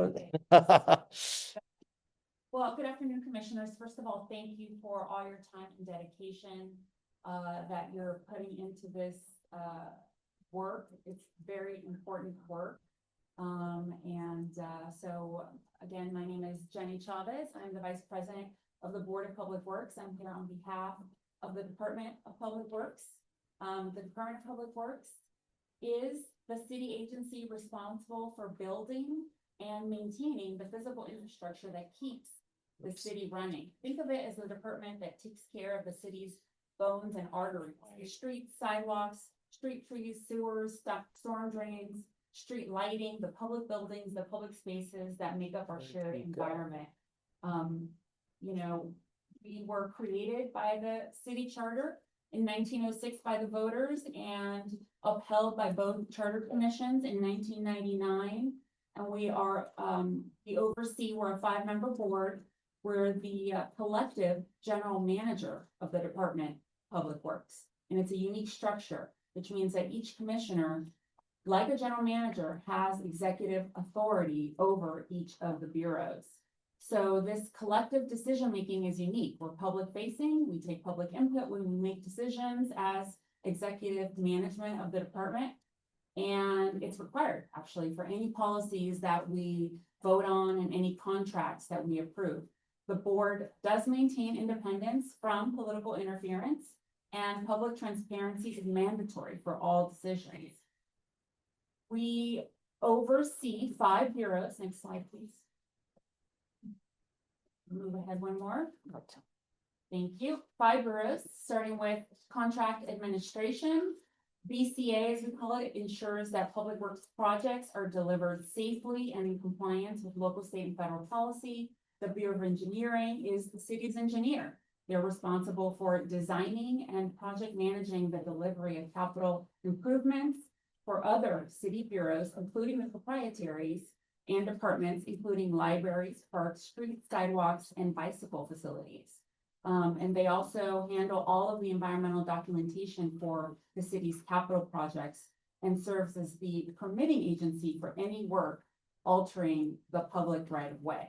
Well, good afternoon, commissioners. First of all, thank you for all your time and dedication that you're putting into this work. It's very important work. So again, my name is Jenny Chavez. I'm the Vice President of the Board of Public Works. I'm here on behalf of the Department of Public Works. The Department of Public Works is the city agency responsible for building and maintaining the physical infrastructure that keeps the city running. Think of it as the department that takes care of the city's bones and arteries, the streets, sidewalks, street trees, sewers, storm drains, street lighting, the public buildings, the public spaces that make up our shared environment. You know, we were created by the city charter in 1906 by the voters and upheld by both charter commissions in 1999. And we are we're a 5-member board. We're the collective general manager of the Department of Public Works. And it's a unique structure, which means that each commissioner, like a general manager, has executive authority over each of the bureaus. So this collective decision-making is unique. We're public-facing, we take public input when we make decisions as executive management of the department. And it's required, actually, for any policies that we vote on and any contracts that we approve. The board does maintain independence from political interference, and public transparency is mandatory for all decisions. We oversee 5 bureaus. Next slide, please. Move ahead one more. Thank you. 5 bureaus, starting with contract administration. BCA, as we call it, ensures that public works projects are delivered safely and in compliance with local, state, and federal policy. The Bureau of Engineering is the city's engineer. They're responsible for designing and project managing the delivery of capital improvements for other city bureaus, including the proprietaries and departments, including libraries, parks, streets, sidewalks, and bicycle facilities. And they also handle all of the environmental documentation for the city's capital projects and serves as the permitting agency for any work altering the public right of way.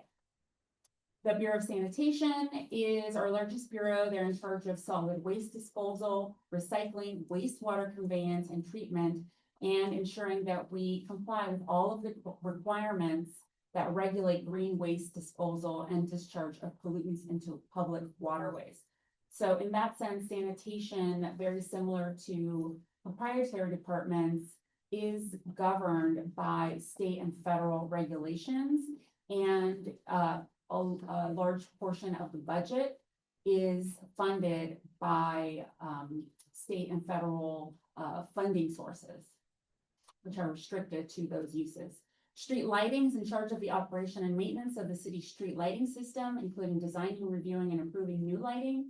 The Bureau of Sanitation is our largest bureau. They're in charge of solid waste disposal, recycling, wastewater conveyance and treatment, and ensuring that we comply with all of the requirements that regulate green waste disposal and discharge of pollutants into public waterways. So in that sense, sanitation, very similar to proprietary departments, is governed by state and federal regulations, and a large portion of the budget is funded by state and federal funding sources, which are restricted to those uses. Street lighting is in charge of the operation and maintenance of the city's street lighting system, including designing, reviewing, and improving new lighting,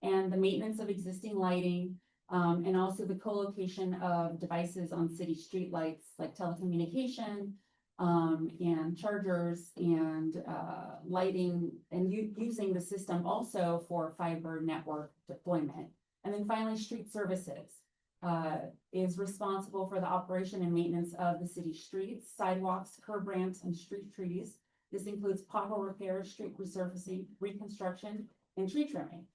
and the maintenance of existing lighting, and also the co-location of devices on city street lights like telecommunication, and chargers and lighting, and using the system also for fiber network deployment. And then finally, street services is responsible for the operation and maintenance of the city streets, sidewalks, curb ramps, and street trees. This includes pothole repairs, street resurfacing, reconstruction, and tree trimming.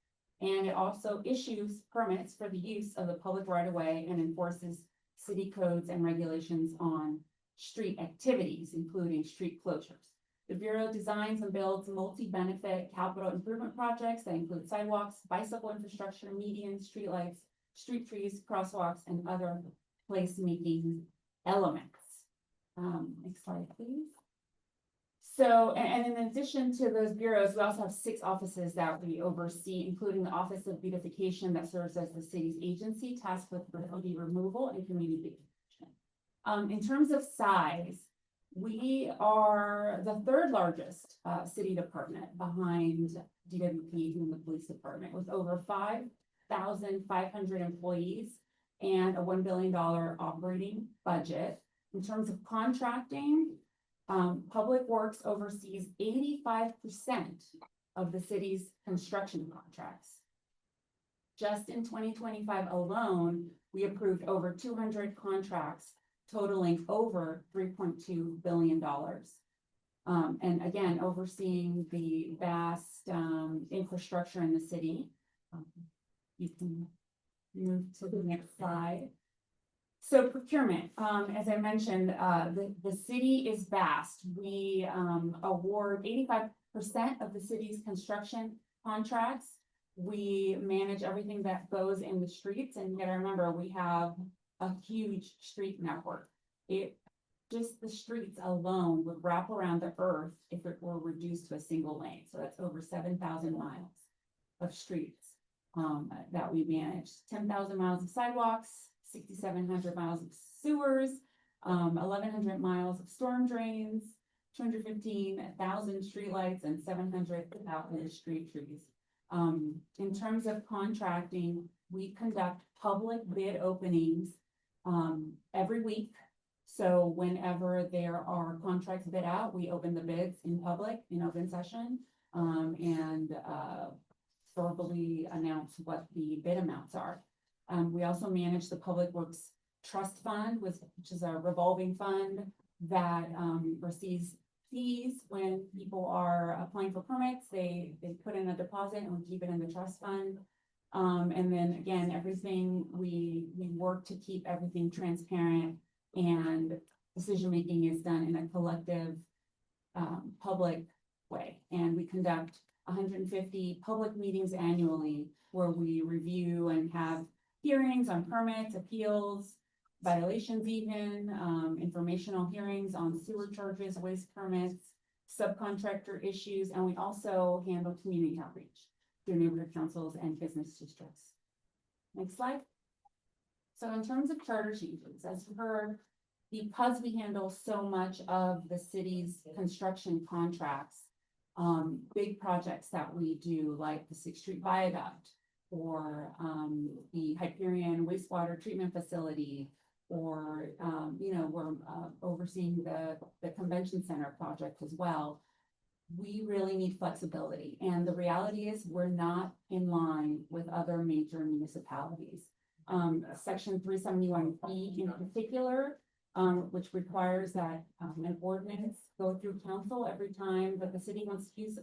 And it also issues permits for the use of the public right-of-way and enforces city codes and regulations on street activities, including street closures. The Bureau designs and builds multi-benefit capital improvement projects that include sidewalks, bicycle infrastructure, medians, streetlights, street trees, crosswalks, and other place-making elements. Next slide, please. So, and in addition to those bureaus, we also have 6 offices that we oversee, including the Office of Beautification that serves as the city's agency tasked with graffiti removal and community beautification. In terms of size, we are the 3rd largest city department behind DWP and the police department, with over 5,500 employees and a $1 billion operating budget. In terms of contracting, Public Works oversees 85% of the city's construction contracts. Just in 2025 alone, we approved over 200 contracts totaling over $3.2 billion. And again, overseeing the vast infrastructure in the city. You can move to the next slide. So procurement, as I mentioned, the city is vast. We award 85% of the city's construction contracts. We manage everything that goes in the streets, and you gotta remember, we have a huge street network. Just the streets alone would wrap around the earth if it were reduced to a single lane. So that's over 7,000 miles of streets that we manage. 10,000 miles of sidewalks, 6,700 miles of sewers, 1,100 miles of storm drains, 215,000 streetlights, and 700,000 street trees. In terms of contracting, we conduct public bid openings every week. So whenever there are contracts bid out, we open the bids in public, in open session, and verbally announce what the bid amounts are. We also manage the Public Works Trust Fund, which is a revolving fund that receives fees when people are applying for permits. They put in a deposit and we keep it in the trust fund. And then again, everything, we work to keep everything transparent, and decision-making is done in a collective, public way. And we conduct 150 public meetings annually where we review and have hearings on permits, appeals, violations even, informational hearings on sewer charges, waste permits, subcontractor issues, and we also handle community outreach through neighborhood councils and business districts. Next slide. So in terms of charter changes, as you heard, because we handle so much of the city's construction contracts, big projects that we do, like the 6th Street Viaduct, or the Hyperion wastewater treatment facility, or we're overseeing the convention center project as well. We really need flexibility, and the reality is we're not in line with other major municipalities. Section 371E in particular, which requires that an ordinance go through council every time that the city wants to use,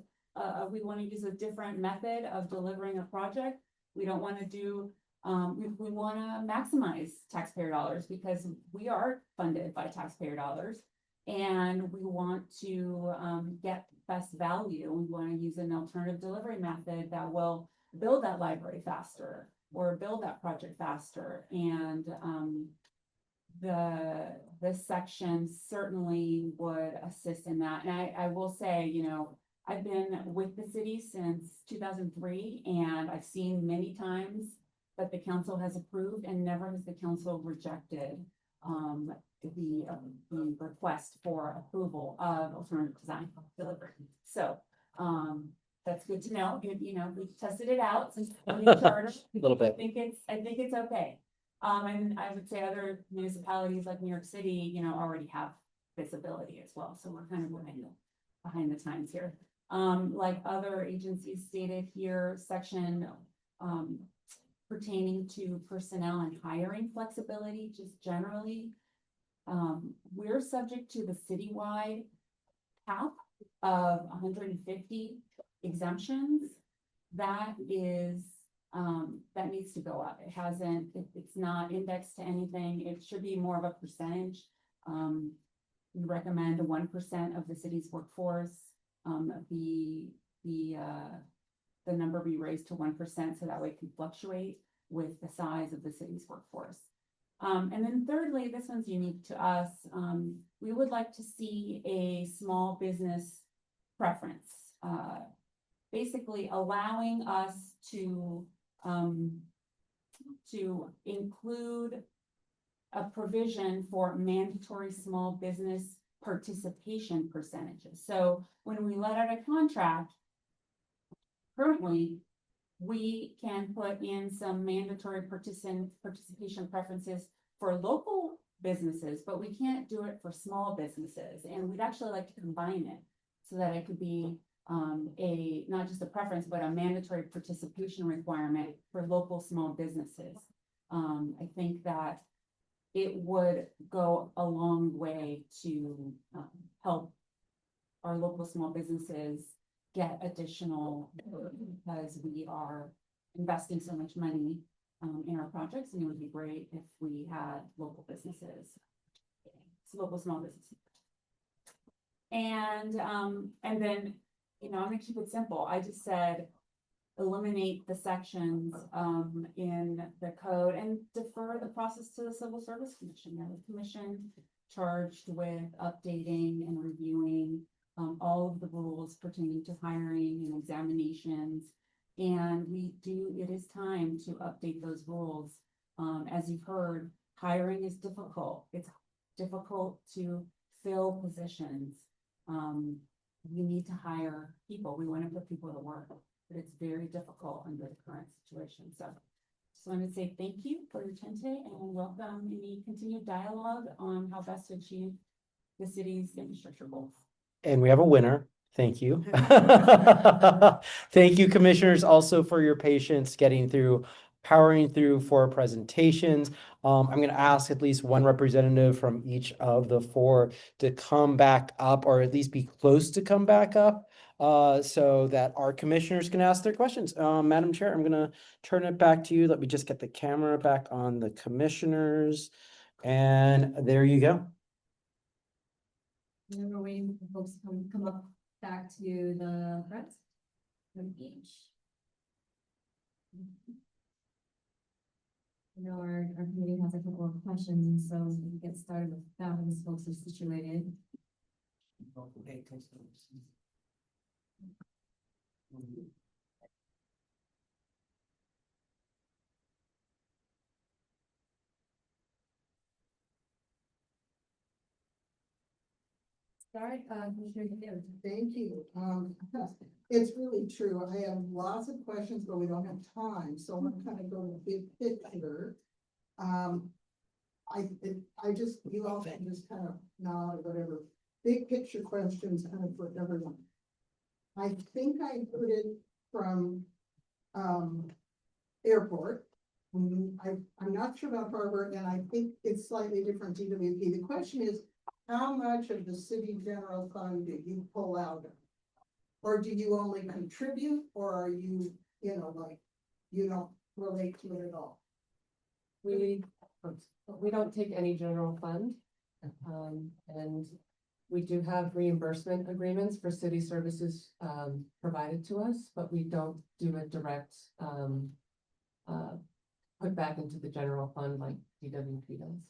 we want to use a different method of delivering a project. We don't want to do, we want to maximize taxpayer dollars because we are funded by taxpayer dollars, and we want to get best value. We want to use an alternative delivery method that will build that library faster or build that project faster. And this section certainly would assist in that. And I will say, I've been with the city since 2003, and I've seen many times that the council has approved, and never has the council rejected the request for approval of alternative design delivery. So that's good to know. We've tested it out since the new charter. A little bit. I think it's okay. And I would say other municipalities like New York City, already have visibility as well. So we're kind of behind the times here. Like other agencies stated here, section pertaining to personnel and hiring flexibility, just generally. We're subject to the citywide cap of 150 exemptions. That is, that needs to go up. It's not indexed to anything. It should be more of a percentage. We recommend 1% of the city's workforce. The number be raised to 1%, so that way it can fluctuate with the size of the city's workforce. And then thirdly, this one's unique to us. We would like to see a small business preference, basically allowing us to include a provision for mandatory small business participation percentages. So when we let out a contract, currently, we can put in some mandatory participation preferences for local businesses, but we can't do it for small businesses. And we'd actually like to combine it so that it could be not just a preference, but a mandatory participation requirement for local small businesses. I think that it would go a long way to help our local small businesses get additional, because we are investing so much money in our projects, and it would be great if we had local businesses, local small businesses. And then, I'm gonna keep it simple. I just said, eliminate the sections in the code and defer the process to the Civil Service Commission. Now, the commission charged with updating and reviewing all of the rules pertaining to hiring and examinations. And it is time to update those rules. As you've heard, hiring is difficult. It's difficult to fill positions. We need to hire people. We want to put people to work, but it's very difficult under the current situation. So just wanted to say thank you for your time today, and welcome any continued dialogue on how best to achieve the city's infrastructure goals. And we have a winner. Thank you. Thank you, commissioners, also for your patience getting through powering through 4 presentations. I'm going to ask at least one representative from each of the 4 to come back up, or at least be close to come back up, so that our commissioners can ask their questions. Madam Chair, I'm going to turn it back to you. Let me just get the camera back on the commissioners. And there you go. And we're waiting for folks to come up back to the front from each. I know our committee has a couple of questions, so we can get started with that when folks are situated. Start, Commissioner Gill. Thank you. It's really true. I have lots of questions, but we don't have time, so I'm gonna kind of go big picture. You all can just kind of nod or whatever. Big picture questions kind of for everyone. I think I heard it from, airport. I'm not sure about harbor, and I think it's slightly different DWP. The question is, how much of the city general fund do you pull out? Or do you only contribute, or are you, like, you don't relate to it at all? We don't take any general fund. And we do have reimbursement agreements for city services, provided to us, but we don't do a direct, put back into the general fund like DWP does.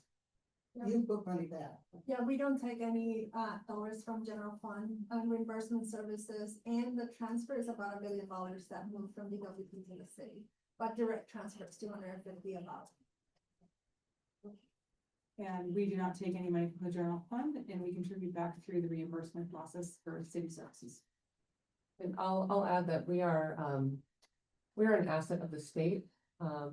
You put money back. Yeah, we don't take any dollars from general fund on reimbursement services, and the transfer is about $1 million that moved from DWP to the city. But direct transfer is 250 about. And we do not take any money from the general fund, and we contribute back through the reimbursement process for city services. And I'll add that we are an asset of the state.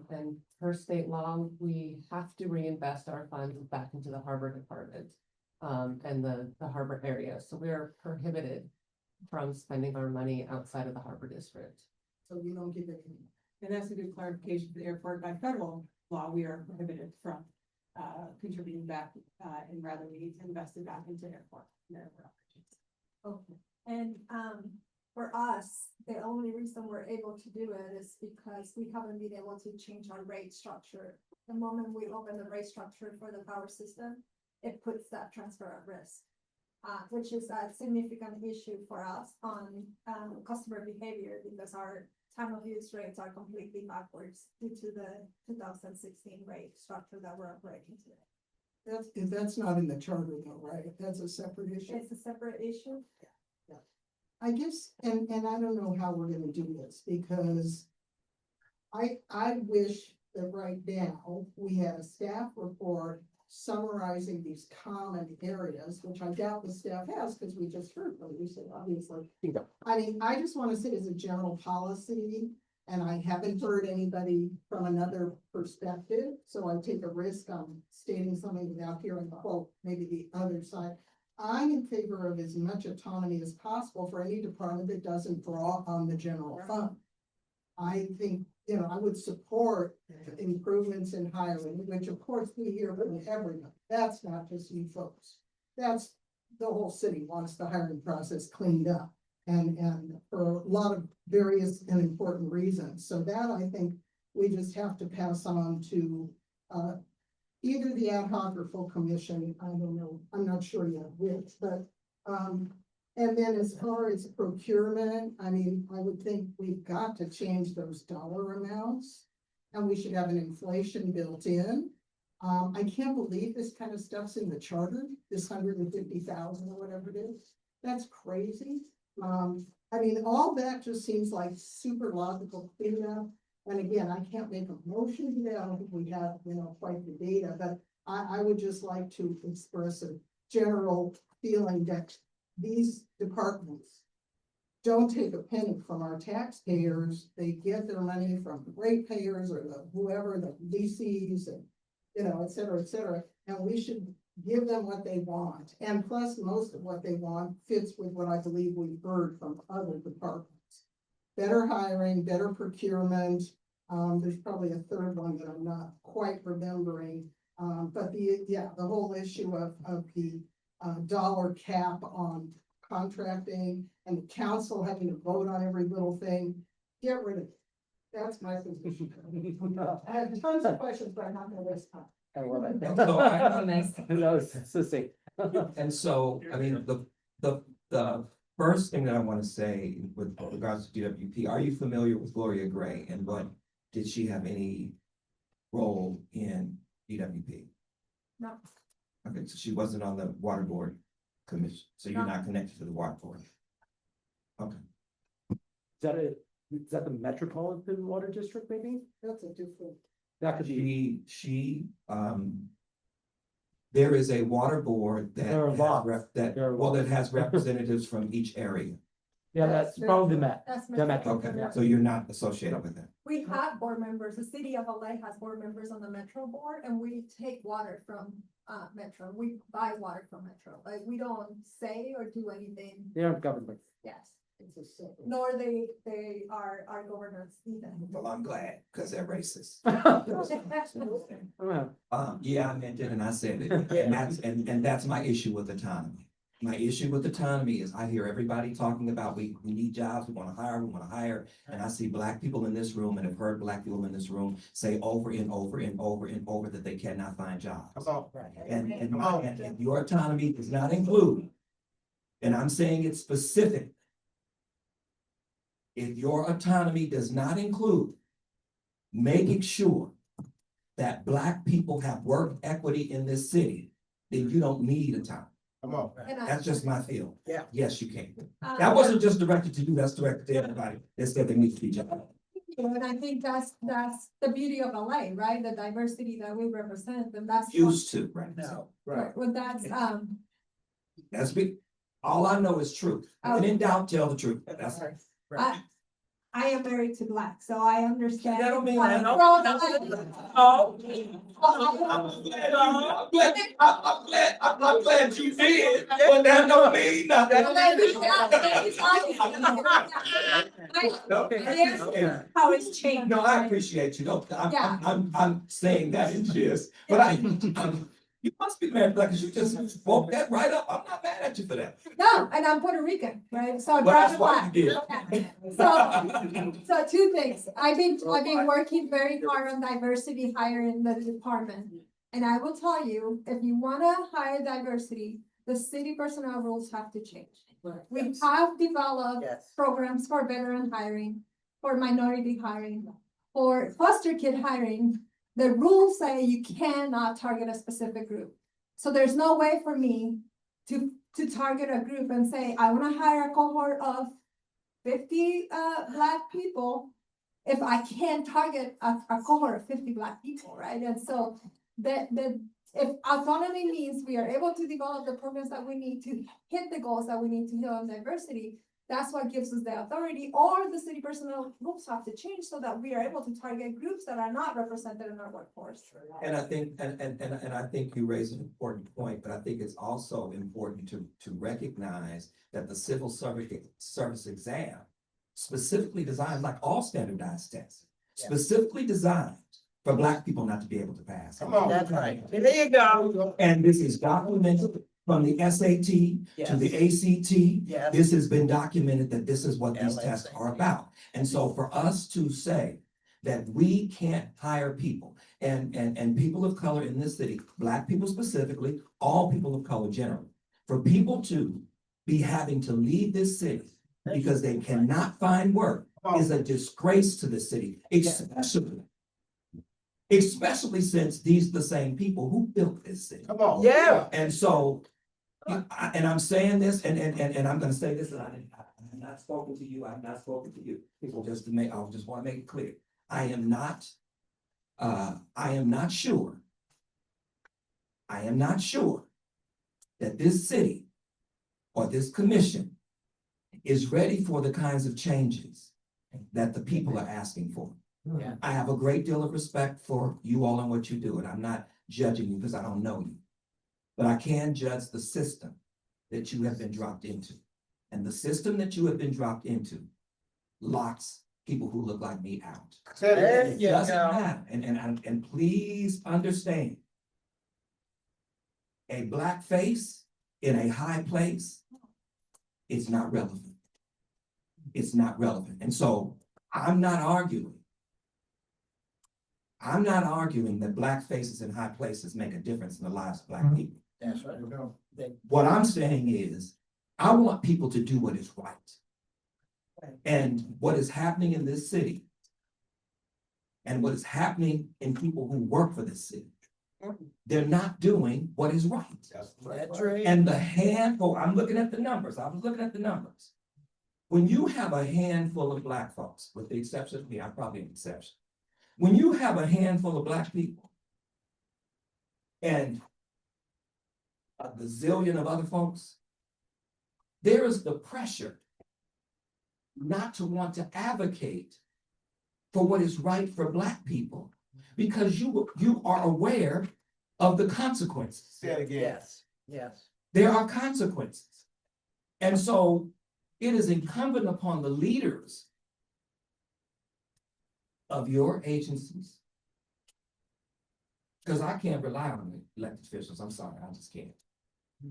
And per state law, we have to reinvest our funds back into the harbor department, and the harbor area. So we are prohibited from spending our money outside of the harbor district. So you don't give it. And that's a good clarification for the airport. By federal law, we are prohibited from contributing back, and rather we invest it back into airport. Okay. And for us, the only reason we're able to do it is because we haven't been able to change our rate structure. The moment we open the rate structure for the power system, it puts that transfer at risk, which is a significant issue for us on customer behavior, because our time of use rates are completely backwards due to the 2016 rate structure that we're operating today. That's not in the charter though, right? That's a separate issue. It's a separate issue. I guess, and I don't know how we're gonna do this, because I wish that right now we had a staff report summarizing these common areas, which I doubt the staff has, because we just heard from you, so obviously. I mean, I just want to say as a general policy, and I haven't heard anybody from another perspective, so I take a risk on stating something without hearing the quote, maybe the other side. I'm in favor of as much autonomy as possible for any department that doesn't draw on the general fund. I think, I would support improvements in hiring, which of course we hear from everyone. That's not just you folks. That's the whole city wants the hiring process cleaned up, and for a lot of various and important reasons. So that I think we just have to pass on to, either the ad hoc or full commission, I don't know, I'm not sure yet which, but, and then as far as procurement, I mean, I would think we've got to change those dollar amounts, and we should have an inflation built in. I can't believe this kind of stuff's in the charter, this 150,000 or whatever it is. That's crazy. I mean, all that just seems like super logical cleanup. And again, I can't make a motion today. I don't think we have, quite the data, but I would just like to express a general feeling that these departments don't take a penny from our taxpayers. They get their money from the ratepayers or the whoever, the VCs and, et cetera, and we should give them what they want. And plus, most of what they want fits with what I believe we've heard from other departments. Better hiring, better procurement, There's probably a third one that I'm not quite remembering. But the whole issue of the dollar cap on contracting and the council having to vote on every little thing, get rid of it. That's my position. I have tons of questions, but I'm not gonna waste time. I love it. So I- No, it's the same. And so, I mean, the first thing that I want to say with regards to DWP, are you familiar with Gloria Gray and what, did she have any role in DWP? No. Okay, so she wasn't on the water board commission, so you're No. not connected to the water board. Okay. Is that the Metropolitan Water District, maybe? That's a different. That could be. There is a water board that There are has lots. that, There are well, that lots. has representatives from each area. Yeah, that's probably the Met. That's The Metro. Okay, so you're not associated with that. We have board members, the city of LA has board members on the Metro board, and we take water from, Metro, we buy water from Metro, like, we don't say or do anything, They aren't government. yes. Nor they are our governors either. Well, I'm glad, because they're racist. Oh, Yeah, I meant it and I said it, and that's my issue with autonomy. My issue with autonomy is I hear everybody talking about we need jobs, we wanna hire, and I see Black people in this room and have heard Black people in this room say over and over and over and over that they cannot find jobs. And your autonomy does not include, and I'm saying it specifically. If your autonomy does not include making sure that Black people have work equity in this city, then you don't need autonomy. Come on. That's just my feel. Yeah. Yes, you can. That wasn't just directed to you, that's directed to everybody that said there needs to be jobs. And I think that's the beauty of LA, right? The diversity that we represent, and that's. Used to, right now. Right, well, that's, That's me. All I know is truth. When in doubt, tell the truth. That's I am married to Black, so I understand. That don't mean why- I know. Well, I'm glad you did, but that don't mean nothing. How it's changed. No, I appreciate you. No, Yeah. I'm saying that in jest, but you must be mad, like, you just spoke that right up. I'm not mad at you for that. No, and I'm Puerto Rican, right? So I'm Well, proud that's of why you Black. did. So two things. I've been working very hard on diversity hire in the department. And I will tell you, if you wanna hire diversity, the city personnel rules have to change. We have developed programs for veteran hiring, for minority hiring, for foster kid hiring. The rules say you cannot target a specific group. So there's no way for me to target a group and say, I wanna hire a cohort of 50 Black people. If I can't target a cohort of 50 Black people, right? And so if autonomy means we are able to develop the programs that we need to hit the goals that we need to hit on diversity, that's what gives us the authority, or the city personnel rules have to change so that we are able to target groups that are not represented in our workforce. And I think, and I think you raise an important point, but I think it's also important to recognize that the civil service exam specifically designed, like all standardized tests, specifically designed for Black people not to be able to pass. Come on. That's right. There you go. And this is documented from the SAT to the ACT. Yes. This has been documented that this is what these tests are about. And so for us to say that we can't hire people and people of color in this city, Black people specifically, all people of color generally, for people to be having to leave this city because they cannot find work is a disgrace to the city, especially since these are the same people who built this city. Come on. Yeah. And so, and I'm saying this, and I'm gonna say this, and I have not spoken to you, I have not spoken to you. Just to make, I just wanna make it clear. I am not sure that this city or this commission is ready for the kinds of changes that the people are asking for. Yeah. I have a great deal of respect for you all and what you do, and I'm not judging you because I don't know you. But I can judge the system that you have been dropped into. And the system that you have been dropped into locks people who look like me out. There It you doesn't go. matter. And please understand. A black face in a high place is not relevant. It's not relevant. And so I'm not arguing. I'm not arguing that black faces in high places make a difference in the lives of black people. That's right. What I'm saying is, I want people to do what is right. And what is happening in this city, and what is happening in people who work for this city, they're not doing what is right. That's right. And the handful, I'm looking at the numbers, I was looking at the numbers. When you have a handful of black folks, with the exception of me, I'm probably an exception. When you have a handful of black people and a gazillion of other folks, there is the pressure not to want to advocate for what is right for black people, because you are aware of the consequences. Say it again. Yes, yes. There are consequences. And so it is incumbent upon the leaders of your agencies, because I can't rely on the elected officials. I'm sorry, I just can't.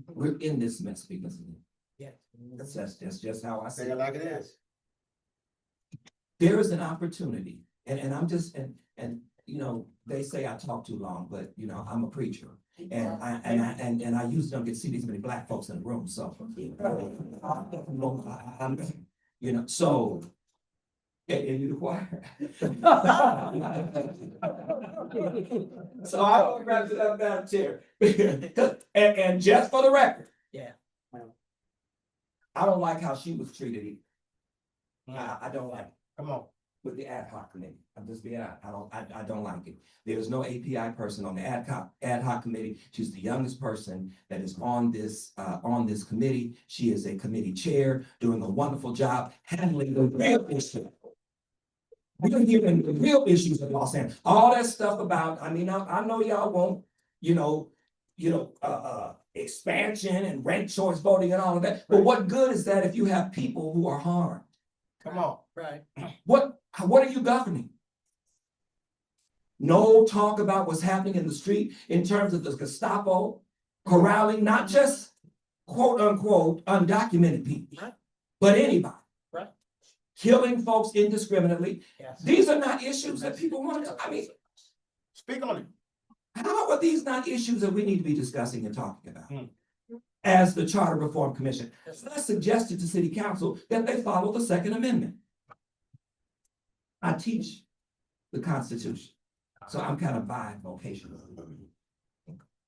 We're in this mess because of it. Yeah. That's just how I see Say it. it like it is. There is an opportunity, and I'm just, and you know, they say I talk too long, but you know, I'm a preacher. And I usually don't get to see these many black folks in the room, so. You know, so. And you the choir. So I will grab it up down chair. And just for the record. Yeah. I don't like how she was treated either. I don't like it. Come on. With the ad hoc committee. I'm just being honest. I don't like it. There's no API person on the ad hoc committee. She's the youngest person that is on this committee. She is a committee chair, doing a wonderful job handling the real issue. We're hearing the real issues of Los Angeles. All that stuff about, I know y'all want, expansion and ranked choice voting and all of that. But what good is that if you have people who are harmed? Come on. Right. What are you governing? No talk about what's happening in the street in terms of the Gestapo corralling, not just quote unquote undocumented people, but anybody. Right. Killing folks indiscriminately. Yes. These are not issues that people want to, Speak on it. how are these not issues that we need to be discussing and talking about? As the Charter Reform Commission, I suggested to City Council that they follow the Second Amendment. I teach the Constitution, so I'm kind of bi-vocational.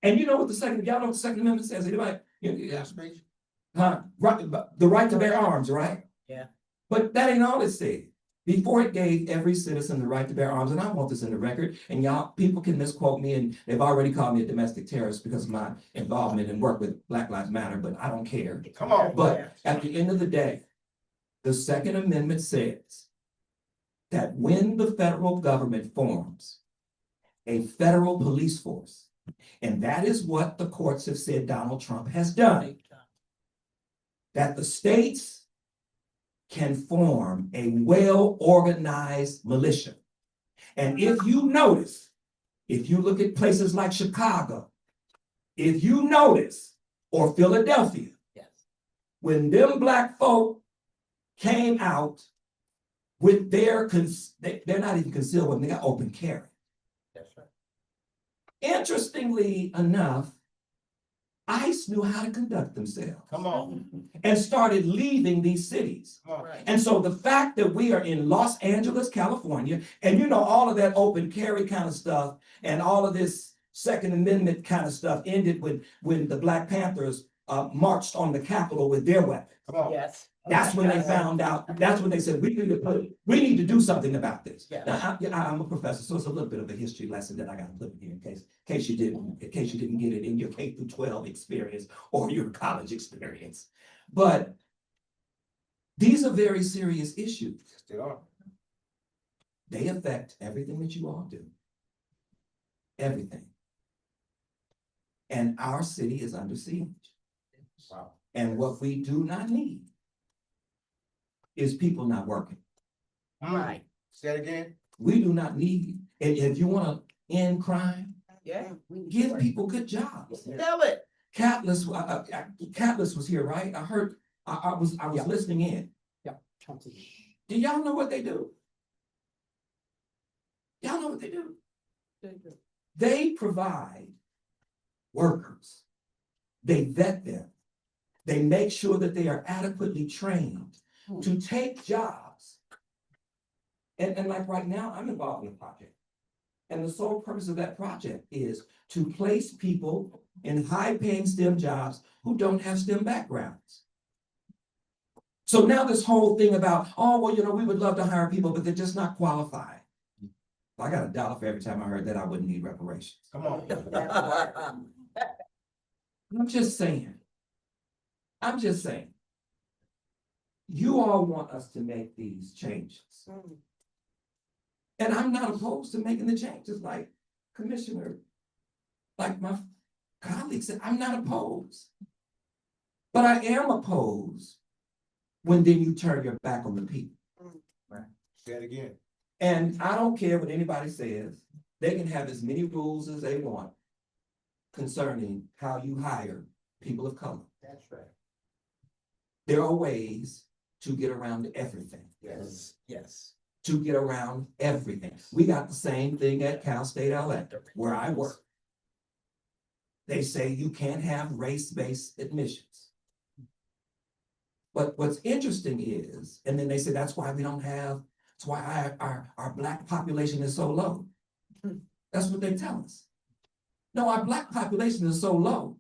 And you know what y'all know what the Second Amendment says? Anybody? Right, the right to bear arms, right? Yeah. But that ain't all it said. Before it gave every citizen the right to bear arms, and I want this in the record, and y'all, people can misquote me, and they've already called me a domestic terrorist because of my involvement and work with Black Lives Matter, but I don't care. Come on. But at the end of the day, the Second Amendment says that when the federal government forms a federal police force, and that is what the courts have said Donald Trump has done, that the states can form a well-organized militia. And if you notice, if you look at places like Chicago, if you notice, or Philadelphia, yes, when them black folk came out with they're not even concealed weapon, they got open carry. that's right. Interestingly enough, ICE knew how to conduct themselves. Come on. And started leaving these cities. Right. And so the fact that we are in Los Angeles, California, and you know, all of that open carry kind of stuff and all of this Second Amendment kind of stuff ended when the Black Panthers marched on the Capitol with their weapons. Come on. Yes. That's when they found out, that's when they said, we need to do something about this. Yeah. Now, I'm a professor, so it's a little bit of a history lesson that I got to put in here in case you didn't get it in your K through 12 experience or your college experience. But these are very serious issues. Yes, they are. They affect everything that you all do. Everything. And our city is under siege. Wow. And what we do not need is people not working. Right. Say it again? We do not need, if you wanna end crime, Yeah. give people good jobs. Tell it. Catless was here, right? I heard, I was Yeah. listening in. Yeah. Chauncey. Do y'all know what they do? Y'all know what they do? They provide workers. They vet them. They make sure that they are adequately trained to take jobs. And like right now, I'm involved in a project. And the sole purpose of that project is to place people in high-paying STEM jobs who don't have STEM backgrounds. So now this whole thing about, oh, well, you know, we would love to hire people, but they're just not qualified. If I got $1 for every time I heard that, I wouldn't need reparations. Come on. I'm just saying. I'm just saying. You all want us to make these changes. And I'm not opposed to making the changes like Commissioner, like my colleague said, I'm not opposed. But I am opposed when then you turn your back on the people. Say it again. And I don't care what anybody says, they can have as many rules as they want concerning how you hire people of color. That's right. There are ways to get around everything. Yes, yes. To get around everything. We got the same thing at Cal State LA, where I work. They say you can't have race-based admissions. But what's interesting is, and then they say that's why we don't have, that's why our Black population is so low. That's what they tell us. No, our Black population is so low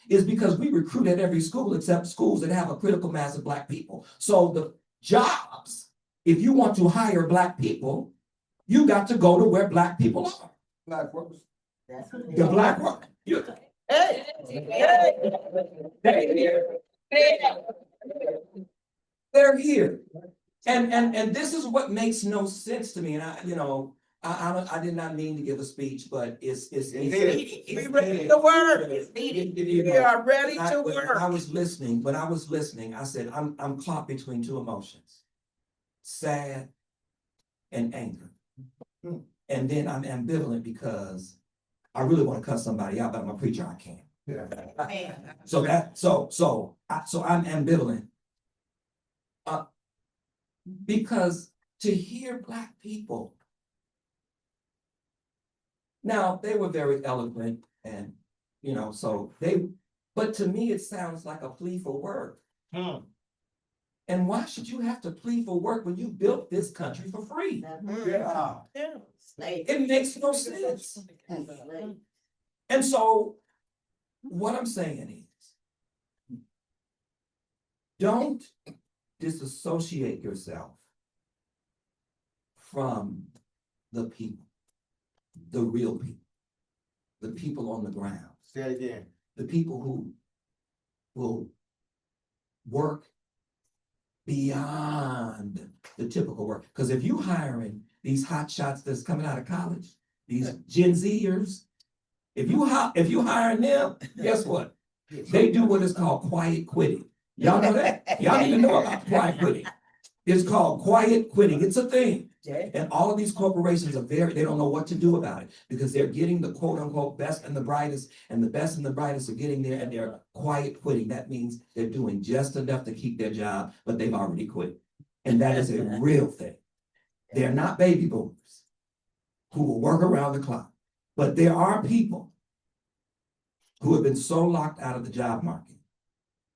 is because we recruit at every school except schools that have a critical mass of Black people. So the jobs, if you want to hire Black people, you got to go to where Black people are. Black workers. The Black work. Hey, they're here. And this is what makes no sense to me. And I did not mean to give a speech, but it's. We ready to work. We are ready to When work. I was listening, I said, I'm caught between two emotions. Sad and anger. And then I'm ambivalent because I really want to cut somebody out, but I'm a preacher, I can't. So I'm ambivalent. Because to hear Black people. Now, they were very eloquent and, but to me, it sounds like a plea for work. And why should you have to plead for work when you built this country for free? Yeah. It makes no sense. And so what I'm saying is, don't disassociate yourself from the people, the real people, the people on the ground. Say it again. The people who will work beyond the typical work. Because if you hiring these hot shots that's coming out of college, these Gen Zers, if you hiring them, guess what? They do what is called quiet quitting. Y'all know that? Y'all need to know about quiet quitting. It's called quiet quitting. It's a thing. And all of these corporations are they don't know what to do about it because they're getting the quote unquote best and the brightest, and the best and the brightest are getting there and they're quiet quitting. That means they're doing just enough to keep their job, but they've already quit. And that is a real thing. They're not baby boomers who will work around the clock, but there are people who have been so locked out of the job market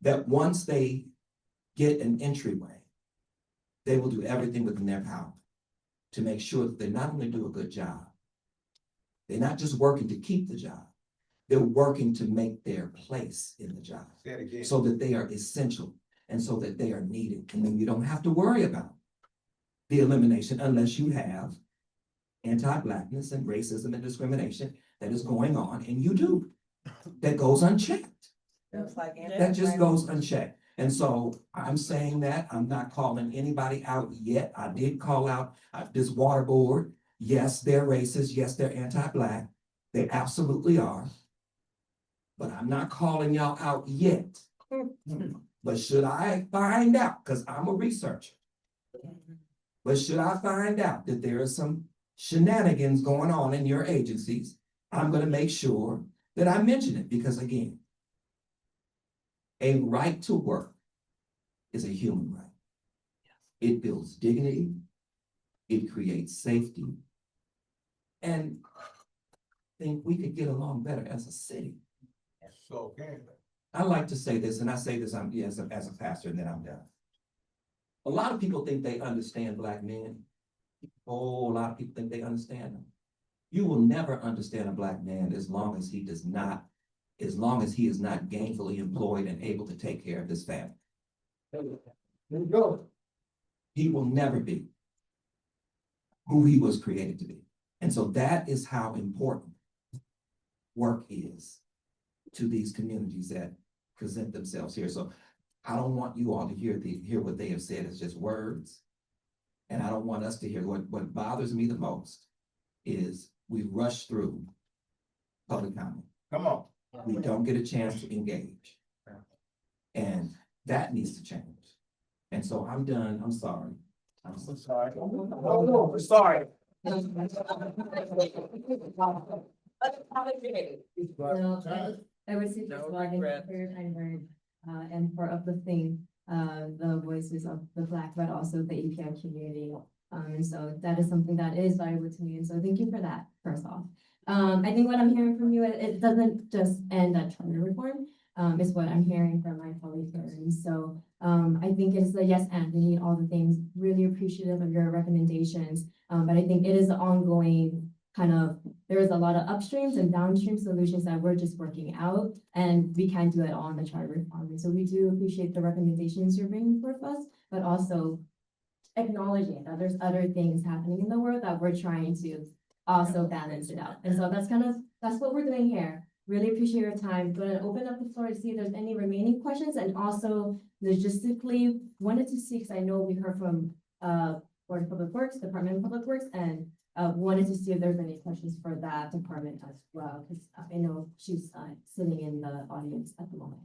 that once they get an entryway, they will do everything within their power to make sure that they not only do a good job, they're not just working to keep the job, they're working to make their place in the job. Say it again. So that they are essential and so that they are needed. And then you don't have to worry about the elimination unless you have anti-Blackness and racism and discrimination that is going on, and you do. That goes unchecked. That just goes unchecked. And so I'm saying that I'm not calling anybody out yet. I did call out this water board. Yes, they're racist. Yes, they're anti-Black. They absolutely are. But I'm not calling y'all out yet. But should I find out, because I'm a researcher, But should I find out that there is some shenanigans going on in your agencies, I'm gonna make sure that I mention it, because again, a right to work is a human right. It builds dignity, it creates safety, and I think we could get along better as a city. So, okay. I like to say this, and I say this as a pastor, and then I'm done. A lot of people think they understand Black men. Oh, a lot of people think they understand them. You will never understand a Black man as long as he is not gainfully employed and able to take care of his family. There you go. He will never be who he was created to be. And so that is how important work is to these communities that present themselves here. So I don't want you all to hear what they have said as just words. And I don't want us to hear what bothers me the most is we rush through public comment. Come on. We don't get a chance to engage. And that needs to change. And so I'm done. I'm sorry. I'm so sorry. Oh, no, sorry. I would say just wagging for your kind word, and for uplifting, the voices of the Black, but also the API community. And so that is something that is valuable to me. And so thank you for that, first off. I think what I'm hearing from you, it doesn't just end at charter reform, is what I'm hearing from my colleagues here. And so, I think it's a yes, and we need all the things, really appreciative of your recommendations. But I think it is an ongoing kind of, there is a lot of upstreams and downstream solutions that we're just working out, and we can't do it all in the charter reform. And so we do appreciate the recommendations you're bringing forth us, but also acknowledging that there's other things happening in the world that we're trying to also balance it out. And so that's what we're doing here. Really appreciate your time. Gonna open up the floor to see if there's any remaining questions, and also logistically wanted to see, because I know we heard from Board of Public Works, Department of Public Works, and wanted to see if there's any questions for that department as well, because I know she's sitting in the audience at the moment.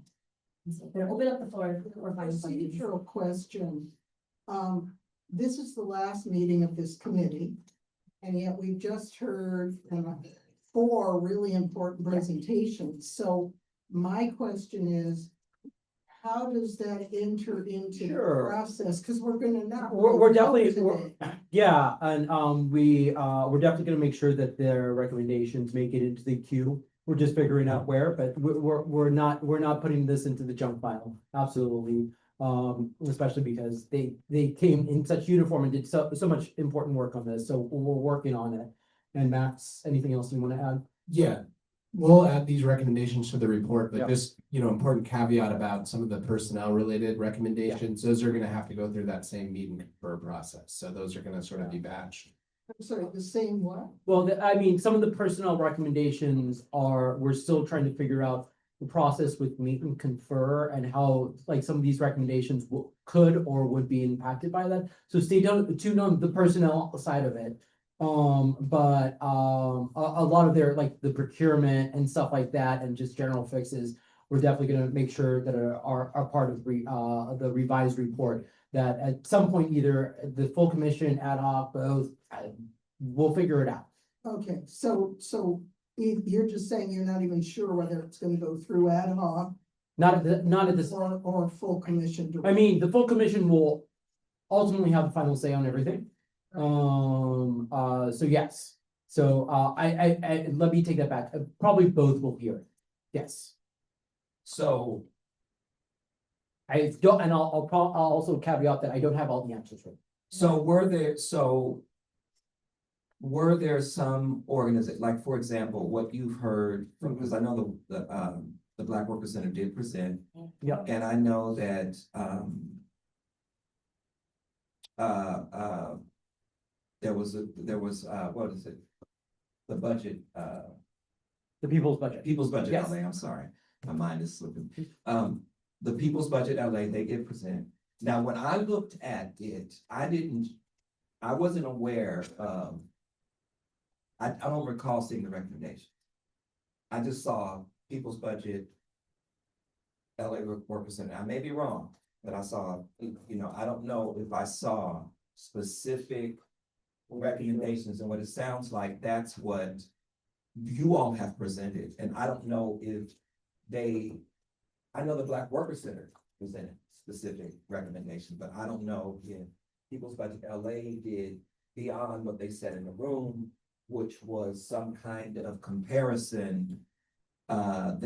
And so gonna open up the floor or find questions. Procedural question. This is the last meeting of this committee, and yet we've just heard 4 really important presentations. So my question is, how does that enter into the Sure. process? Because we're gonna not. We're definitely, today. yeah, and we're definitely gonna make sure that their recommendations make it into the queue. We're just figuring out where, but we're not putting this into the junk file, absolutely. Especially because they came in such uniform and did so much important work on this, so we're working on it. And Max, anything else you wanna add? Yeah, we'll add these recommendations to the report, Yeah. but just, important caveat about some of the personnel related recommendations. Those are gonna have to go through that same meet and confer process. So those are gonna sort of be batched. I'm sorry, the same what? Well, I mean, some of the personnel recommendations we're still trying to figure out the process with meet and confer and how, like, some of these recommendations could or would be impacted by that. So stay tuned on the personnel side of it. But a lot of their, like, the procurement and stuff like that and just general fixes, we're definitely gonna make sure that are part of the revised report. That at some point, either the full commission, ad hoc, both, we'll figure it out. Okay, so you're just saying you're not even sure whether it's gonna go through ad hoc Not at this, or full commission. I mean, the full commission will ultimately have the final say on everything. So yes, so I let me take that back. Probably both will hear it. Yes. So I don't, and I'll also caveat that I don't have all the answers for. were there some organizations, like, for example, what you've heard from, because I know the Black Workers Center did present. Yeah. And I know that there was what is it? The budget, The people's budget. People's Budget Yes. LA, I'm sorry, my mind is slipping. The People's Budget LA, they did present. Now, when I looked at it, I wasn't aware of, I don't recall seeing the recommendation. I just saw People's Budget LA Workers Center. I may be wrong, but I saw, I don't know if I saw specific recommendations, and what it sounds like, that's what you all have presented, and I don't know if I know the Black Worker Center presented specific recommendations, but I don't know if People's Budget LA did beyond what they said in the room, which was some kind of comparison, some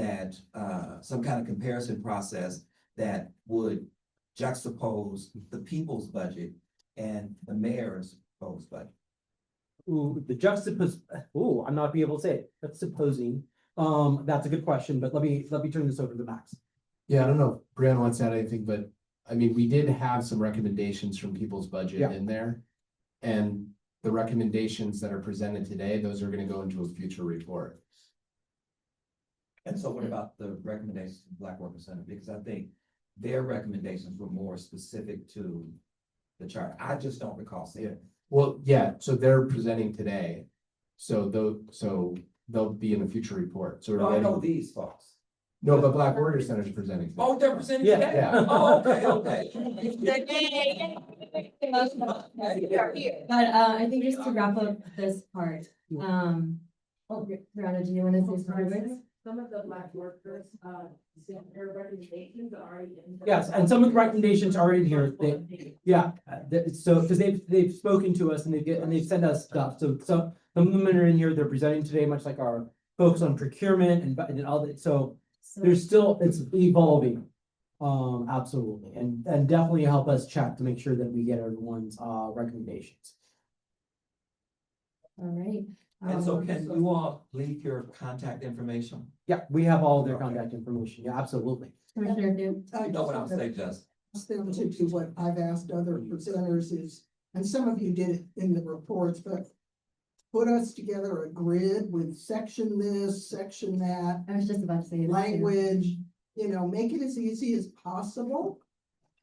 kind of comparison process that would juxtapose the people's budget and the mayor's proposed budget. Ooh, I'm not be able to say it, that's supposing. That's a good question, but let me turn this over to Max. Yeah, I don't know if Brianna wants to add anything, but I mean, we did have some recommendations from People's Budget Yeah. in there. And the recommendations that are presented today, those are gonna go into a future report. And so what about the recommendations from Black Worker Center? Because I think their recommendations were more specific to the chart. I just don't recall seeing it. Well, yeah, so they're presenting today. So they'll be in a future report. So we're No, I know getting- these folks. No, but Black Worker Center is presenting. today. Oh, they're presenting Yeah. today? Yeah. Oh, okay. But I think just to wrap up this part, Brianna, do you want to say something? Some of the Black workers, their recommendations are already in. Yes, and some of the recommendations are in here, so, because they've spoken to us and they've sent us stuff, so some of them are in here, they're presenting today, much like our focus on procurement and all that, so there's still, it's evolving. Absolutely, and definitely help us check to make sure that we get everyone's recommendations. All right. And so can you all leave your contact information? Yeah, we have all their contact information, yeah, absolutely. Commissioner Duke. You know what I'm saying, Justin? Ask them to do what I've asked other presenters is, and some of you did it in the reports, but put us together a grid with section this, section that, I was just about to say. that too. language, make it as easy as possible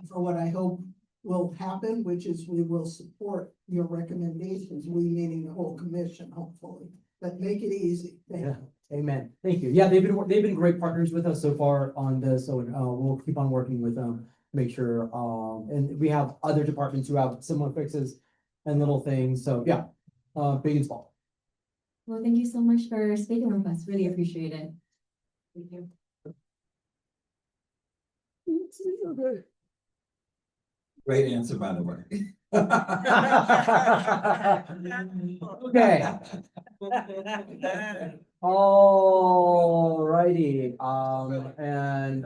for what I hope will happen, which is we will support your recommendations, we meaning the whole commission, hopefully, but make it easy. Thank you. Amen, thank you, yeah, they've been great partners with us so far on this, so we'll keep on working with them, make sure, and we have other departments who have similar fixes and little things, so yeah, big and small. Well, thank you so much for speaking with us. Really appreciate it. Thank you. Great answer, by the way. Okay. Alrighty, and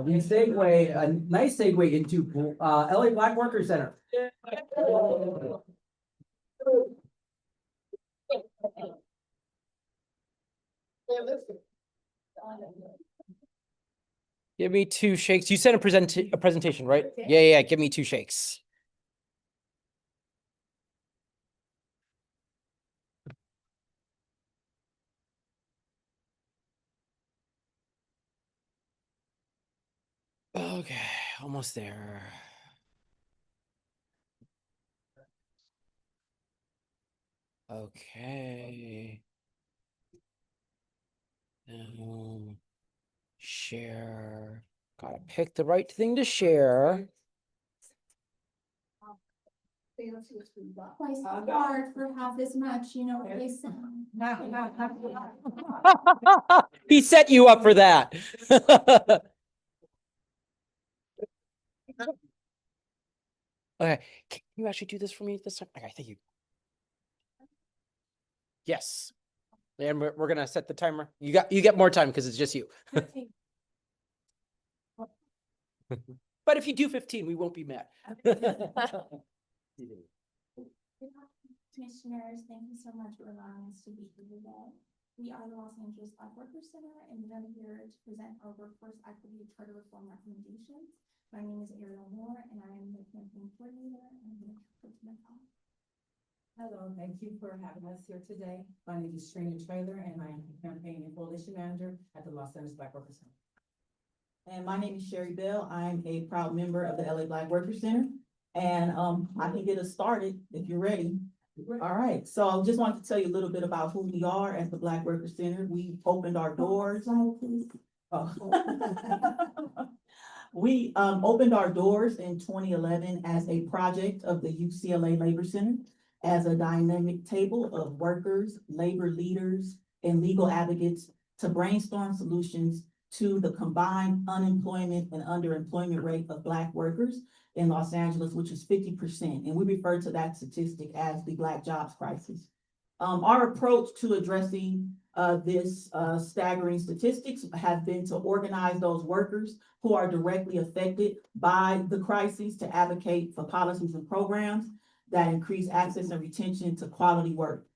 we segue, a nice segue into LA Black Worker Center. Give me 2 shakes. You sent a presentation, right? Yeah. Give me 2 shakes. Okay, almost there. Okay. Share. Gotta pick the right thing to share. Twice as hard for half as much, you know what they say. He set you up for that. Okay, can you actually do this for me this time? Okay, thank you. Yes. And we're gonna set the timer. You get more time because it's just you. But if you do 15, we won't be mad. Commissioners, thank you so much for allowing us to be here today. We are the Los Angeles Black Worker Center, and we're here to present our workforce equity charter reform recommendations. My name is Ariel Moore, and I am the campaign coordinator and the Hello, thank you for having us here today. My name is Trina Traylor, and I am the campaign and coalition manager at the Los Angeles Black Worker Center. And my name is Sherry Bell. I'm a proud member of the LA Black Worker Center. And I can get us started if you're ready. All right, so I just wanted to tell you a little bit about who we are at the Black Worker Center. We opened our doors. Oh. We opened our doors in 2011 as a project of the UCLA Labor Center as a dynamic table of workers, labor leaders, and legal advocates to brainstorm solutions to the combined unemployment and underemployment rate of Black workers in Los Angeles, which is 50%. And we refer to that statistic as the Black jobs crisis. Our approach to addressing this staggering statistics have been to organize those workers who are directly affected by the crisis to advocate for policies and programs that increase access and retention to quality work.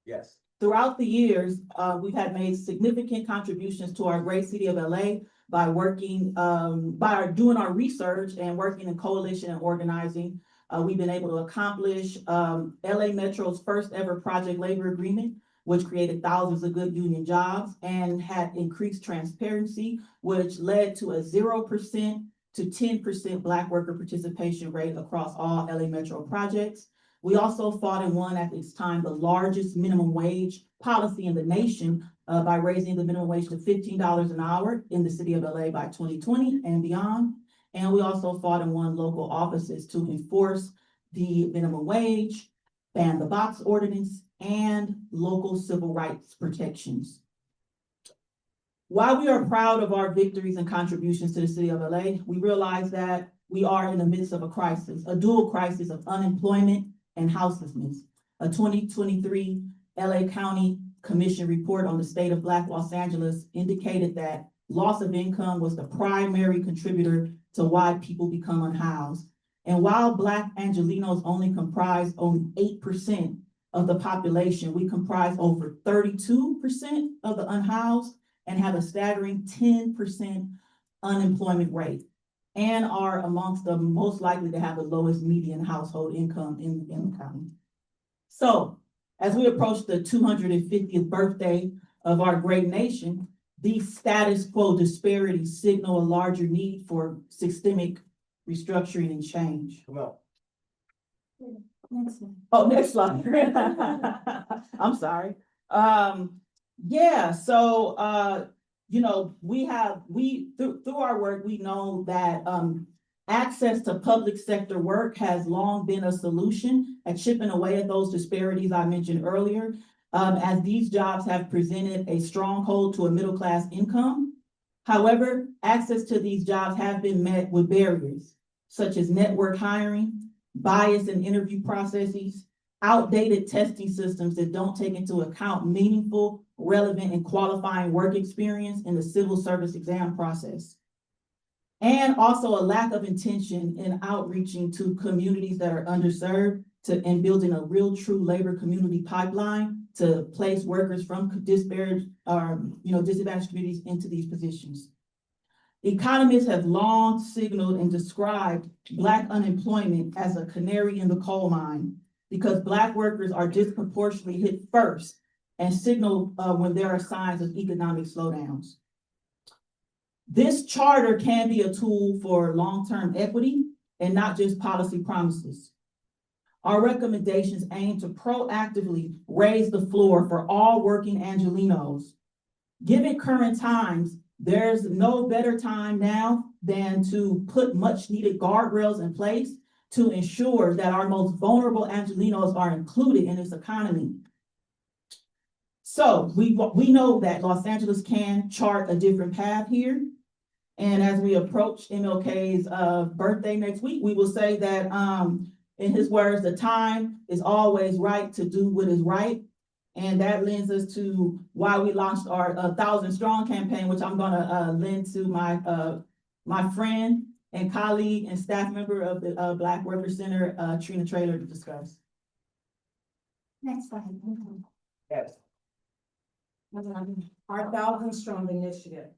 Yes. Throughout the years, we've had made significant contributions to our great city of LA by working, doing our research and working in coalition and organizing. We've been able to accomplish LA Metro's first ever project labor agreement, which created thousands of good union jobs and had increased transparency, which led to a 0% to 10% Black worker participation rate across all LA Metro projects. We also fought and won at this time the largest minimum wage policy in the nation by raising the minimum wage to $15 an hour in the city of LA by 2020 and beyond. And we also fought and won local offices to enforce the minimum wage, ban the box ordinance, and local civil rights protections. While we are proud of our victories and contributions to the city of LA, we realize that we are in the midst of a crisis, a dual crisis of unemployment and houselessness. A 2023 LA County Commission report on the state of Black Los Angeles indicated that loss of income was the primary contributor to why people become unhoused. And while Black Angelenos only comprise only 8% of the population, we comprise over 32% of the unhoused and have a staggering 10% unemployment rate, and are amongst the most likely to have the lowest median household income in the county. So as we approach the 250th birthday of our great nation, these status quo disparities signal a larger need for systemic restructuring and change. Come on. Next one. Oh, next slide. I'm sorry. Yeah, so you know, through our work, we know that access to public sector work has long been a solution at chipping away at those disparities I mentioned earlier, as these jobs have presented a stronghold to a middle-class income. However, access to these jobs have been met with barriers, such as network hiring, bias in interview processes, outdated testing systems that don't take into account meaningful, relevant, and qualifying work experience in the civil service exam process. And also a lack of intention in outreaching to communities that are underserved and building a real true labor community pipeline to place workers from disadvantaged communities into these positions. Economists have long signaled and described Black unemployment as a canary in the coal mine because Black workers are disproportionately hit first and signal when there are signs of economic slowdowns. This charter can be a tool for long-term equity and not just policy promises. Our recommendations aim to proactively raise the floor for all working Angelenos. Given current times, there's no better time now than to put much needed guardrails in place to ensure that our most vulnerable Angelenos are included in this economy. So we know that Los Angeles can chart a different path here. And as we approach MLK's birthday next week, we will say that in his words, the time is always right to do what is right. And that lends us to why we launched our 1,000 Strong campaign, which I'm gonna lend to my friend and colleague and staff member of the Black Workers Center, Trina Traylor, to discuss. Next slide. Yes. Our 1,000 Strong initiative.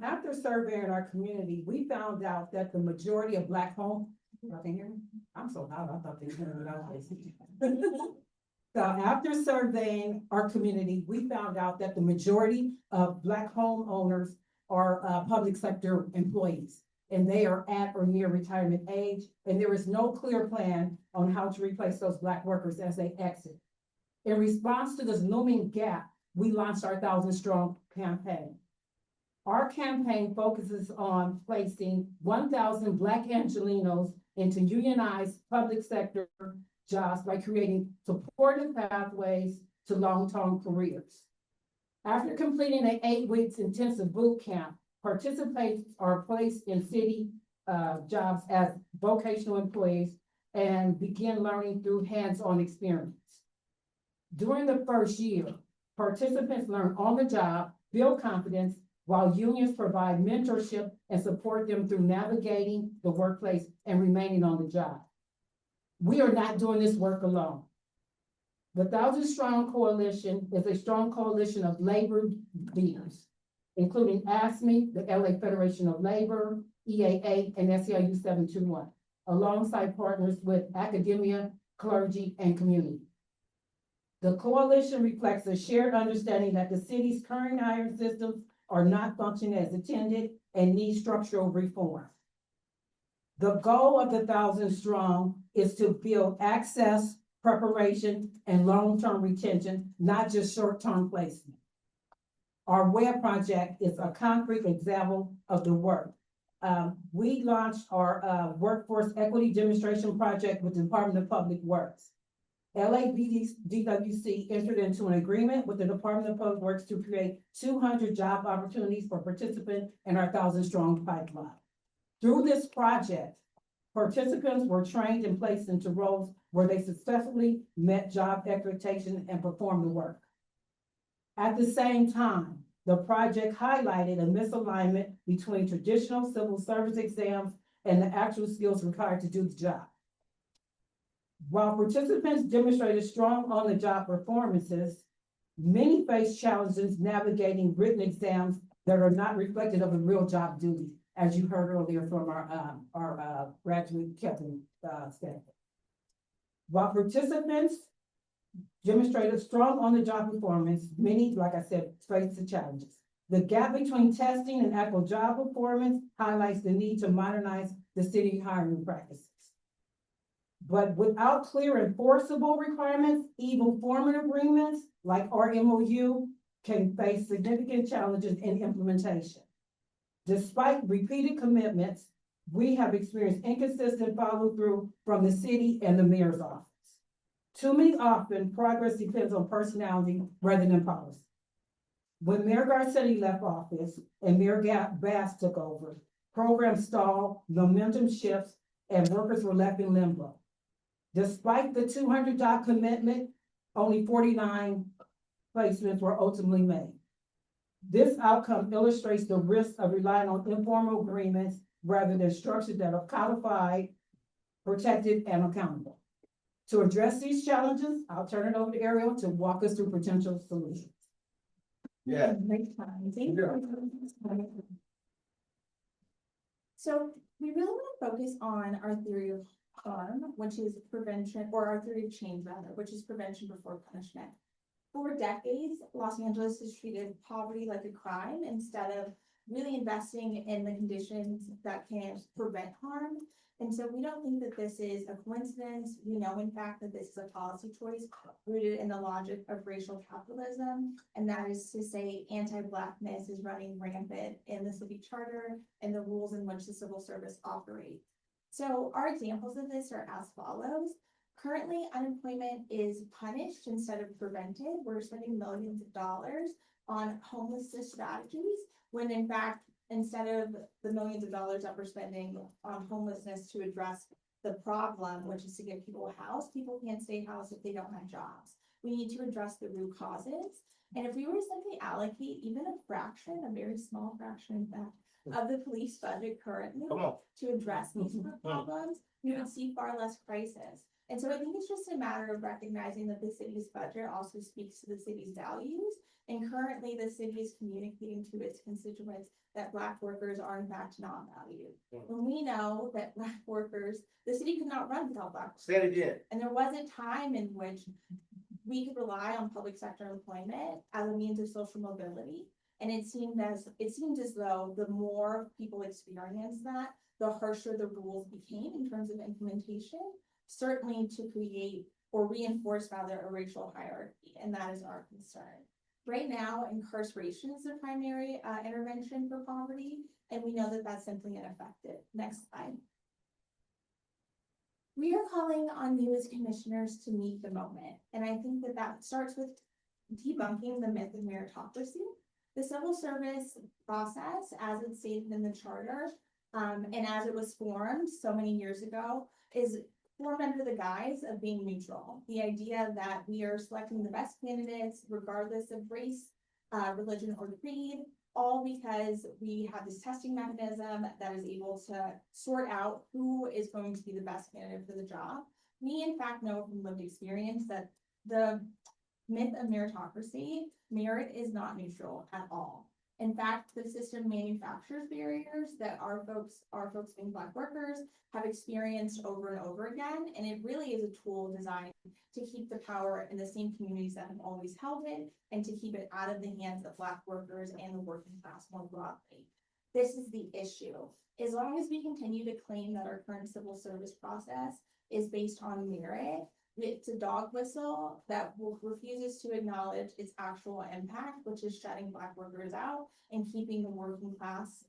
After surveying our community, we found out that the majority of Black homes, y'all can hear me? I'm so loud, I thought they were hearing me out. So after surveying our community, we found out that the majority of Black homeowners are public sector employees, and they are at or near retirement age, and there is no clear plan on how to replace those Black workers as they exit. In response to this looming gap, we launched our 1,000 Strong campaign. Our campaign focuses on placing 1,000 Black Angelenos into unionized public sector jobs by creating supportive pathways to long-term careers. After completing an 8 weeks intensive boot camp, participants are placed in city jobs as vocational employees and begin learning through hands-on experience. During the first year, participants learn on the job, build confidence, while unions provide mentorship and support them through navigating the workplace and remaining on the job. We are not doing this work alone. The 1,000 Strong Coalition is a strong coalition of labor leaders, including ASME, the LA Federation of Labor, EAA, and SEIU 721, alongside partners with academia, clergy, and community. The coalition reflects a shared understanding that the city's current hiring systems are not functioning as intended and need structural reform. The goal of the 1,000 Strong is to build access, preparation, and long-term retention, not just short-term placement. Our web project is a concrete example of the work. We launched our workforce equity demonstration project with the Department of Public Works. LADWC entered into an agreement with the Department of Public Works to create 200 job opportunities for participants in our 1,000 Strong pipeline. Through this project, participants were trained and placed into roles where they successfully met job expectations and performed the work. At the same time, the project highlighted a misalignment between traditional civil service exams and the actual skills required to do the job. While participants demonstrated strong on-the-job performances, many face challenges navigating written exams that are not reflective of the real job duty, as you heard earlier from our graduate Kevin Stanford. While participants demonstrated strong on-the-job performance, many, like I said, face the challenges. The gap between testing and actual job performance highlights the need to modernize the city hiring practices. But without clear enforceable requirements, even formal agreements like our MOU can face significant challenges in implementation. Despite repeated commitments, we have experienced inconsistent follow-through from the city and the mayor's office. Too many often, progress depends on personality rather than policy. When Mayor Garcetti left office and Mayor Bass took over, programs stalled, momentum shifts, and workers were left in limbo. Despite the 200 job commitment, only 49 placements were ultimately made. This outcome illustrates the risk of relying on informal agreements rather than structures that are codified, protected, and accountable. To address these challenges, I'll turn it over to Ariel to walk us through potential solutions. Yeah. So we really want to focus on our theory of harm, which is prevention, or our theory of change rather, which is prevention before punishment. For decades, Los Angeles has treated poverty like a crime instead of really investing in the conditions that can prevent harm. And so we don't think that this is a coincidence. We know, in fact, that this is a policy choice rooted in the logic of racial capitalism. And that is to say anti-Blackness is running rampant in the city charter and the rules in which the civil service operates. So our examples of this are as follows. Currently, unemployment is punished instead of prevented. We're spending millions of dollars on homelessness strategies, when in fact, instead of the millions of dollars that we're spending on homelessness to address the problem, which is to get people a house, people can't stay housed if they don't have jobs. We need to address the root causes. And if we were to simply allocate even a fraction, a very small fraction in fact, of the police budget currently to address these problems, we would see far less crisis. And so I think it's just a matter of recognizing that the city's budget also speaks to the city's values. And currently the city is communicating to its constituents that Black workers are in fact not valued. When we know that Black workers, the city could not run without Black workers. Say it again. And there was a time in which we could rely on public sector employment as a means of social mobility. And it seemed as though the more people experienced that, the harsher the rules became in terms of implementation, certainly to create or reinforce rather a racial hierarchy. And that is our concern. Right now, incarceration is the primary intervention for poverty, and we know that that's simply ineffective. Next slide. We are calling on you as commissioners to meet the moment, and I think that that starts with debunking the myth of meritocracy. The civil service process, as it's stated in the charter, and as it was formed so many years ago, is formed under the guise of being neutral. The idea that we are selecting the best candidates regardless of race, religion, or creed, all because we have this testing mechanism that is able to sort out who is going to be the best candidate for the job. We in fact know from lived experience that the myth of meritocracy, merit is not neutral at all. In fact, the system manufactures barriers that our folks being Black workers have experienced over and over again. And it really is a tool designed to keep the power in the same communities that have always held it and to keep it out of the hands of Black workers and the working class more broadly. This is the issue. As long as we continue to claim that our current civil service process is based on merit, it's a dog whistle that refuses to acknowledge its actual impact, which is shutting Black workers out and keeping the working class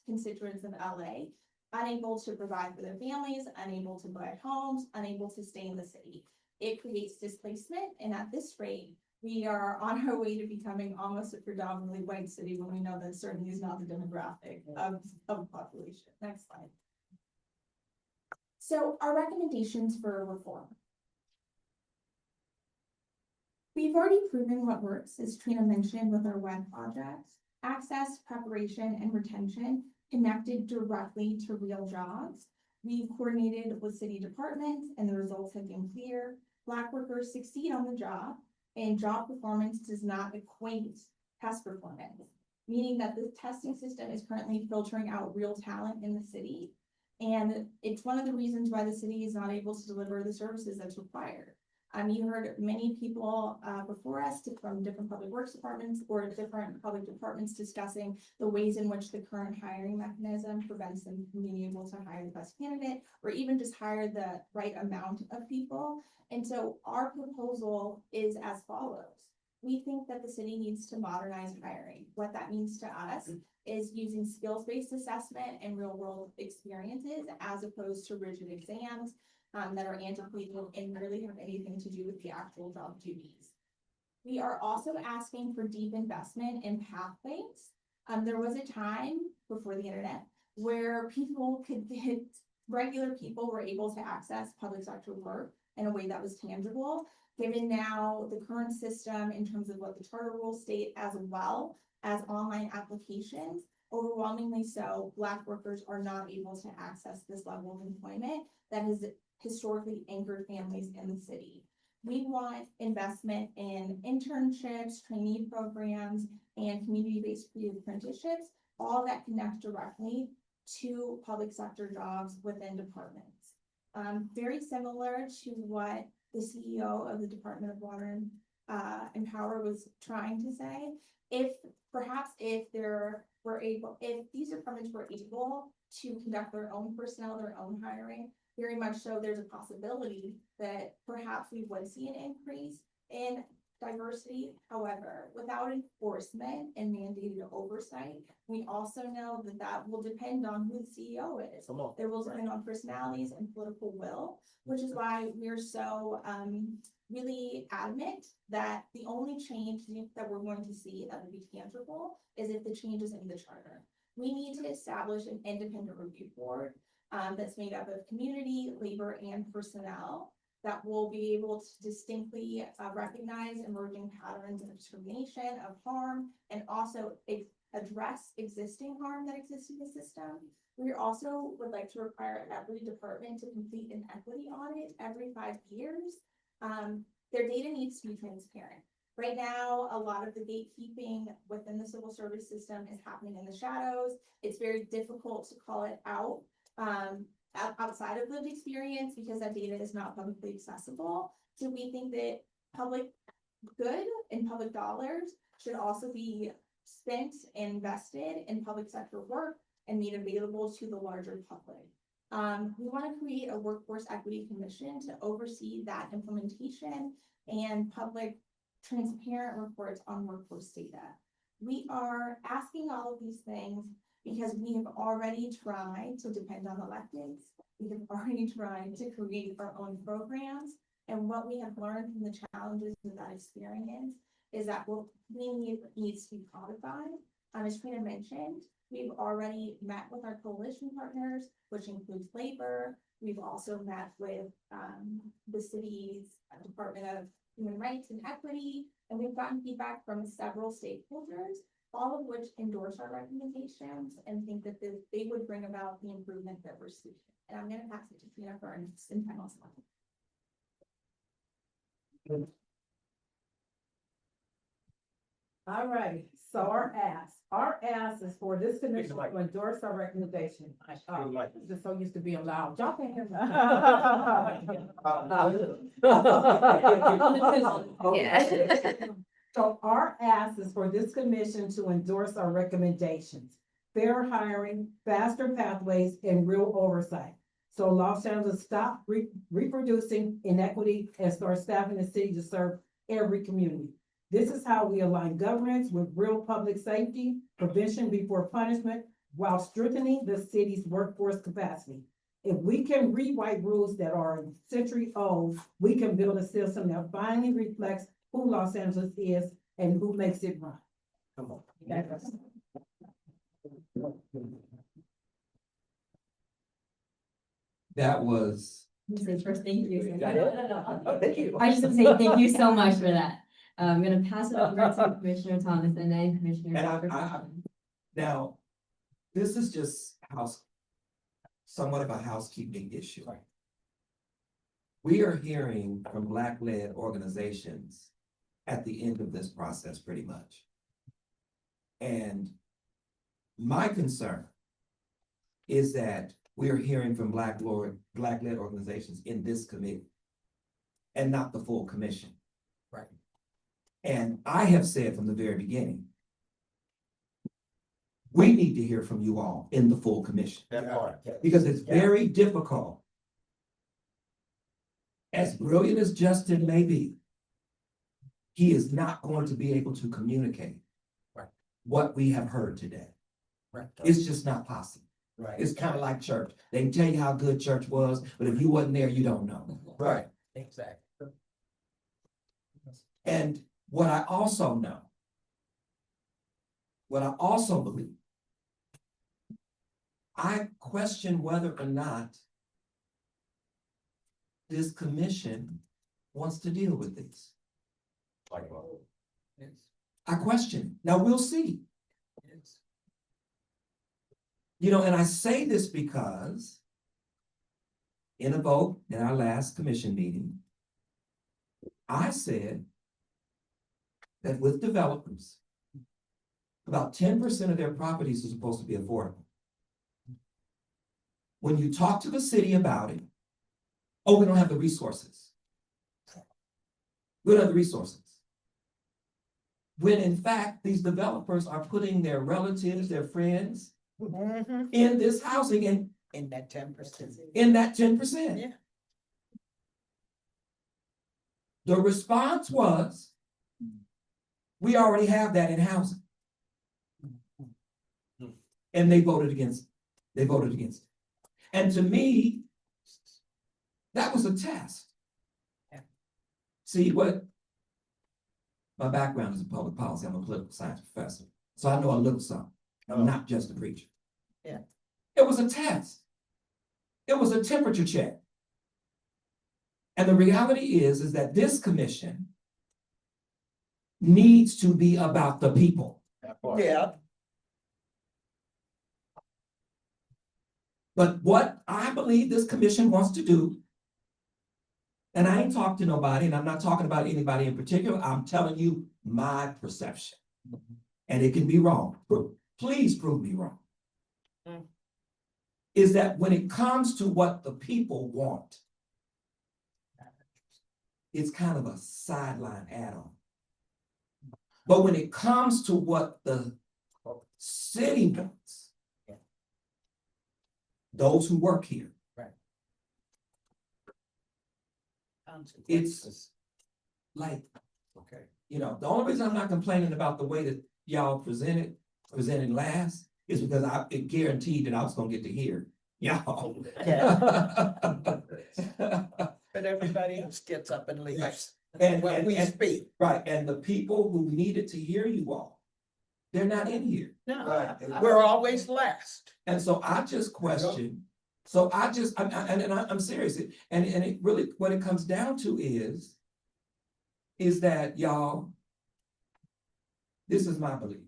constituents of LA unable to provide for their families, unable to buy homes, unable to stay in the city. It creates displacement, and at this rate, we are on our way to becoming almost a predominantly white city when we know that certainly is not the demographic of the population. Next slide. So our recommendations for reform. We've already proven what works, as Trina mentioned with our web projects. Access, preparation, and retention connected directly to real jobs. We've coordinated with city departments and the results have been clear. Black workers succeed on the job and job performance does not equate test performance, meaning that the testing system is currently filtering out real talent in the city. And it's one of the reasons why the city is not able to deliver the services that's required. You heard many people before us from different public works departments or different public departments discussing the ways in which the current hiring mechanism prevents them from being able to hire the best candidate or even just hire the right amount of people. And so our proposal is as follows. We think that the city needs to modernize hiring. What that means to us is using skills-based assessment and real-world experiences as opposed to rigid exams that are antiquated and rarely have anything to do with the actual job duties. We are also asking for deep investment in pathways. There was a time before the internet where regular people were able to access public sector work in a way that was tangible. Given now the current system in terms of what the charter rules state, as well as online applications, overwhelmingly so, Black workers are not able to access this level of employment that has historically anchored families in the city. We want investment in internships, trainee programs, and community-based pre-apprenticeships, all that connect directly to public sector jobs within departments. Very similar to what the CEO of the Department of Water and Power was trying to say. If these departments were able to conduct their own personnel, their own hiring, very much so there's a possibility that perhaps we would see an increase in diversity. However, without enforcement and mandated oversight, we also know that that will depend on who the CEO is. It will depend on personalities and political will, which is why we're so really adamant that the only change that we're going to see that will be tangible is if the change is in the charter. We need to establish an independent review board that's made up of community, labor, and personnel that will be able to distinctly recognize emerging patterns of discrimination, of harm, and also address existing harm that exists in the system. We also would like to require every department to complete an equity audit every 5 years. Their data needs to be transparent. Right now, a lot of the gatekeeping within the civil service system is happening in the shadows. It's very difficult to call it out outside of lived experience because that data is not publicly accessible. So we think that public good and public dollars should also be spent and invested in public sector work and made available to the larger public. We want to create a workforce equity commission to oversee that implementation and public transparent reports on workforce data. We are asking all of these things because we have already tried to depend on electeds. We have already tried to create our own programs. And what we have learned from the challenges of that experience is that what we need needs to be codified. As Trina mentioned, we've already met with our coalition partners, which includes labor. We've also met with the city's Department of Human Rights and Equity, and we've gotten feedback from several stakeholders, all of which endorse our recommendations and think that they would bring about the improvement that we're seeking. And I'm going to pass it to Trina for our next and final slide. All right, so our ask is for this commission to endorse our recommendation. Just so used to being loud. Y'all can't hear me. So our ask is for this commission to endorse our recommendations. Fair hiring, faster pathways, and real oversight. So Los Angeles stop reproducing inequity and start staffing the city to serve every community. This is how we align governance with real public safety, prevention before punishment, while strengthening the city's workforce capacity. If we can rewrite rules that are century old, we can build a system that finally reflects who Los Angeles is and who makes it run. Come on. That was. Say first, thank you. Got it? Oh, thank you. I just want to say thank you so much for that. I'm gonna pass it over to Commissioner Thomas and then Commissioner. And now, this is just somewhat of a housekeeping issue. We are hearing from Black-led organizations at the end of this process, pretty much. And my concern is that we are hearing from Black-led organizations in this committee and not the full commission. Right. And I have said from the very beginning, we need to hear from you all in the full commission. That part. Because it's very difficult. As brilliant as Justin may be, he is not going to be able to communicate what we have heard today. Right. It's just not possible. Right. It's kind of like church. They can tell you how good church was, but if you wasn't there, you don't know. Right. Exactly. And what I also know, what I also believe, I question whether or not this commission wants to deal with this. I question. Now we'll see. You know, and I say this because in a vote in our last commission meeting, I said that with developers, about 10% of their properties are supposed to be affordable. When you talk to the city about it, oh, we don't have the resources. We don't have the resources. When in fact, these developers are putting their relatives, their friends in this housing and in that 10%. In that 10%. Yeah. The response was, we already have that in housing. And they voted against it. They voted against it. And to me, that was a test. Yeah. See what? My background is in public policy. I'm a political science professor. So I know a little something. I'm not just a preacher. Yeah. It was a test. It was a temperature check. And the reality is that this commission needs to be about the people. Yeah. But what I believe this commission wants to do, and I ain't talked to nobody, and I'm not talking about anybody in particular, I'm telling you my perception. And it can be wrong. Please prove me wrong. Is that when it comes to what the people want, it's kind of a sideline add-on. But when it comes to what the city wants, those who work here, it's like You know, the only reason I'm not complaining about the way that y'all presented last is because it guaranteed that I was gonna get to hear y'all. But everybody else gets up and leaves. And When we speak. right, and the people who needed to hear you all, they're not in here. No, we're always last. And so I just question, so I'm serious, and it really, what it comes down to is that y'all, this is my belief.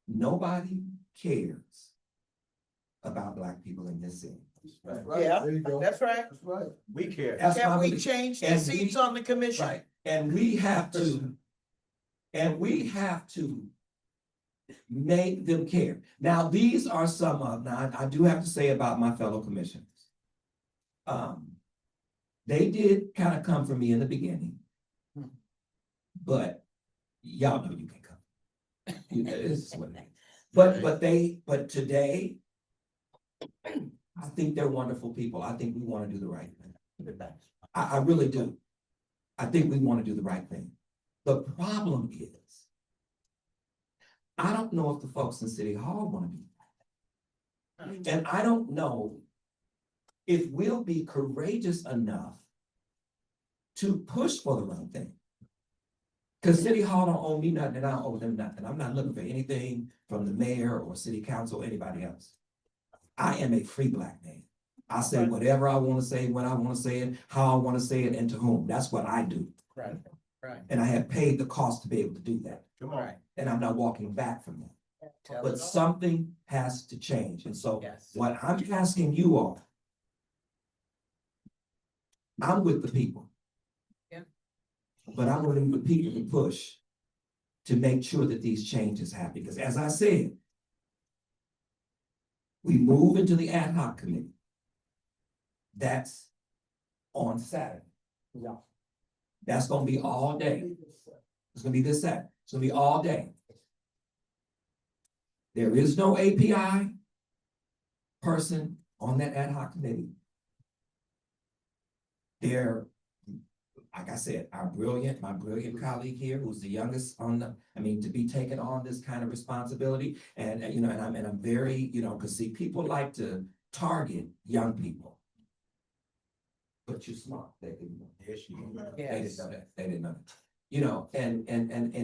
Nobody cares about Black people in this city. Yeah, that's right. That's right. We care. That's Can my we belief. change the And seats we- on the commission? Right, and we have to make them care. Now, these are some of, now, I do have to say about my fellow commissioners. They did kind of come for me in the beginning. But y'all know you can come. You know, this is what it is. But today, I think they're wonderful people. I think we want to do the right thing. I really do. I think we want to do the right thing. The problem is, I don't know if the folks in City Hall want to do that. And I don't know if we'll be courageous enough to push for the right thing. Because City Hall don't owe me nothing and I don't owe them nothing. I'm not looking for anything from the mayor or city council or anybody else. I am a free Black man. I say whatever I want to say, when I want to say it, how I want to say it, and to whom. That's what I do. Right, right. And I have paid the cost to be able to do that. Come on. And I'm not walking back from that. Tell But it all. something has to change. And so Yes. what I'm asking you all, I'm with the people. Yeah. But I'm willing the people to push to make sure that these changes happen. Because as I said, we move into the ad hoc committee. That's on Saturday. Yeah. That's gonna be all day. It's gonna be this Saturday. It's gonna be all day. There is no API person on that ad hoc committee. They're, like I said, my brilliant colleague here, who's the youngest to be taking on this kind of responsibility. And, you know, and I'm very, you know, because see, people like to target young people. But you're smart. They didn't know. Yes, you are. They didn't know that. They didn't know that. You know, and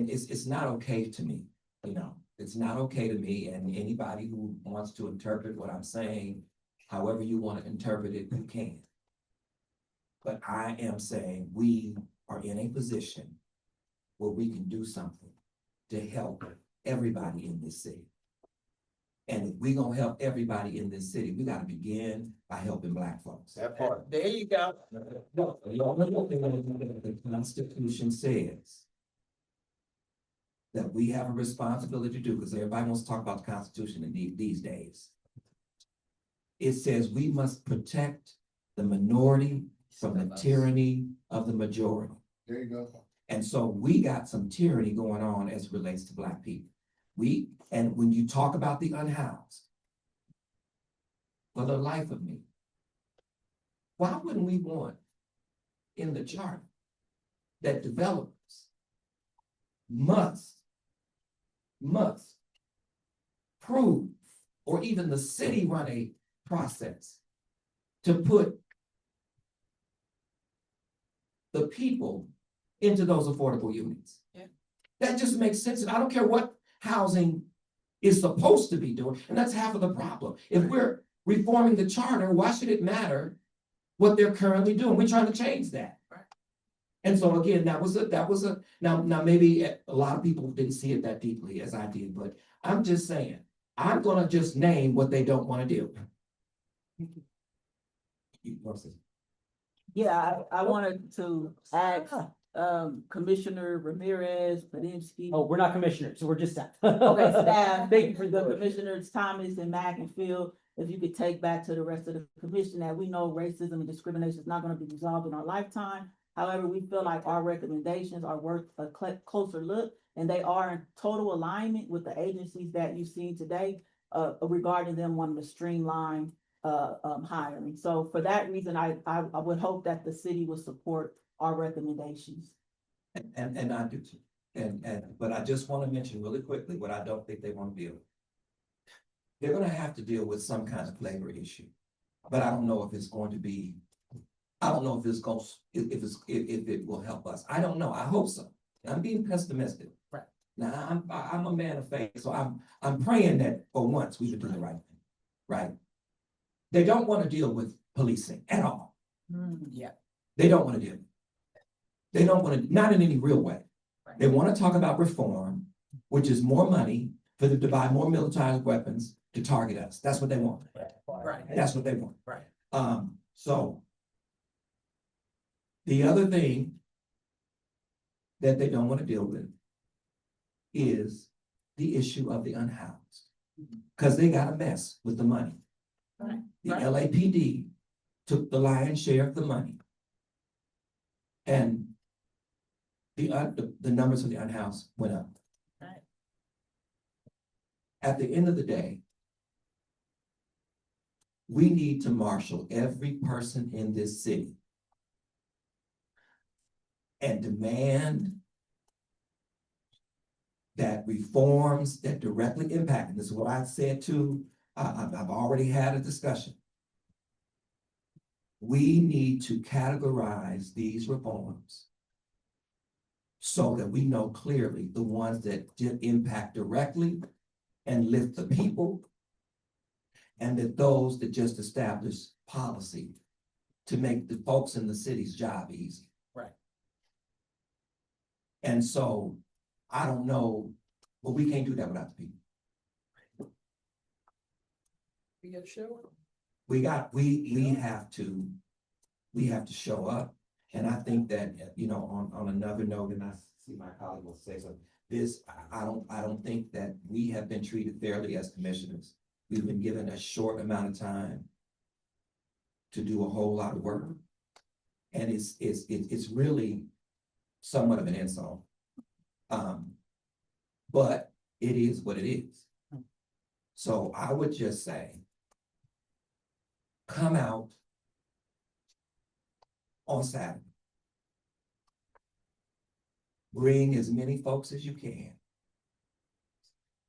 it's not okay to me, you know, it's not okay to me, and anybody who wants to interpret what I'm saying, however you want to interpret it, you can. But I am saying we are in a position where we can do something to help everybody in this city. And if we gonna help everybody in this city, we gotta begin by helping Black folks. That part. There you go. The Constitution says that we have a responsibility to do, because everybody wants to talk about the Constitution in these days. It says we must protect the minority from the tyranny of the majority. There you go. And so we got some tyranny going on as it relates to Black people. And when you talk about the unhoused, for the life of me, why wouldn't we want in the charter that developers must prove, or even the city run a process to put the people into those affordable units? Yeah. That just makes sense. And I don't care what housing is supposed to be doing, and that's half of the problem. If we're reforming the charter, why should it matter what they're currently doing? We're trying to change that. Right. And so again, now maybe a lot of people didn't see it that deeply as I did, but I'm just saying, I'm gonna just name what they don't want to do. Yeah, I wanted to ask, Commissioner Ramirez, Podimski. Oh, we're not commissioners, so we're just staff. Okay, staff. Thank you for The the. Commissioners Thomas and McInfield, if you could take back to the rest of the commission that we know racism and discrimination is not gonna be resolved in our lifetime. However, we feel like our recommendations are worth a closer look, and they are in total alignment with the agencies that you've seen today, regarding them wanting to streamline hiring. So for that reason, I would hope that the city will support our recommendations. And I do too. But I just want to mention really quickly what I don't think they want to deal with. They're gonna have to deal with some kind of labor issue, but I don't know if it's going to be, I don't know if it's going, if it will help us. I don't know. I hope so. I'm being pessimistic. Right. Now, I'm a man of faith, so I'm praying that for once we would do the right thing, right? They don't want to deal with policing at all. Yeah. They don't want to deal. They don't want to, not in any real way. They want to talk about reform, which is more money for them to buy more militarized weapons to target us. That's what they want. Right. That's what they want. Right. So the other thing that they don't want to deal with is the issue of the unhoused. Because they got a mess with the money. Right. The LAPD took the lion's share of the money. And the numbers of the unhoused went up. Right. At the end of the day, we need to marshal every person in this city and demand that reforms that directly impact, and this is what I said too, I've already had a discussion. We need to categorize these reforms so that we know clearly the ones that did impact directly and lift the people, and that those that just establish policy to make the folks in the city's job easy. Right. And so, I don't know, but we can't do that without the people. We get a show. We have to show up. And I think that, you know, on another note, and I see my colleague will say so, I don't think that we have been treated fairly as commissioners. We've been given a short amount of time to do a whole lot of work. And it's really somewhat of an insult. But it is what it is. So I would just say, come out on Saturday. Bring as many folks as you can.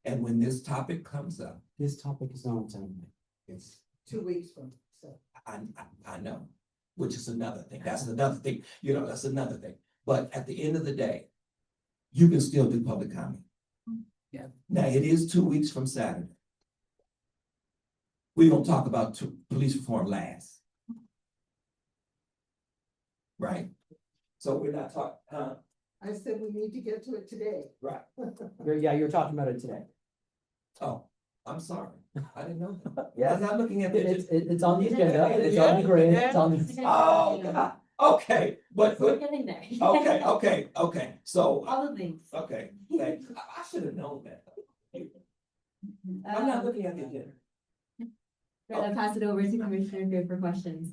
And when this topic comes up. This topic is not on Saturday. It's 2 weeks from, so. I know, which is another thing. That's another thing, you know, that's another thing. But at the end of the day, you can still do public comment. Yeah. Now, it is 2 weeks from Saturday. We don't talk about police reform last. Right? So we're not talking, I said we need to get to it today. right. Yeah, you're talking about it today. Oh, I'm sorry. I didn't know that. Yeah. I'm not looking at the. It's on the agenda, it's on the grid, it's on the. Oh, God. Okay, but, We're getting there. okay, so, All the things. okay, thanks. I should have known that. I'm not looking at the agenda. I'll pass it over to Commissioner Good for questions.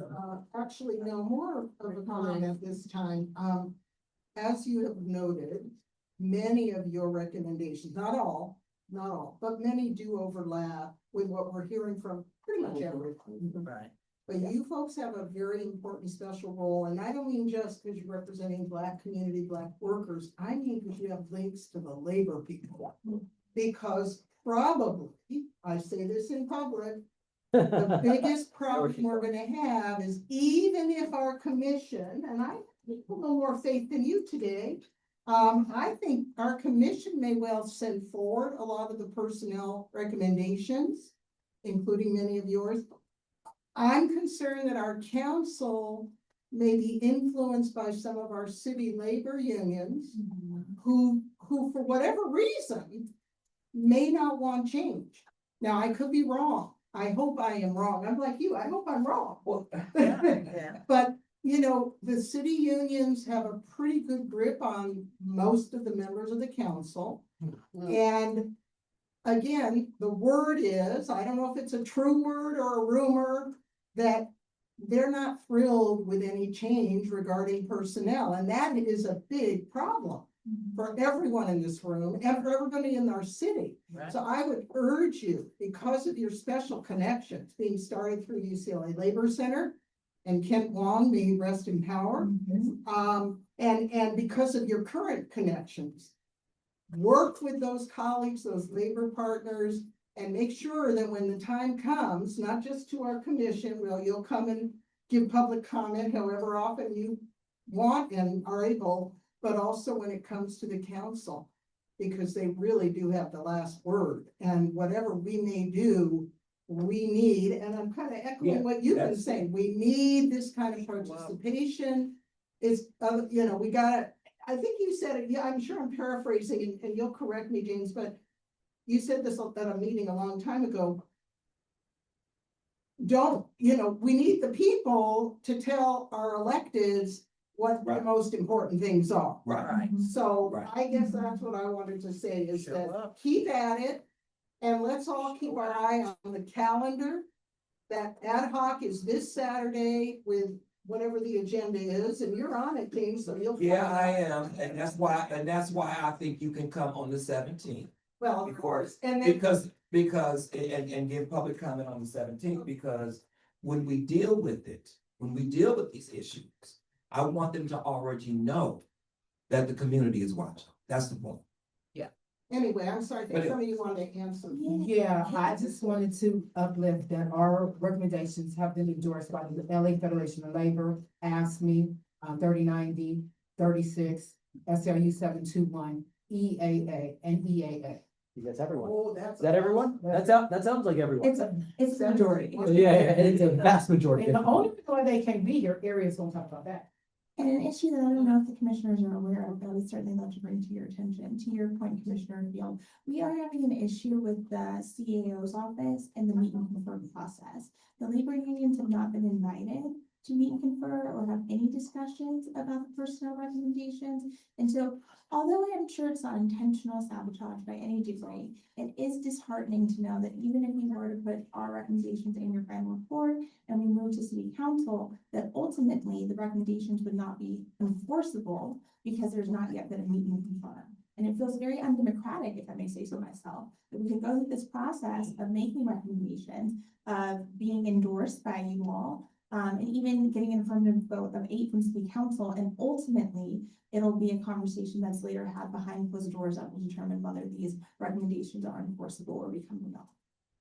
Actually, no, more of a comment this time. As you have noted, many of your recommendations, not all, but many do overlap with what we're hearing from pretty much everyone. Right. But you folks have a very important special role, and I don't mean just because you're representing Black community, Black workers, I mean because you have links to the labor people. Because probably, I say this in public, the biggest problem we're gonna have is even if our commission, and I have a little more faith than you today, I think our commission may well send forward a lot of the personnel recommendations, including many of yours. I'm concerned that our council may be influenced by some of our city labor unions who for whatever reason may not want change. Now, I could be wrong. I hope I am wrong. I'm like you. I hope I'm wrong. Well, yeah. But, you know, the city unions have a pretty good grip on most of the members of the council. And again, the word is, I don't know if it's a true word or a rumor, that they're not thrilled with any change regarding personnel. And that is a big problem for everyone in this room and for everybody in our city. Right. So I would urge you, because of your special connections being started through UCLA Labor Center and Kent Wong, may he rest in power, and because of your current connections, work with those colleagues, those labor partners, and make sure that when the time comes, not just to our commission, well, you'll come and give public comment however often you want and are able, but also when it comes to the council, because they really do have the last word, and whatever we may do, we need, and I'm kind of echoing what you've been saying, we need this kind of participation. It's, we gotta, I think you said it, yeah, I'm sure I'm paraphrasing, and you'll correct me, James, but you said this at a meeting a long time ago. We need the people to tell our electeds what the most important things are. Right. So I guess that's what I wanted to say is that keep at it. And let's all keep our eye on the calendar. That ad hoc is this Saturday with whatever the agenda is, and you're on it, James, so you'll. Yeah, I am, and that's why I think you can come on the 17th. Well, of course, and then. Because, and give public comment on the 17th, because when we deal with these issues, I want them to already know that the community is watching. That's the point. Anyway, I'm sorry, I think some of you wanted to answer. Yeah, I just wanted to uplift that our recommendations have been endorsed by the LA Federation of Labor, ASME, 3090, 36, SLU 721, EAA, and EAA. That's everyone. Oh, Is that everyone? That sounds like everyone. It's the majority. Yeah, it's a vast majority. And the only reason why they can't be here, Aria's gonna talk about that. And an issue that I don't know if the commissioners are aware of, but I would certainly love to bring to your attention, to your point, Commissioner Field. We are having an issue with the CAO's office and the meet and confer process. The labor unions have not been invited to meet and confer or have any discussions about the personnel recommendations. And so, although I'm sure it's not intentional sabotage by any degree, it is disheartening to know that even if we were to put our recommendations in your final report and we move to city council, that ultimately the recommendations would not be enforceable because there's not yet been a meet and confer. And it feels very undemocratic, if I may say so myself, that we could go through this process of making recommendations, of being endorsed by you all, and even getting an affirmative vote of 8 from city council, and ultimately it'll be a conversation that's later had behind closed doors that will determine whether these recommendations are enforceable or become law.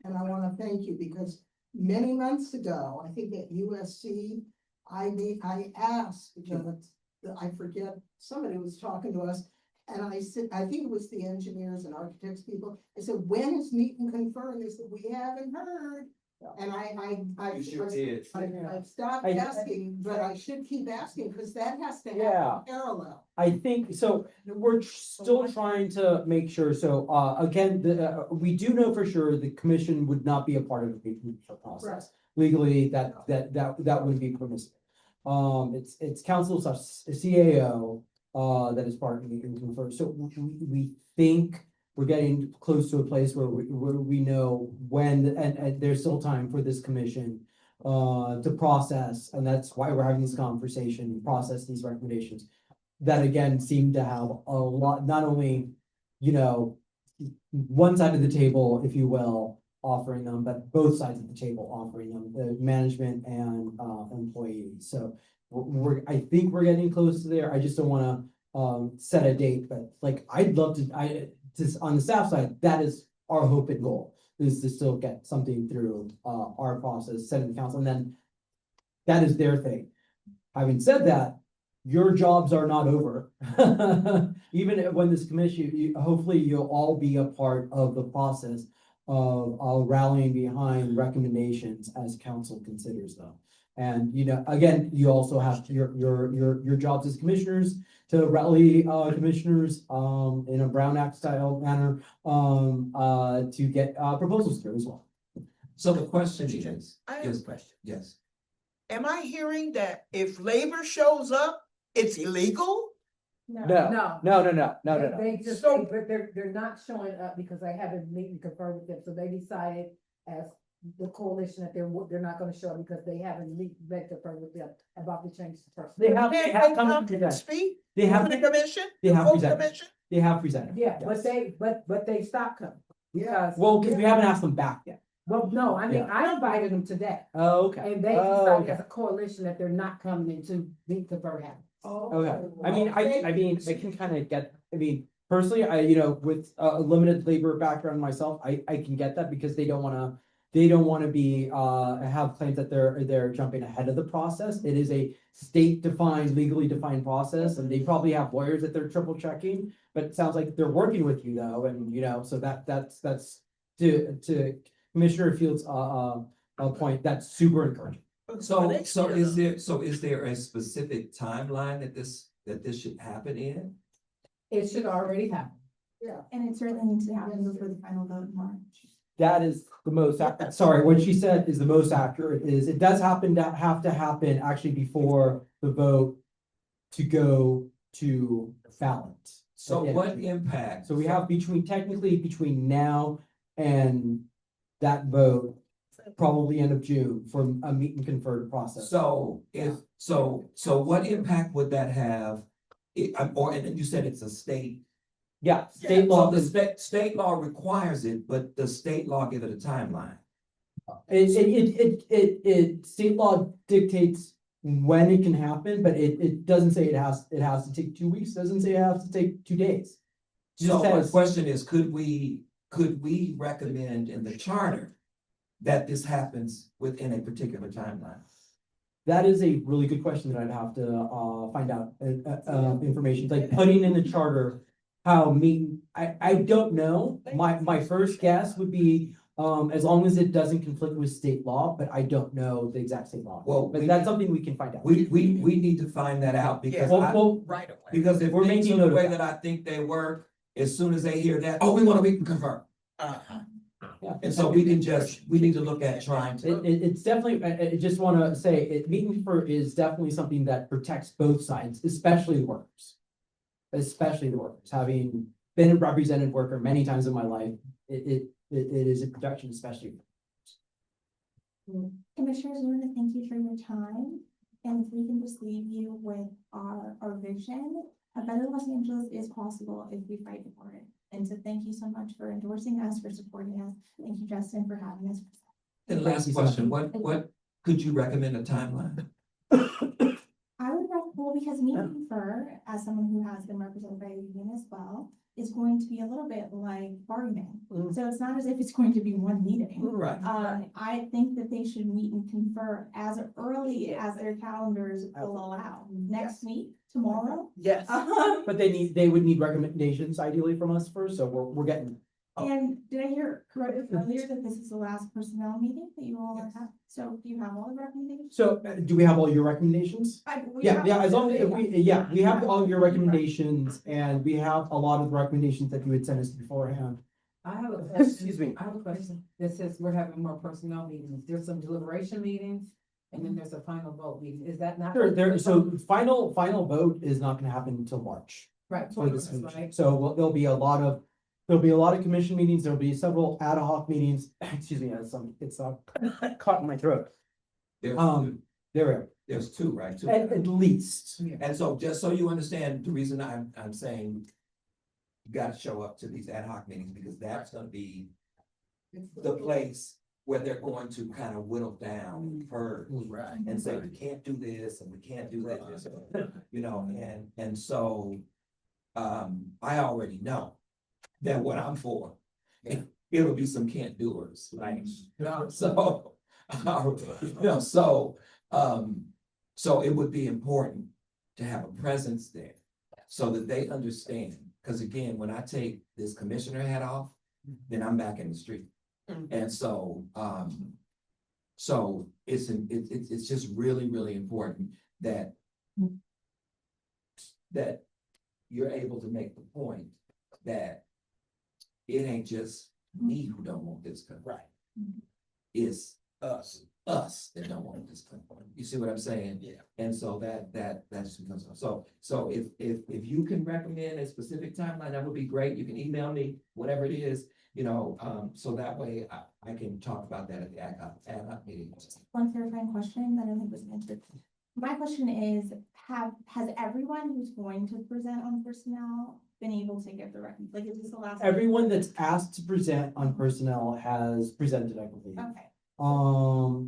And I want to thank you because many months ago, I think at USC, I asked, I forget, somebody was talking to us, and I said, I think it was the engineers and architects people. I said, when is meet and confer? And they said, we haven't heard. And I stopped asking, but I should keep asking because that has to happen parallel. I think, so we're still trying to make sure, so, again, we do know for sure the commission would not be a part of the process. Legally, that wouldn't be permissible. It's council slash CAO, that is part of the confer, so we think we're getting close to a place where we know when, and there's still time for this commission to process, and that's why we're having this conversation, process these recommendations. That again seem to have a lot, not only, one side of the table, if you will, offering them, but both sides of the table offering them, the management and employees. So I think we're getting close to there. I just don't wanna set a date, but like, I'd love to, just on the staff side, that is our hope and goal, is to still get something through our process, send it to council, and then that is their thing. Having said that, your jobs are not over. Even when this commission, hopefully you'll all be a part of the process of rallying behind recommendations as council considers them. And, again, you also have your jobs as commissioners to rally commissioners in a Brown Act style manner to get proposals through as well. So the question is. I have a question. Yes. Am I hearing that if labor shows up, it's illegal? No. They just, So- but they're not showing up because they haven't meet and confer with them, so they decided as the coalition that they're not gonna show up because they haven't met and confer with them about the changes to person. They have Can't come they to come present. speak? They have- To the commission? they have The full presented. commission? They have presented. Yeah, yes. but they stopped coming. Because. Well, because we haven't asked them back yet. Well, no, I mean, Yeah. I invited them today. Oh, okay. And they Oh, decided okay. as a coalition that they're not coming into meet the confer happen. Okay, I mean, I can kind of get, personally, with a limited labor background myself, I can get that because they don't wanna be, have claims that they're jumping ahead of the process. It is a state-defined, legally defined process, and they probably have lawyers that they're triple checking. But it sounds like they're working with you though, and so that's to Commissioner Fields' point, that's super encouraging. So is there a specific timeline that this should happen in? It should already happen. Yeah. And it certainly needs to happen before the final vote in March. That is the most, sorry, what she said is the most accurate, is it does have to happen actually before the vote to go to ballot. So what impact? So we have technically between now and that vote, probably end of June for a meet and confer process. So what impact would that have? And then you said it's a state. Yeah, state law. So the state law requires it, but does state law give it a timeline? State law dictates when it can happen, but it doesn't say it has to take 2 weeks, doesn't say it has to take 2 days. So my question is, could we recommend in the charter that this happens within a particular timeline? That is a really good question that I'd have to find out information, like putting in the charter how I don't know. My first guess would be as long as it doesn't conflict with state law, but I don't know the exact state law. Well, but that's something we can find out. We need to find that out because Right away. because if We're things making are the note of way that. that I think they work, as soon as they hear that, oh, we want to meet and confer. Yeah. And so we need to look at trying to. It's definitely, I just wanna say, meet and confer is definitely something that protects both sides, especially the workers. Especially the workers, having been a represented worker many times in my life, it is a protection, especially. Commissioners, we want to thank you for your time, and if we can just leave you with our vision. A better Los Angeles is possible if we fight for it. And so thank you so much for endorsing us, for supporting us. Thank you, Justin, for having us. And last question, what could you recommend a timeline? I would well, because me and Confer, as someone who has been represented by a union as well, is going to be a little bit like bargaining. So it's not as if it's going to be one meeting. Right. I think that they should meet and confer as early as their calendars will allow. Next week, tomorrow. Yes. But they would need recommendations ideally from us first, so we're getting. And did I hear correctly earlier that this is the last personnel meeting that you all have? So do you have all the recommendations? So do we have all your recommendations? Yeah, as long as we have all your recommendations and we have a lot of the recommendations that you had sent us beforehand. I have a question. Excuse me. I have a question. This says we're having more personnel meetings. There's some deliberation meetings and then there's a final vote meeting. Is that not? So final vote is not gonna happen until March. Right. For this Right. commission. So there'll be a lot of commission meetings, there'll be several ad hoc meetings, excuse me, it's caught in my throat. There we are. There's two, right? Two. At least. And so just so you understand, the reason I'm saying you gotta show up to these ad hoc meetings because that's gonna be the place where they're going to kind of whittle down her and say, we can't do this and we can't do that, and so I already know that what I'm for, it'll be some can't doers, right? So it would be important to have a presence there so that they understand. Because again, when I take this commissioner hat off, then I'm back in the street. And so it's just really, really important that you're able to make the point that it ain't just me who don't want this country. Right. It's us that don't want this country. You see what I'm saying? Yeah. And so that just becomes, so if you can recommend a specific timeline, that would be great. You can email me, whatever it is, so that way I can talk about that at the ad hoc meeting. One clarifying question that I think was answered. My question is, has everyone who's going to present on personnel been able to give the recommend, like, is this the last? Everyone that's asked to present on personnel has presented, I believe. Okay.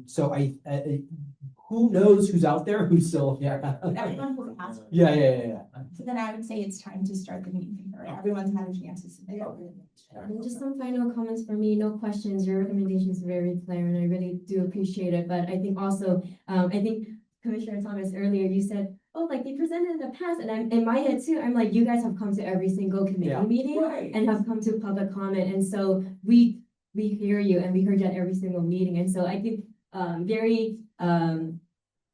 So who knows who's out there, who's still, yeah. Everyone who asked. Yeah. So then I would say it's time to start the meeting, or everyone's had a chance to submit. And just some final comments for me, no questions, your recommendation is very clear and I really do appreciate it, but I think also, I think Commissioner Thomas, earlier you said, oh, like they presented in the past, and I'm, in my head too, I'm like, you guys have come to every single Yeah. committee meeting and have come to public comment, and so we hear you and we heard you at every single meeting, and so I think, very,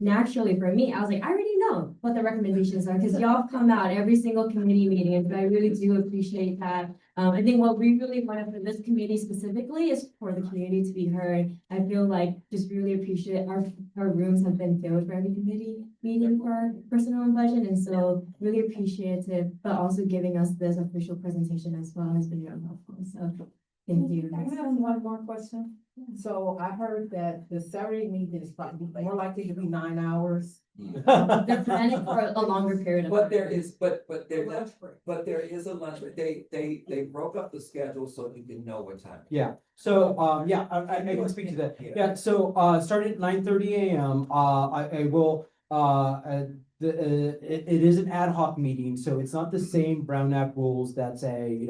naturally for me, I was like, I already know what the recommendations are, because y'all come out every single committee meeting, and I really do appreciate that. I think what we really wanted for this committee specifically is for the community to be heard. I feel like just really appreciate our rooms have been filled for every committee meeting for personnel and budget, and so really appreciative, but also giving us this official presentation as well has been really helpful, so thank you. I have one more question. So I heard that the Saturday meeting is probably more likely to be 9 hours. They're planning for a longer period of time. But there is a lunch break. They broke up the schedule so you can know what time. Yeah, so, I can speak to that. Yeah, so, starting at 9:30 a.m., I will, it is an ad hoc meeting, so it's not the same Brown Act rules that say,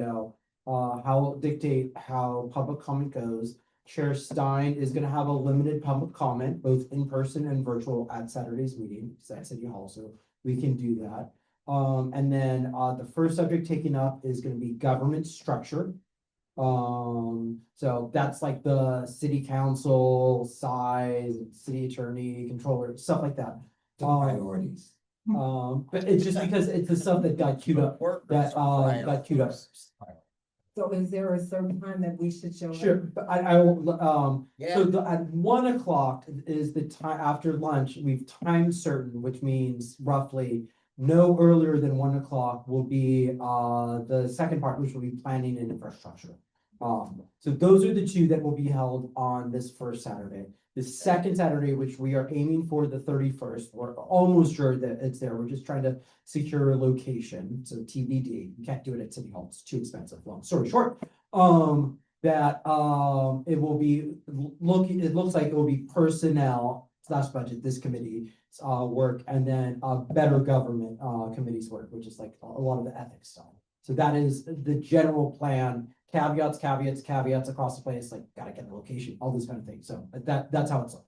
how dictate how public comment goes. Chair Stein is gonna have a limited public comment, both in person and virtual at Saturday's meeting, it's at City Hall, so we can do that. And then, the first subject taken up is gonna be government structure. So that's like the city council, size, city attorney, controller, stuff like that. The priorities. But it's just because it's the stuff that got queued up, got queued up. So is there a certain time that we should show up? Sure, but I will, so at 1 o'clock is the time after lunch, we've time certain, which means roughly no earlier than 1 o'clock will be, the second part, which will be planning and infrastructure. So those are the two that will be held on this first Saturday. The second Saturday, which we are aiming for the 31st, we're almost sure that it's there. We're just trying to secure a location. So TBD, you can't do it at City Hall. It's too expensive. Long story short, it will be it looks like it will be personnel / budget, this committee work, and then better government committee's work, which is like a lot of the ethics stuff. So that is the general plan. Caveats across the place, like gotta get the location, all those kind of things. So that's how it's like.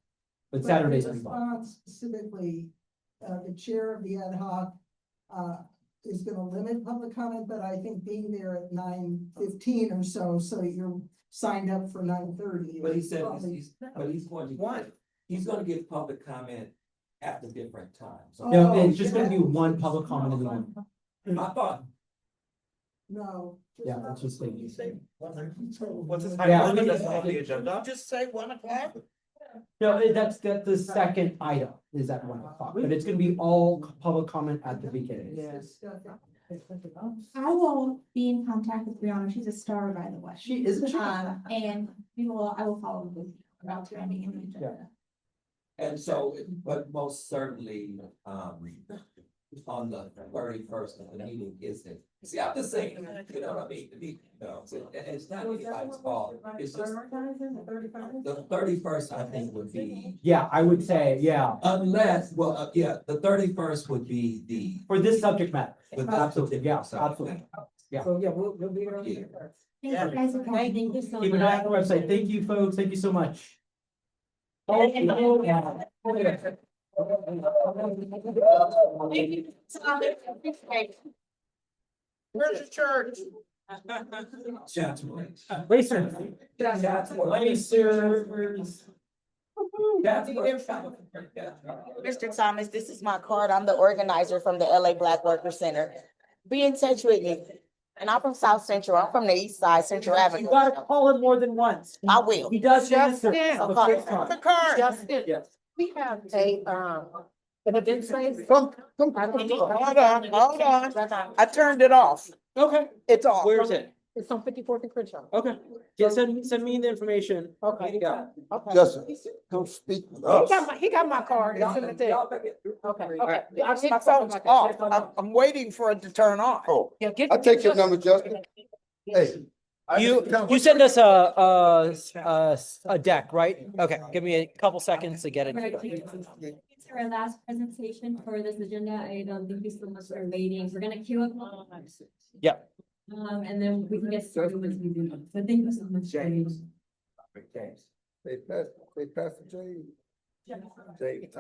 But Saturday's pretty fun. Specifically, the chair of the ad hoc, is gonna limit public comment, but I think being there at 9:15 or so you're signed up for 9:30. But he said he's going to give public comment at the different times. No, it's just gonna be one public comment in the morning. I thought. No. Yeah, that's just like. What's his time? That's on the agenda? Just say 1 o'clock. No, that's the second item is at 1 o'clock, but it's gonna be all public comment at the beginning. Yes. I will be in contact with Brianna. She's a star, by the way. She is. And I will follow with you about trending in the agenda. And so, but most certainly, on the 31st of the meeting is it? See, I'm just saying, you know what I mean? It's not anybody's fault. It's just the 31st, I think, would be. Yeah, I would say, yeah. Unless, the 31st would be the. For this subject matter. With Absolutely, yeah, absolutely. Yeah. So, yeah, we'll be there. Thank you guys for coming. Thank you so much. Keep an eye on the website. Thank you, folks. Thank you so much. Where's your church? Racer. Mr. Thomas, this is my card. I'm the organizer from the LA Black Worker Center. Be in touch with me. And I'm from South Central. I'm from the East Side, Central Avenue. You gotta call him more than once. I will. He does answer. The card. Justin, Yes. we have an event space. Hold on. I turned it off. Okay. It's off. Where is it? It's on 54th and Crenshaw. Okay. Yeah, send me the information. Okay. Yeah. Okay. Justin, don't speak. He got my card. It's in the thing. Okay, okay. My phone's off. I'm waiting for it to turn on. Oh, Yeah, I take your number, Justin. Hey. You send us a deck, right? Okay, give me a couple seconds to get it. our last presentation for this agenda item. Thank you so much for waiting. We're gonna queue up. Yep. And then we can get started with you. So thank you so much. James. They passed the J. Yeah. Okay.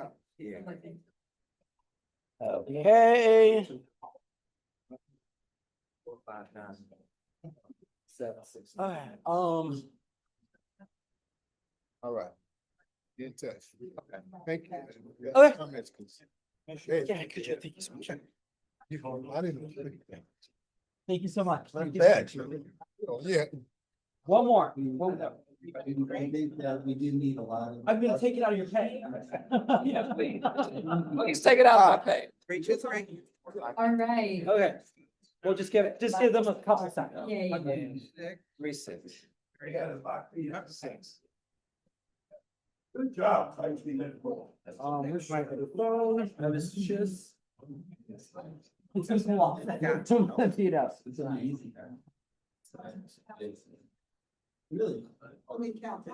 4, 5, 9, 7, 6. Okay, All right. Be in touch. Thank you. Okay. Comments, please. Yeah, good job. Thank you so much. I didn't. Thank you so much. Bad. Yeah. One more. We do need a lot of. I'm gonna take it out of your pay. Yeah, please. Please take it out of my pay. 3, 2, 3. All right. Okay. We'll just give them a couple seconds. Yeah. 3, 6. Good job. Where's my phone? I was just. It's gonna come off. Don't empty it out. It's not easy. Really? Let me count.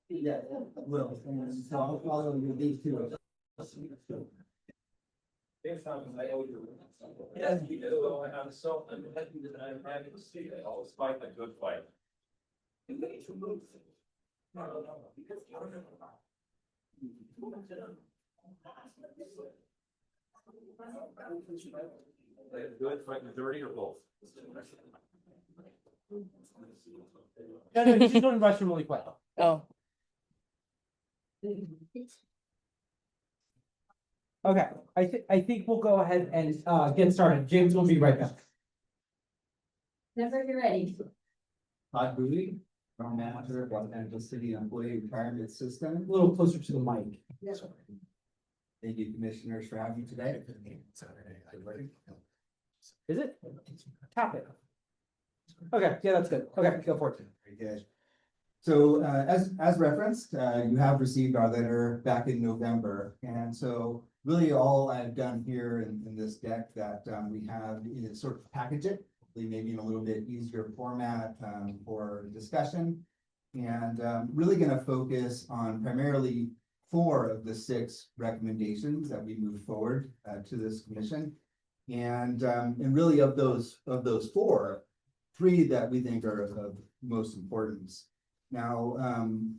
Yeah, well, and so I'll follow you these two. Yes, we do. I'm so unhappy that I'm having to see that. I'll fight a good fight. Good fight majority or both? No, she's going to the restroom really quick. Oh. Okay, I think we'll go ahead and get started. James will be right back. Whenever you're ready. Todd Bowie, General Manager of Los Angeles City Employee Retirement System. A little closer to the mic. Yes. Thank you, commissioners, for having me today. Is it? Tap it. Okay, yeah, that's good. Okay, go for it. Very good. So as referenced, you have received our letter back in November. And so really all I've done here in this deck that we have is sort of package it, hopefully maybe in a little bit easier format for discussion. And really going to focus on primarily 4 of the 6 recommendations that we move forward to this commission. And really of those 4, 3 that we think are of most importance. Now,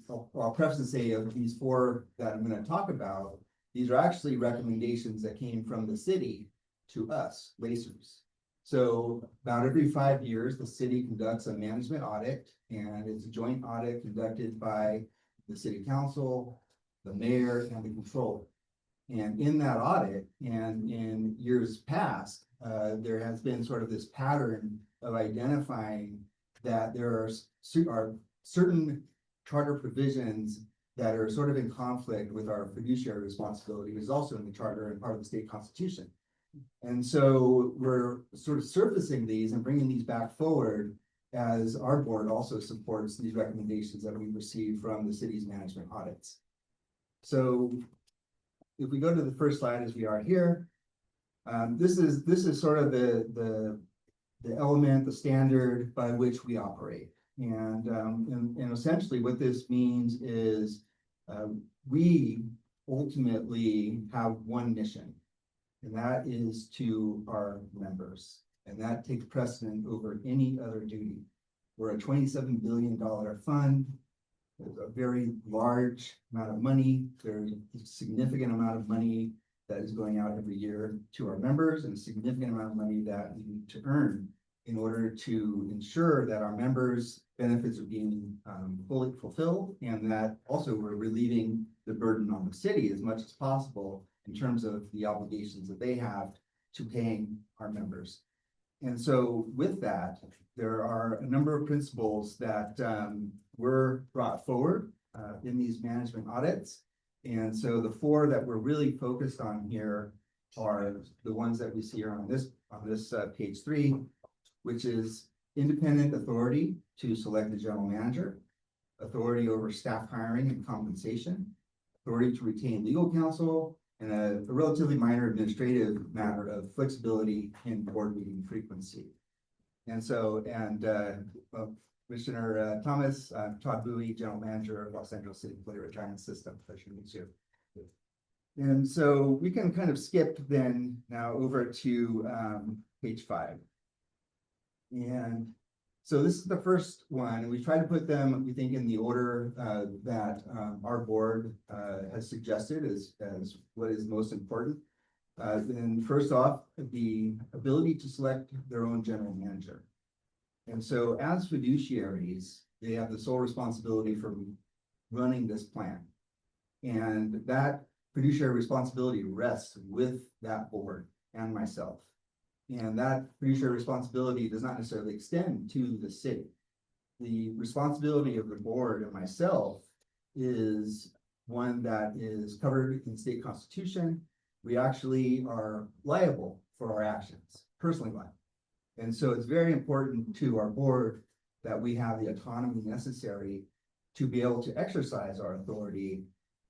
I'll preface and say of these 4 that I'm going to talk about, these are actually recommendations that came from the city to us, Lacers. So about every 5 years, the city conducts a management audit, and it's a joint audit conducted by the city council, the mayor, and the controller. And in that audit, and in years past, there has been sort of this pattern of identifying that there are certain charter provisions that are sort of in conflict with our fiduciary responsibility, which is also in the charter and part of the state constitution. And so we're sort of surfacing these and bringing these back forward as our board also supports these recommendations that we've received from the city's management audits. So if we go to the first slide as we are here, this is sort of the element, the standard by which we operate. And essentially what this means is we ultimately have one mission, and that is to our members. And that takes precedent over any other duty. We're a $27 billion fund. There's a very large amount of money. There's a significant amount of money that is going out every year to our members, and a significant amount of money that we need to earn in order to ensure that our members' benefits are being fully fulfilled, and that also we're relieving the burden on the city as much as possible in terms of the obligations that they have to paying our members. And so with that, there are a number of principles that were brought forward in these management audits. And so the 4 that we're really focused on here are the ones that we see here on this page 3, which is independent authority to select the general manager, authority over staff hiring and compensation, authority to retain legal counsel, and a relatively minor administrative matter of flexibility in board meeting frequency. And so, Commissioner Thomas, Todd Bowie, General Manager of Los Angeles City Employee Retirement System. Pleasure to meet you. And so we can kind of skip then now over to page 5. And so this is the first one, and we try to put them, we think, in the order that our board has suggested as what is most important. Then first off, the ability to select their own general manager. And so as fiduciaries, they have the sole responsibility for running this plan. And that fiduciary responsibility rests with that board and myself. And that fiduciary responsibility does not necessarily extend to the city. The responsibility of the board and myself is one that is covered in state constitution. We actually are liable for our actions, personally liable. And so it's very important to our board that we have the autonomy necessary to be able to exercise our authority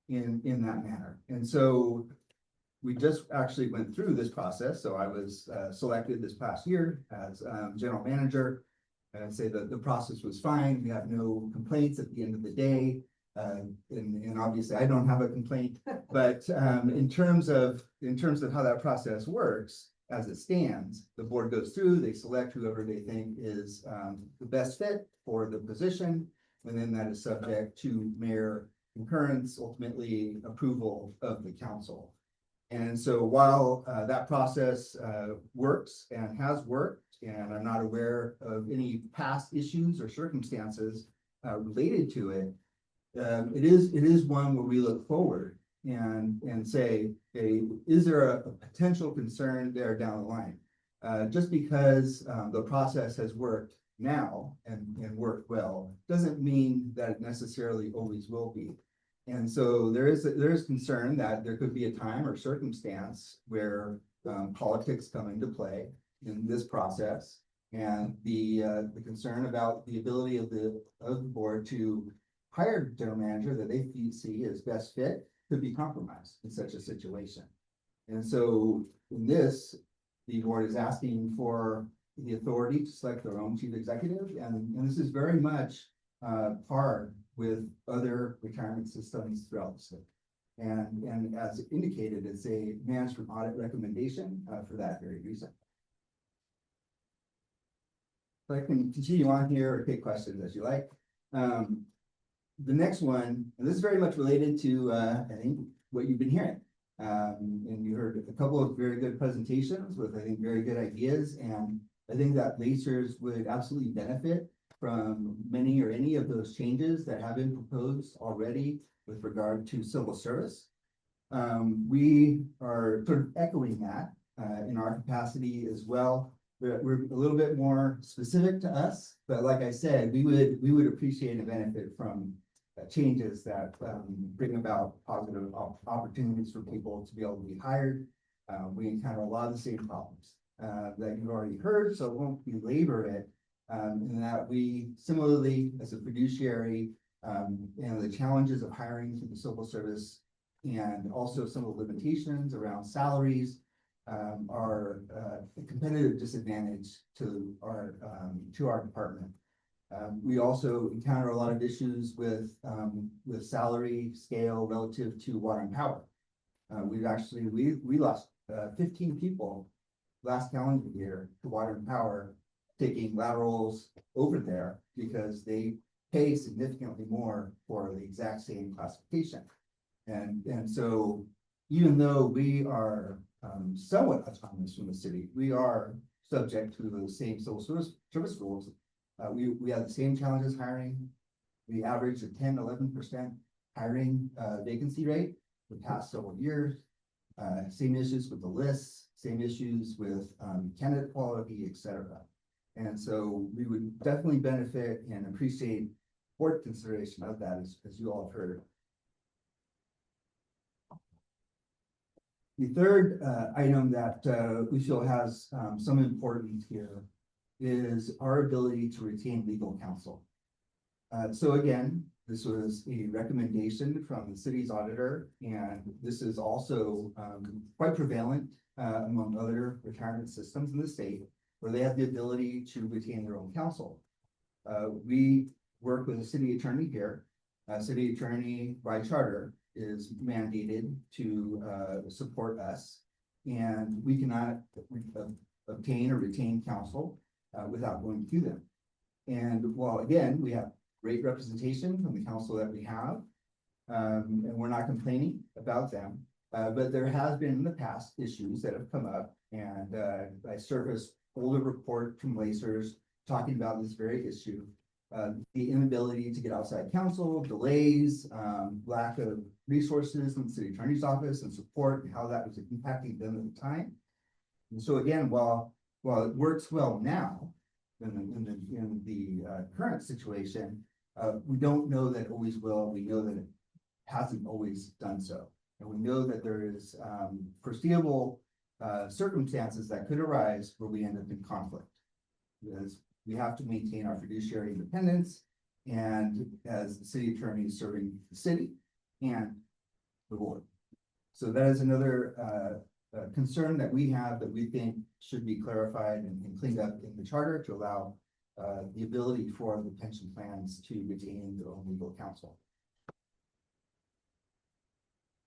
in that manner. And so we just actually went through this process. So I was selected this past year as general manager. And I'd say that the process was fine. We have no complaints at the end of the day. And obviously I don't have a complaint, but in terms of how that process works, as it stands, the board goes through, they select whoever they think is the best fit for the position. And then that is subject to mayor concurrence, ultimately approval of the council. And so while that process works and has worked, and I'm not aware of any past issues or circumstances related to it, it is one where we look forward and say, okay, is there a potential concern there down the line? Just because the process has worked now and worked well, doesn't mean that it necessarily always will be. And so there is concern that there could be a time or circumstance where politics come into play in this process, and the concern about the ability of the board to hire general manager that they see as best fit could be compromised in such a situation. And so in this, the board is asking for the authority to select their own chief executive, and this is very much par with other retirement systems throughout the state. And as indicated, it's a management audit recommendation for that very reason. So I can continue on here or take questions as you like. The next one, and this is very much related to, I think, what you've been hearing. And you heard a couple of very good presentations with, I think, very good ideas. And I think that Lacers would absolutely benefit from many or any of those changes that have been proposed already with regard to civil service. We are sort of echoing that in our capacity as well. We're a little bit more specific to us, but like I said, we would appreciate and benefit from changes that bring about positive opportunities for people to be able to be hired. We encounter a lot of the same problems that you've already heard, so it won't belabor it. In that we similarly, as a fiduciary, the challenges of hiring through the civil service and also some of the limitations around salaries are a competitive disadvantage to our department. We also encounter a lot of issues with salary scale relative to water and power. We lost 15 people last calendar year to water and power, taking laterals over there because they pay significantly more for the exact same classification. And so even though we are somewhat autonomous from the city, we are subject to the same civil service rules. We have the same challenges hiring. We average a 10–11% hiring vacancy rate for the past several years. Same issues with the lists, same issues with candidate quality, etc. And so we would definitely benefit and appreciate board consideration of that, as you all have heard. The third item that we feel has some importance here is our ability to retain legal counsel. So again, this was a recommendation from the city's auditor, and this is also quite prevalent among other retirement systems in the state. where they have the ability to retain their own counsel. We work with the city attorney here. City attorney by charter is mandated to support us. And we cannot obtain or retain counsel without going through them. And while again, we have great representation from the council that we have, and we're not complaining about them. But there has been in the past issues that have come up, and I surfaced older report from Lacers talking about this very issue. The inability to get outside counsel, delays, lack of resources in the city attorney's office and support, and how that was impacting them at the time. And so again, while it works well now in the current situation, we don't know that it always will. We know that it hasn't always done so. And we know that there is foreseeable circumstances that could arise where we end up in conflict. Because we have to maintain our fiduciary independence, and as the city attorney serving the city and the board. So that is another concern that we have that we think should be clarified and cleaned up in the charter to allow the ability for the pension plans to retain their own legal counsel.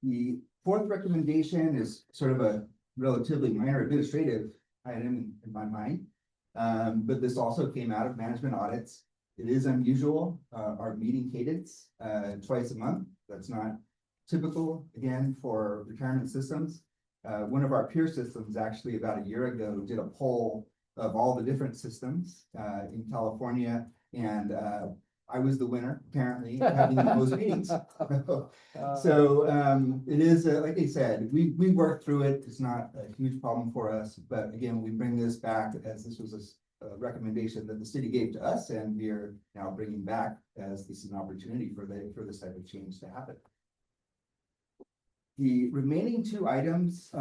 The fourth recommendation is sort of a relatively minor administrative item in my mind. But this also came out of management audits. It is unusual, our meeting cadence, twice a month. That's not typical, again, for retirement systems. One of our peer systems actually about a year ago did a poll of all the different systems in California, and I was the winner, apparently, having the most meetings. So it is, like I said, we worked through it. It's not a huge problem for us. But again, we bring this back as this was a recommendation that the city gave to us, and we are now bringing back as this is an opportunity for this type of change to happen. The remaining two items,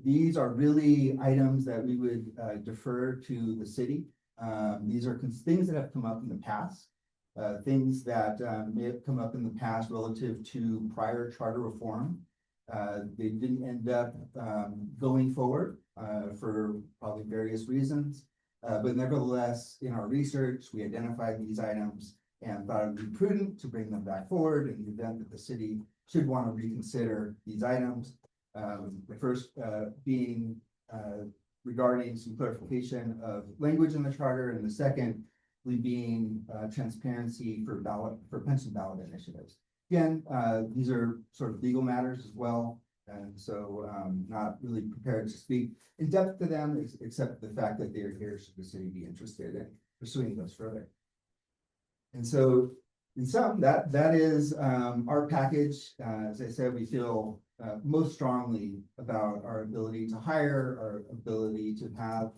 these are really items that we would defer to the city. These are things that have come up in the past. Things that may have come up in the past relative to prior charter reform. They didn't end up going forward for probably various reasons. But nevertheless, in our research, we identified these items and thought it would be prudent to bring them back forward in the event that the city should want to reconsider these items. The first being regarding some clarification of language in the charter, and the second being transparency for pension ballot initiatives. Again, these are sort of legal matters as well, and so not really prepared to speak in depth to them, except the fact that they are here should the city be interested in pursuing those further. And so in sum, that is our package. As I said, we feel most strongly about our ability to hire, our ability to have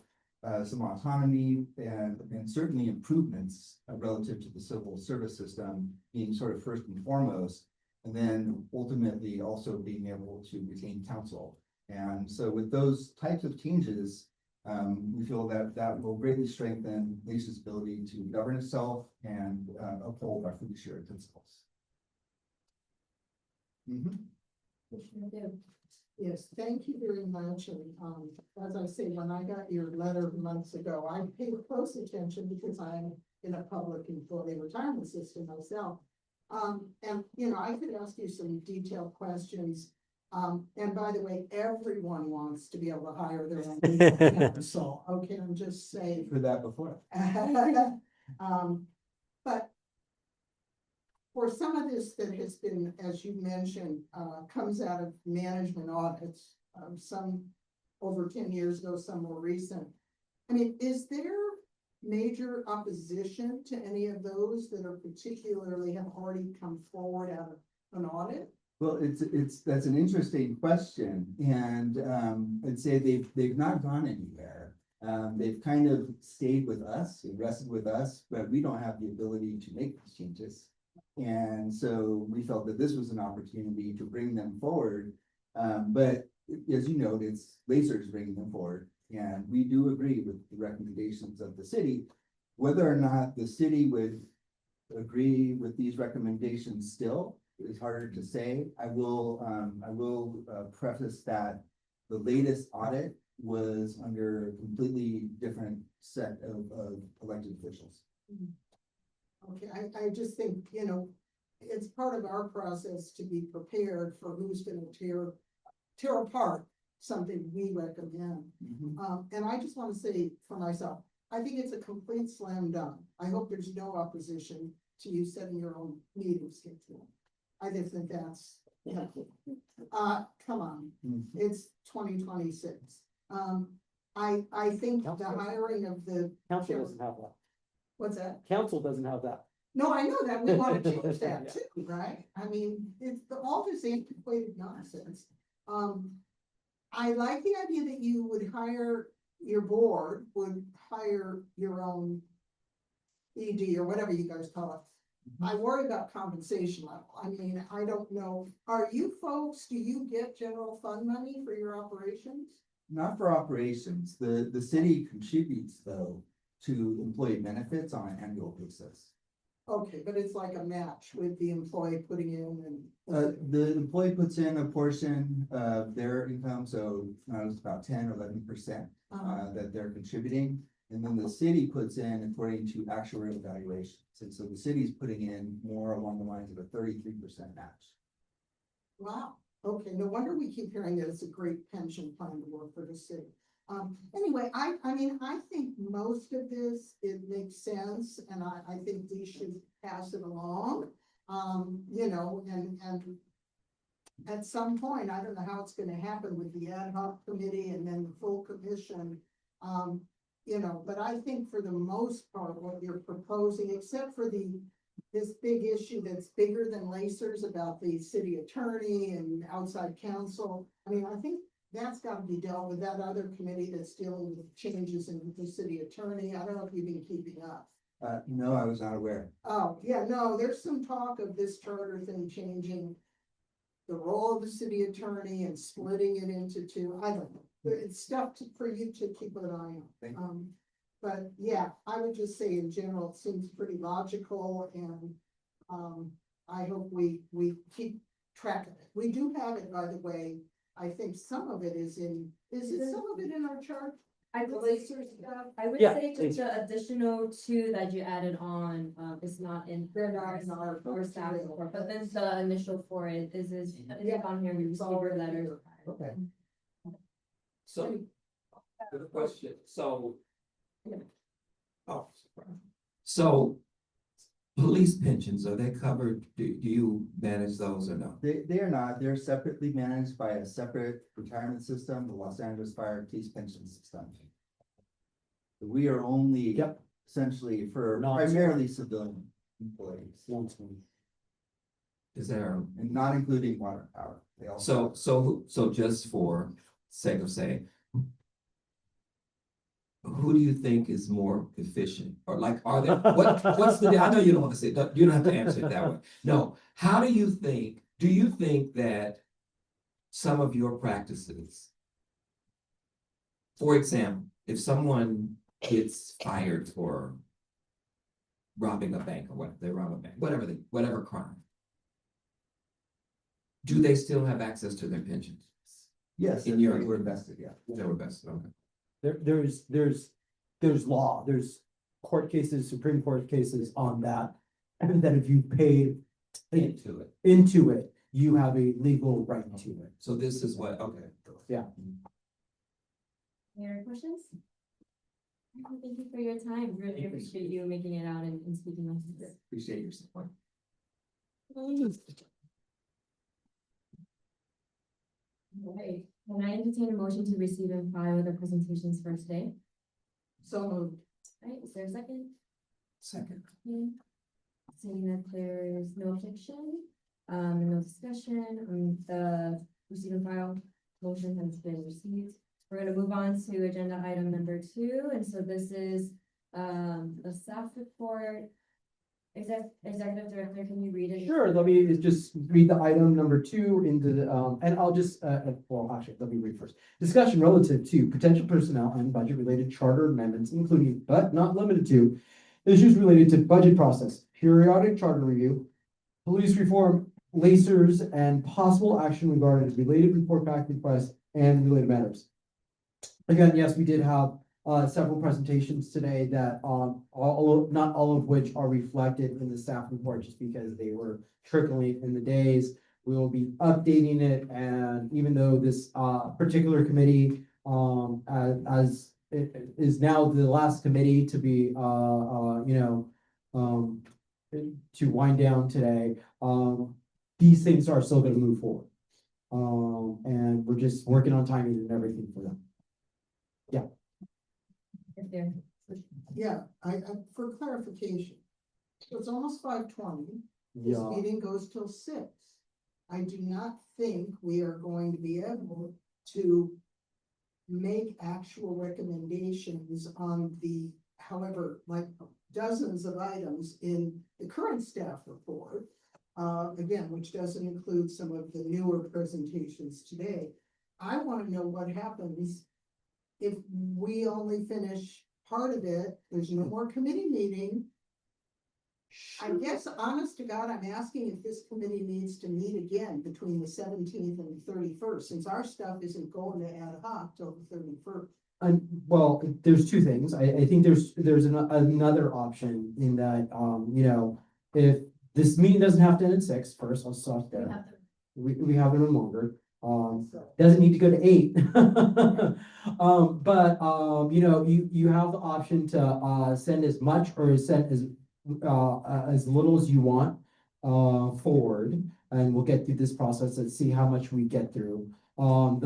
some autonomy and certainly improvements relative to the civil service system being sort of first and foremost, and then ultimately also being able to retain counsel. And so with those types of changes, we feel that will greatly strengthen LACE's ability to govern itself and uphold our fiduciary principles. Yes, thank you very much. And as I say, when I got your letter months ago, I paid close attention because I'm in a public employee retirement system myself. And you know, I could ask you some detailed questions. And by the way, everyone wants to be able to hire their own legal counsel. Okay, I'm just saying. For that before. But for some of this that has been, as you mentioned, comes out of management audits, some over 10 years ago, some more recent. I mean, is there major opposition to any of those that are particularly have already come forward out of an audit? Well, that's an interesting question, and I'd say they've not gone anywhere. They've kind of stayed with us, rested with us, but we don't have the ability to make these changes. And so we felt that this was an opportunity to bring them forward. But as you know, it's LACER's bringing them forward, and we do agree with the recommendations of the city. Whether or not the city would agree with these recommendations still is harder to say. I will preface that the latest audit was under a completely different set of elected officials. Okay, I just think, you know, it's part of our process to be prepared for who's gonna tear apart something we recommend. And I just wanna say for myself, I think it's a complete slam dunk. I hope there's no opposition to you setting your own meeting schedule. I just think that's, come on, it's 2026. I think the hiring of the. Council doesn't have that. What's that? Council doesn't have that. No, I know that, we wanna change that too, right? I mean, it's all this antiquated nonsense. I like the idea that you would hire, your board would hire your own ED or whatever you guys call it. I worry about compensation level. I mean, I don't know, are you folks, do you get general fund money for your operations? Not for operations. The city contributes though to employee benefits on an annual basis. Okay, but it's like a match with the employee putting in and. The employee puts in a portion of their income, so it's about 10 or 11% that they're contributing. And then the city puts in according to actuarial evaluations. And so the city's putting in more along the lines of a 33% match. Wow, okay, no wonder we keep hearing that it's a great pension plan to work for the city. Anyway, I mean, I think most of this, it makes sense, and I think we should pass it along. You know, and at some point, I don't know how it's gonna happen with the ad hoc committee and then the full commission. You know, but I think for the most part, what you're proposing, except for this big issue that's bigger than Lacers about the city attorney and outside counsel. I mean, I think that's gotta be dealt with that other committee that's dealing with changes in the city attorney. I don't know if you've been keeping up. No, I was not aware. Oh, yeah, no, there's some talk of this charter thing changing the role of the city attorney and splitting it into two. I don't know. It's stuff for you to keep an eye on. But yeah, I would just say in general, it seems pretty logical and, I hope we keep track of it. We do have it, by the way. I think some of it is it some of it in our chart? I The would Lacers stuff? I would Yeah, say just the additional two that you added on, is not in. They're not in our staff material. report, but then the initial for it is on here, we It's received your already letter. here. Okay. So, good question, so. Oh, So police pensions, are they covered? Do you manage those or no? They are not. They're separately managed by a separate retirement system, the Los Angeles Fire Police Pension System. We are only essentially for primarily civilian employees. Is there? And not including water power. They also. So just for sake of saying, who do you think is more efficient? Or like, are there, what's the, I know you don't want to say, you don't have to answer it that way. No, how do you think that some of your practices, for example, if someone gets fired for robbing a bank or what, they rob a bank, whatever crime, do they still have access to their pensions? Yes, In your, they were invested, yeah. they were vested, okay. There's law, there's court cases, Supreme Court cases on that. And that if you paid into it, you have a legal right to it. So this is what, okay. Yeah. Any other questions? Thank you for your time. Really appreciate you making it out and speaking with us. Appreciate your support. Right, can I entertain a motion to receive and file the presentations for today? So moved. Right, is there a second? Second. Seeing that there's no objection, and no discussion, the receive and file motion has been received. We're gonna move on to agenda item number 2, and so this is, the staff report. Executive Director, can you read it? Sure, let me just read the item number 2 into the, and I'll just, well, actually, let me read first. Discussion relative to potential personnel and budget related charter amendments, including but not limited to issues related to budget process, periodic charter review, police reform, Lacers, and possible action regarding related report back requests and related matters. Again, yes, we did have several presentations today that not all of which are reflected in the staff report just because they were trickling in the days. We will be updating it, and even though this particular committee as it is now the last committee to be to wind down today, these things are still gonna move forward. And we're just working on timing and everything for them. Yeah, for clarification, so it's almost 5:20. This Yeah. meeting goes till 6. I do not think we are going to be able to make actual recommendations on the, however, like dozens of items in the current staff report. Again, which doesn't include some of the newer presentations today. I want to know what happens if we only finish part of it, there's no more committee meeting. I guess, honest to God, I'm asking if this committee needs to meet again between the 17th and the 31st, since our stuff isn't going to ad hoc till the 31st. Well, there's two things. I think there's another option in that, if this meeting doesn't have to end at 6, first, I'll start there. We have it longer. Doesn't need to go to 8. But you have the option to send as much or send as little as you want forward, and we'll get through this process and see how much we get through. And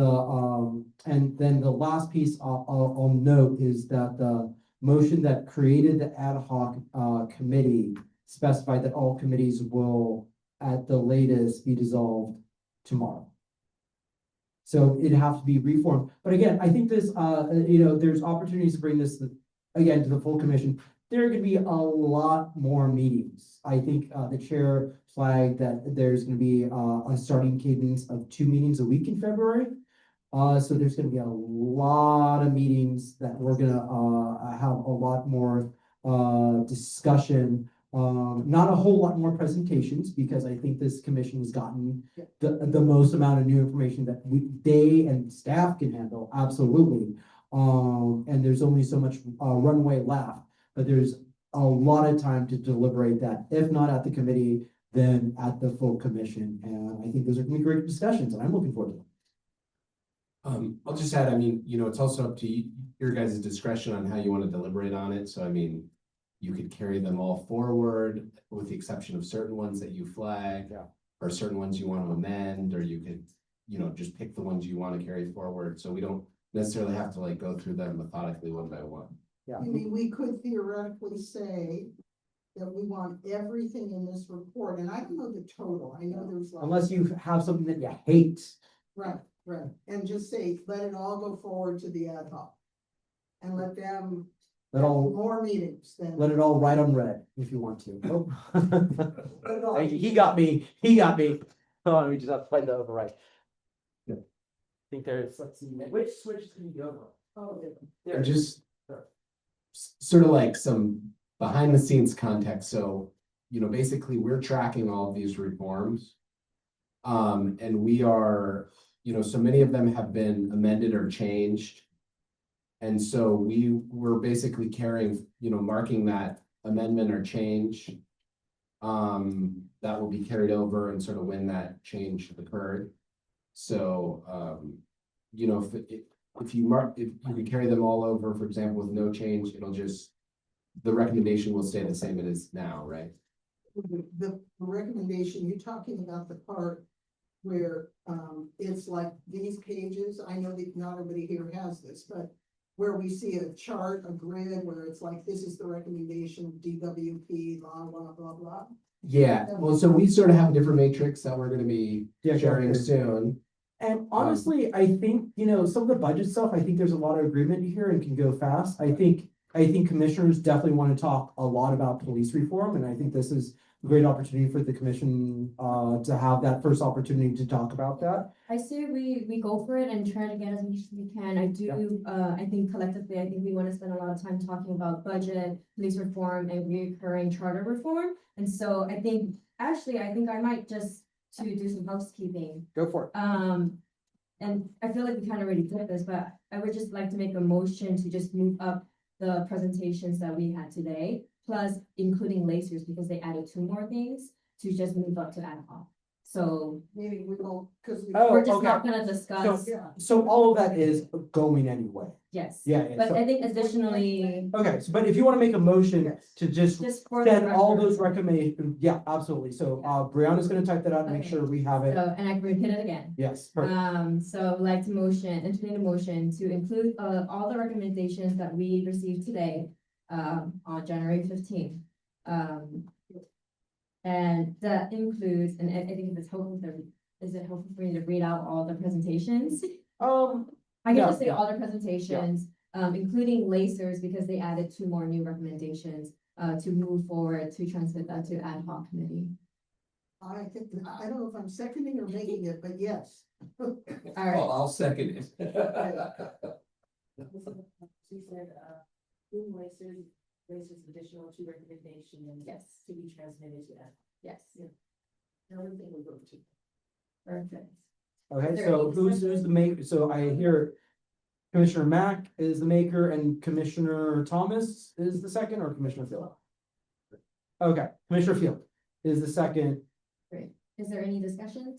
then the last piece I'll note is that the motion that created the ad hoc committee specified that all committees will at the latest be dissolved tomorrow. So it'd have to be reformed. But again, I think this, there's opportunities to bring this again to the full commission. There are gonna be a lot more meetings. I think the chair flagged that there's gonna be a starting cadence of 2 meetings a week in February. So there's gonna be a lot of meetings that we're gonna have a lot more discussion. Not a whole lot more presentations, because I think this commission has gotten the most amount of new information that they and staff can handle, absolutely. And there's only so much runway left, but there's a lot of time to deliberate that, if not at the committee, then at the full commission. And I think those are gonna be great discussions, and I'm looking forward to them. I'll just add, I mean, it's also up to your guys' discretion on how you want to deliberate on it. So I mean, you could carry them all forward with the exception of certain ones that you flag. Or certain ones you want to amend, or you could, just pick the ones you want to carry forward. So we don't necessarily have to go through them methodically one by one. I mean, we could theoretically say that we want everything in this report, and I don't know the total, I know there's. Unless you have something that you hate. Right, and just say, let it all go forward to the ad hoc. And let them Let all, more meetings than. let it all write on red if you want to. Oh. He got me. Hold on, we just have to find the override. I think there's, let's see, which switch can you go over? Oh, there. Just sort of like some behind the scenes context. So, basically we're tracking all of these reforms. And we are, so many of them have been amended or changed. And so we were basically carrying, marking that amendment or change. That will be carried over and sort of when that change occurred. So, if you could carry them all over, for example, with no change, the recommendation will stay the same it is now, right? The recommendation, you're talking about the part where, it's like these pages, I know that not everybody here has this, but where we see a chart, a grid, where it's like, this is the recommendation, DWP, blah, blah, blah, blah. Yeah, well, so we sort of have a different matrix that we're gonna be sharing sure. soon. And honestly, I think, some of the budget stuff, I think there's a lot of agreement here and can go fast. I think commissioners definitely want to talk a lot about police reform, and I think this is a great opportunity for the commission to have that first opportunity to talk about that. I say we go for it and try to get as much as we can. I think collectively, I think we want to spend a lot of time talking about budget, police reform, and reoccurring charter reform. And so I think I might just to do some housekeeping. Go for it. and I feel like we kind of already did this, but I would just like to make a motion to just move up the presentations that we had today, plus including lasers, because they added 2 more things to just move up to ad hoc. So Maybe we won't, because we. Oh, we're just not okay. gonna discuss, So all of that is going anyway. yes. Yeah, yeah, But so- I think additionally, Okay, so but if you want to make a motion to just just for the send all record. those recommendations, yeah, absolutely. So Brianna's gonna type that out and make Okay. sure we have it. So, and I can repeat it again. Yes, perfect. So I'd like to entertain a motion to include, all the recommendations that we received today, on January 15th. And that includes, and I think it's helpful is it helpful for me to read out all the presentations? I can yeah, just say yeah. all the presentations, including lasers, because they added 2 more new recommendations, to move forward to transmit that to ad hoc committee. I think, I don't know if I'm seconding or making it, but yes. All right. I'll second it. She said, lasers additional 2 recommendations. Yes. To be transmitted to that. Yes. Everything will go to. Perfect. Okay, there so any who's discussion? the maker? So I hear Commissioner Mack is the maker and Commissioner Thomas is the second, or Commissioner Field? Okay, Commissioner Field is the second. Great. Is there any discussion?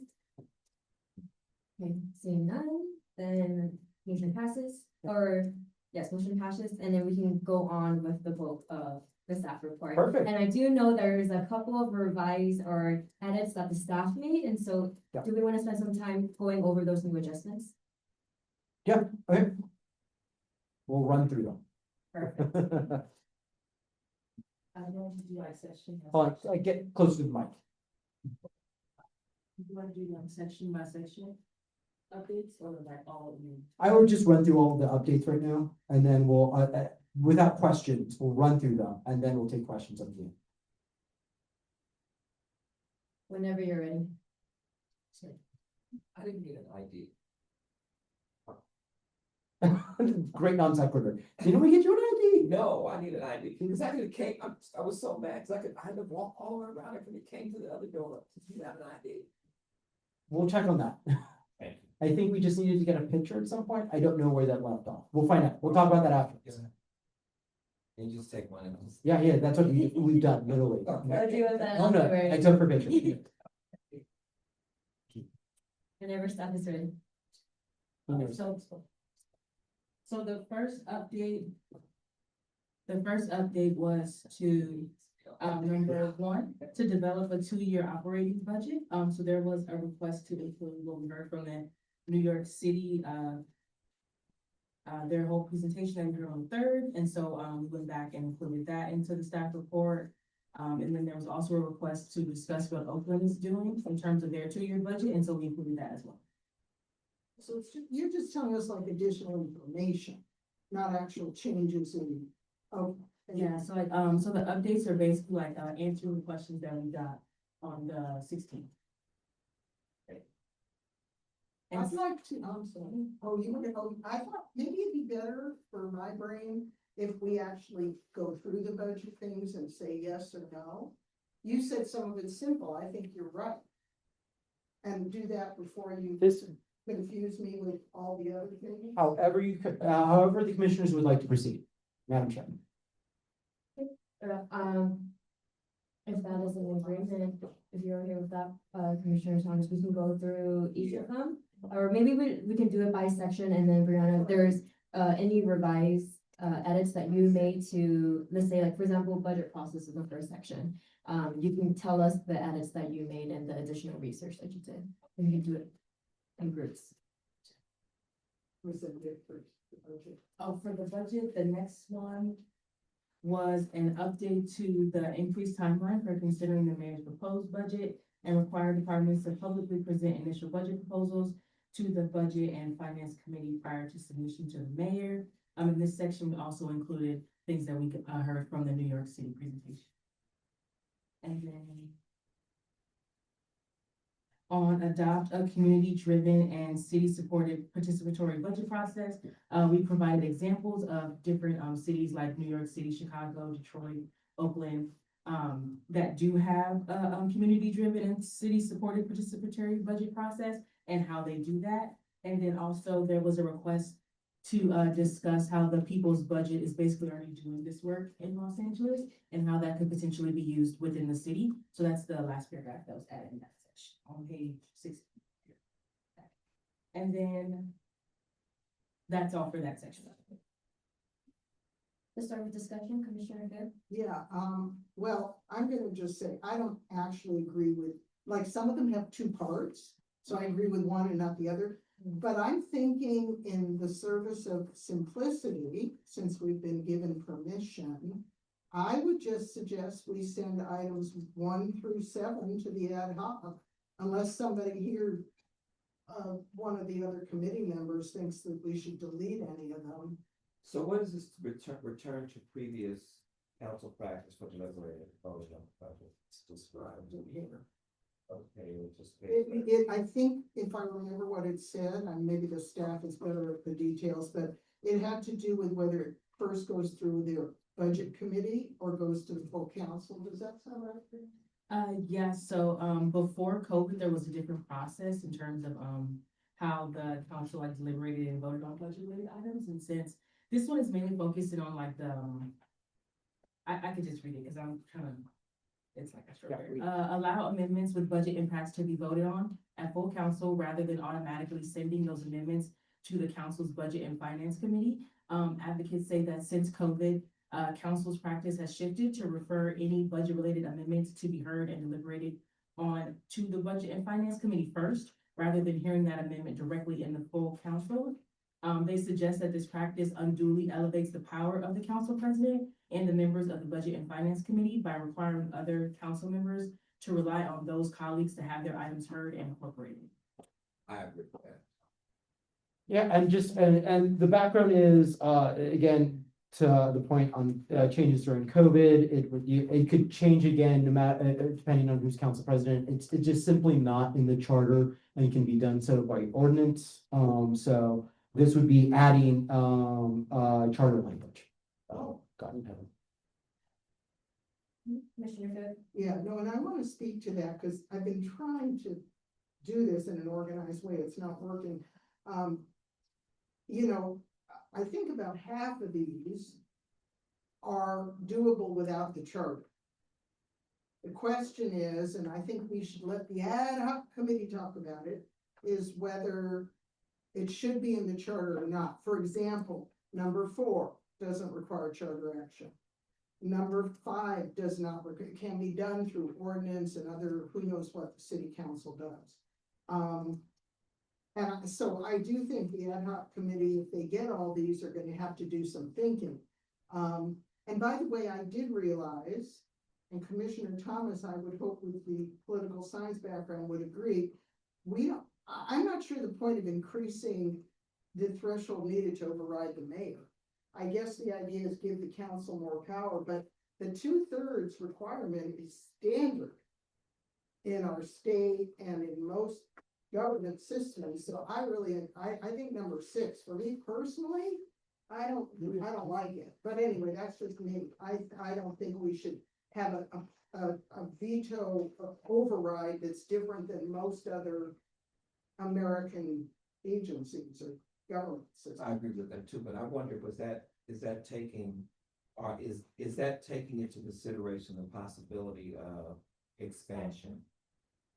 Okay, seeing none, then motion passes, or yes, motion passes, and then we can go on with the vote of the staff report. Perfect. And I do know there's a couple of revised or edits that the staff made, and so Yeah. do we want to spend some time going over those new adjustments? Yeah, okay. We'll run through them. Perfect. I'm going to do like section. Hold on, get close to the mic. You want to do like section by section updates or like all of them? I will just run through all of the updates right now, and then we'll, without questions, we'll run through them, and then we'll take questions at the end. Whenever you're ready. I didn't get an ID. Great non sequitur. Didn't we get you an ID? No, I need an ID, because I could have came, I was so mad, because I had to walk all the way around it, and it came to the other door, you have an ID. We'll check on that. I think we just needed to get a picture at some point. I don't know where that left off. We'll find out. We'll talk about that after. And you just take one and just. Yeah, that's what we've done, literally. Let's do it then. Oh, no, I took her picture. Whenever staff is ready. So the first update. The first update was to, number 1, to develop a 2-year operating budget. So there was a request to include what we heard from the New York City, their whole presentation that we heard on the 3rd. And so, we went back and included that into the staff report. And then there was also a request to discuss what Oakland is doing in terms of their 2-year budget. And so we included that as well. So you're just telling us like additional information, not actual changes in, oh. Yeah, so like, so the updates are basically like, answering the questions that we got on the 16th. I'd like to, I'm sorry, I thought maybe it'd be better for my brain if we actually go through the budget things and say yes or no. You said some of it's simple, I think you're right. And do that before you confuse me with all the other things. However the commissioners would like to proceed, Madam Chair. If that is an agreement, if you're okay with that, Commissioner Thomas, we can go through each of them. Or maybe we can do it by section, and then Brianna, if there's any revised edits that you made to, let's say, like, for example, budget process is the first section. You can tell us the edits that you made and the additional research that you did, and you can do it in groups. Oh, for the budget, the next one was an update to the increased timeline for considering the mayor's proposed budget and require departments to publicly present initial budget proposals to the Budget and Finance Committee prior to submission to the mayor. In this section, we also included things that we heard from the New York City presentation. And then on adopt a community-driven and city-supported participatory budget process. We provided examples of different cities like New York City, Chicago, Detroit, Oakland, that do have a community-driven and city-supported participatory budget process and how they do that. And then also there was a request to discuss how the people's budget is basically already doing this work in Los Angeles and how that could potentially be used within the city. So that's the last paragraph that was added in that section on page 6. And then that's all for that section. To start with discussion, Commissioner Good. Yeah, well, I'm gonna just say, I don't actually agree with, like, some of them have two parts. So I agree with one and not the other, but I'm thinking in the service of simplicity, since we've been given permission. I would just suggest we send items 1 through 7 to the ad hoc, unless somebody here. One of the other committee members thinks that we should delete any of them. So what is this return to previous council practice for deliberating voting on the budget? It's described in here. Okay, we'll just. I think if I remember what it said, and maybe the staff is better at the details, but it had to do with whether it first goes through their budget committee or goes to the full council. Does that sound right? Yes, so, before COVID, there was a different process in terms of, how the council like deliberated and voted on budget related items. And since this one is mainly focusing on like the, I could just read it because I'm kind of, it's like a short. Allow amendments with budget impacts to be voted on at full council rather than automatically sending those amendments to the council's budget and finance committee. Advocates say that since COVID, council's practice has shifted to refer any budget related amendments to be heard and deliberated on to the budget and finance committee first, rather than hearing that amendment directly in the full council. They suggest that this practice unduly elevates the power of the council president and the members of the budget and finance committee by requiring other council members to rely on those colleagues to have their items heard and incorporated. I agree with that. Yeah, and the background is, again, to the point on changes during COVID, it could change again no matter, depending on who's council president. It's just simply not in the charter and can be done so by ordinance. So this would be adding charter language. Oh, God in heaven. Commissioner Good. Yeah, no, and I want to speak to that because I've been trying to do this in an organized way. It's not working. You know, I think about half of these are doable without the charter. The question is, and I think we should let the ad hoc committee talk about it, is whether it should be in the charter or not. For example, number 4 doesn't require charter action. Number 5 does not, it can be done through ordinance and other, who knows what the city council does. And so I do think the ad hoc committee, if they get all these, are gonna have to do some thinking. And by the way, I did realize, and Commissioner Thomas, I would hope with the political science background would agree, I'm not sure the point of increasing the threshold needed to override the mayor. I guess the idea is give the council more power, but the 2/3 requirement is standard in our state and in most government systems. So I think number 6, for me personally, I don't like it. But anyway, that's just me. I don't think we should have a veto override that's different than most other American agencies or government systems. I agree with that too, but I wonder, is that taking into consideration the possibility of expansion?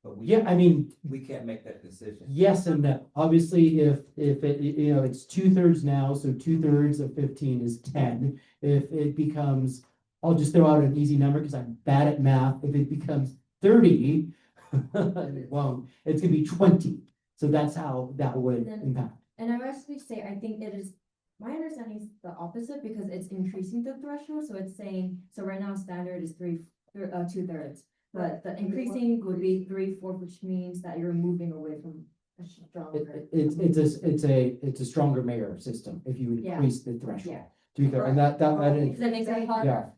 But Yeah, I mean, we can't make that decision. yes and no. Obviously, if it, it's 2/3 now, so 2/3 of 15 is 10. If it becomes, I'll just throw out an easy number because I'm bad at math. If it becomes 30, it won't. It's gonna be 20. So that's how that would impact. And I would actually say, I think it is, my understanding is the opposite because it's increasing the threshold. So it's saying, so right now standard is 2/3. But the increasing would be 3/4, which means that you're moving away from a stronger. It's a stronger mayor system if you Yeah. increase the threshold. Yeah. 2/3, and that is, Does that make sense? yeah.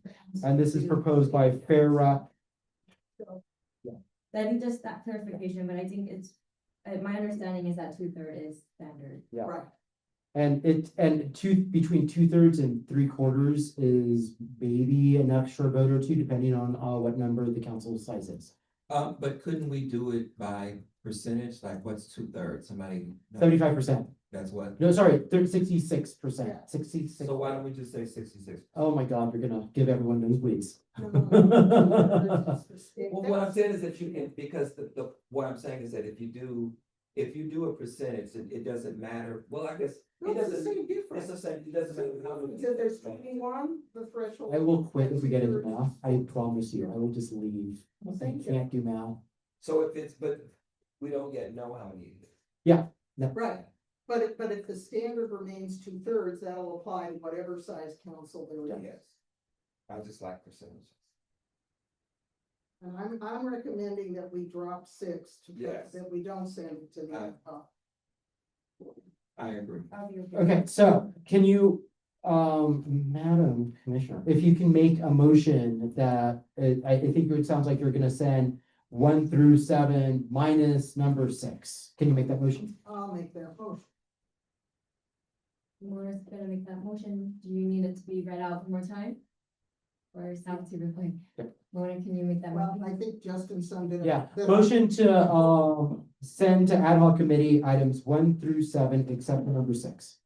And this is proposed by Fair I think just that clarification, but I think it's, my understanding is that 2/3 is standard. Yeah. Right. And between 2/3 and 3/4 is maybe an extra vote or two, depending on what number the council size is. But couldn't we do it by percentage, like what's 2/3? Somebody. 75%. That's what? No, sorry, 66%, 66. So why don't we just say 66? Oh my God, you're gonna give everyone nosebleeds. Well, what I'm saying is that you can, because what I'm saying is that if you do a percentage, it doesn't matter, well, I guess. No, It it's the doesn't, same difference. it's the same, it doesn't matter how many. So there's 21, the threshold. I will quit if we get into math. I promise you, I will just leave. I Thank you. can't do math. So if it's, but we don't yet know how many. Yeah, no. Right, but if the standard remains 2/3, that'll apply to whatever size council there is. Yes. I just like percentages. And I'm recommending that we drop 6 to, Yes. that we don't send it to the top. I agree. Okay, so can you, Madam Commissioner, if you can make a motion that, I think it sounds like you're gonna send 1 through 7 minus number 6. Can you make that motion? I'll make that motion. Laura's gonna make that motion. Do you need it to be read out one more time? Or sound too quick? Laura, can you make that Well, motion? I think Justin summed it up. Yeah, That- motion to, send to ad hoc committee items 1 through 7, except for number 6,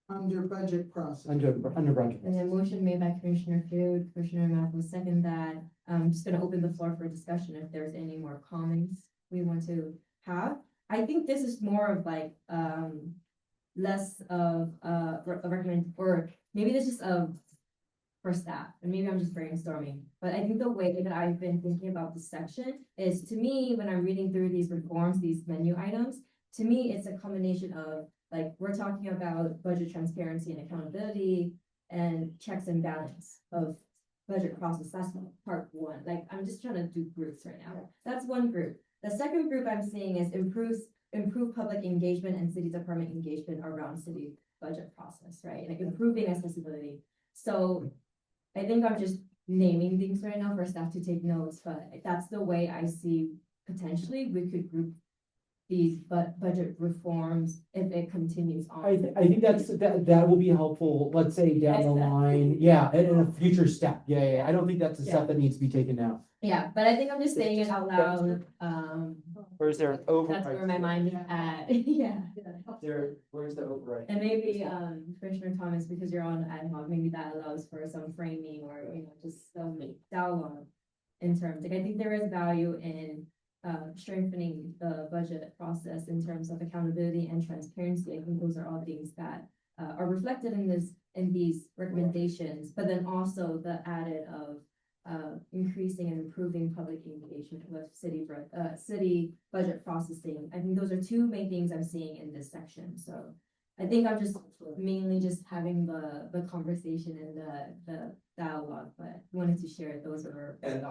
Under budget process. under budget. And then motion made by Commissioner Field, Commissioner Math will second that. I'm just gonna open the floor for discussion if there's any more comments we want to have. I think this is more of like, less of, a recommend, or maybe this is for staff, and maybe I'm just brainstorming. But I think the way that I've been thinking about this section is, to me, when I'm reading through these reforms, these menu items, to me, it's a combination of, like, we're talking about budget transparency and accountability and checks and balance of budget process. That's part one. Like, I'm just trying to do groups right now. That's one group. The second group I'm seeing is improve public engagement and city department engagement around city budget process, right? Like improving accessibility. So I think I'm just naming things right now for staff to take notes, but that's the way I see potentially we could group these budget reforms if it continues on. I think that will be helpful, let's say down the line, yeah, in a future step, yeah, I don't think that's a step that needs to be taken now. Yeah, but I think I'm just saying it out loud, Or is there an override? that's where my mind is at, yeah. Where's the override? And maybe, Commissioner Thomas, because you're on ad hoc, maybe that allows for some framing or, just some dialogue in terms, like, I think there is value in strengthening the budget process in terms of accountability and transparency. I think those are all things that are reflected in these recommendations, but then also the added of increasing and improving public engagement with city budget processing. I think those are two main things I'm seeing in this section. So I think I'm just mainly just having the conversation and the dialogue, but wanted to share those are. And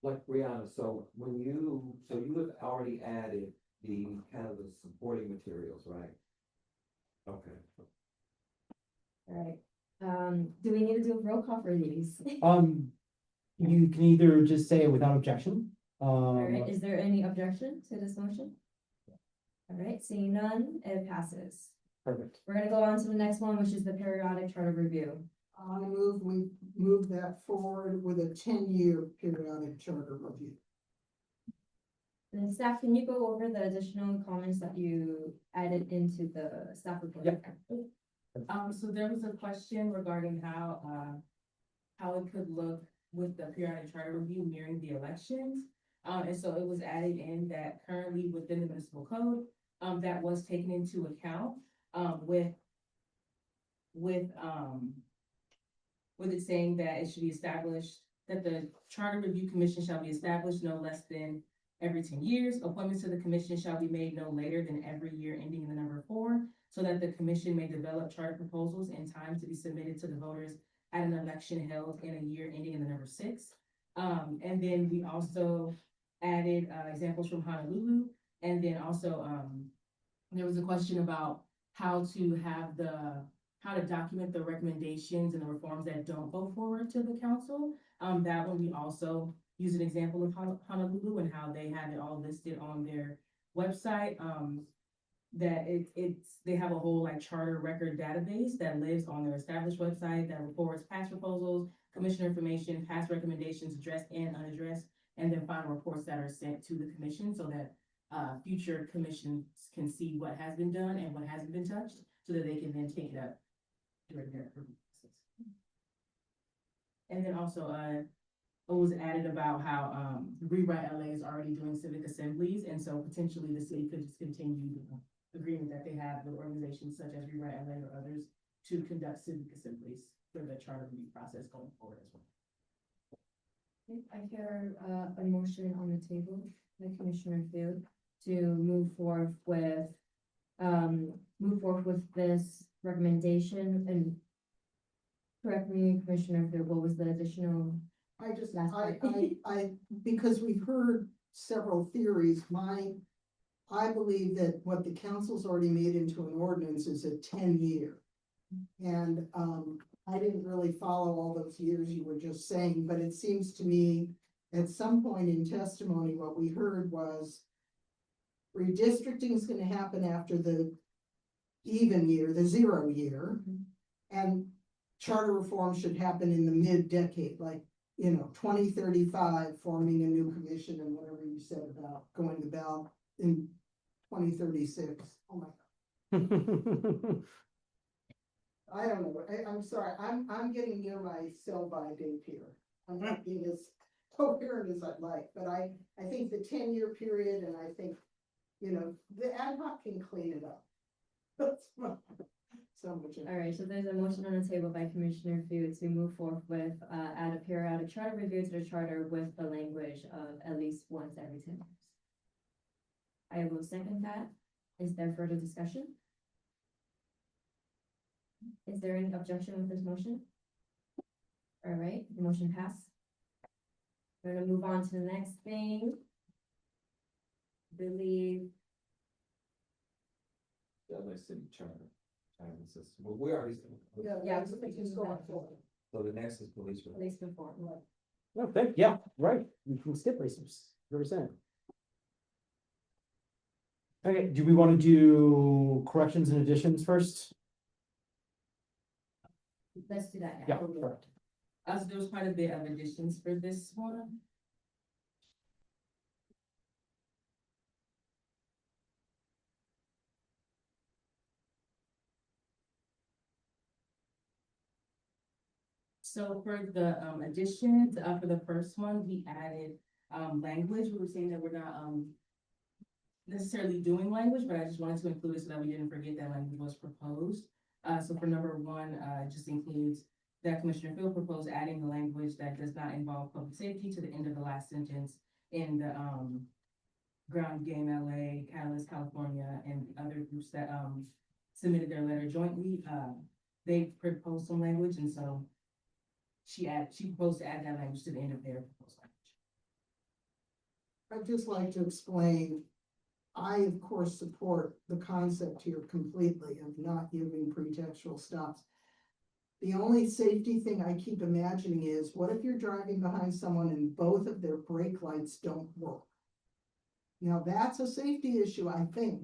like Brianna, so you have already added the kind of the supporting materials, right? Okay. All right. Do we need to do a roll call for these? You can either just say it without objection. All right, is there any objection to this motion? All right, seeing none, it passes. Perfect. We're gonna go on to the next one, which is the periodic charter review. We move that forward with a 10-year periodic charter review. And staff, can you go over the additional comments that you added into the staff report? So there was a question regarding how it could look with the periodic charter review nearing the elections. And so it was added in that currently within the municipal code, that was taken into account, with it saying that it should be established, that the charter review commission shall be established no less than every 10 years. Appointments to the commission shall be made no later than every year ending in the number 4, so that the commission may develop charter proposals in time to be submitted to the voters at an election held in a year ending in the number 6. And then we also added examples from Honolulu. And then also there was a question about how to document the recommendations and the reforms that don't go forward to the council. That one we also use an example of Honolulu and how they have it all listed on their website. That they have a whole like charter record database that lives on their established website that records past proposals, commissioner information, past recommendations, addressed and unaddressed, and then final reports that are sent to the commission so that future commissions can see what has been done and what hasn't been touched, so that they can then take it up during their review process. And then also, what was added about how Rewrite LA is already doing civic assemblies, and so potentially the city could just continue the agreement that they have with organizations such as Rewrite LA or others to conduct civic assemblies for the charter review process going forward as well. I hear a motion on the table by Commissioner Field to move forth with this recommendation, and correct me, Commissioner Field, what was the additional? Because we've heard several theories, I believe that what the council's already made into an ordinance is a 10-year. And, I didn't really follow all those years you were just saying, but it seems to me at some point in testimony, what we heard was redistricting is gonna happen after the even year, the 0 year. And charter reform should happen in the mid-decade, like, 2035, forming a new commission and whatever you said about going to Bell in 2036. Oh my God. I don't know. I'm sorry. I'm getting near my sell-by date here. I'm not being as coherent as I'd like, but I think the 10-year period, and I think, the ad hoc can clean it up. That's so much. All right, so there's a motion on the table by Commissioner Fu to move forth with, add a periodic charter review to the charter with the language of at least once every 10 years. I will second that. Is there further discussion? Is there any objection with this motion? All right, the motion passed. We're gonna move on to the next thing. Believe. LA City Charter. System. Well, we already. Yeah, So the next is police. Police reform. No, yeah, right, we can skip races, 100%. Okay, do we want to do corrections and additions first? Let's do that Yeah, now. correct. So there was quite a bit of additions for this one. So for the additions, for the first one, we added language. We were saying that we're not necessarily doing language, but I just wanted to include it so that we didn't forget that language was proposed. So for number one, it just includes that Commissioner Field proposed adding the language that does not involve public safety to the end of the last sentence in the Ground Game LA, Catalyst California, and other groups that submitted their letter jointly. They proposed some language, and so she proposed to add that language to the end of their proposed language. I'd just like to explain, I of course support the concept here completely of not giving pretextual stops. The only safety thing I keep imagining is, what if you're driving behind someone and both of their brake lights don't work? Now, that's a safety issue, I think.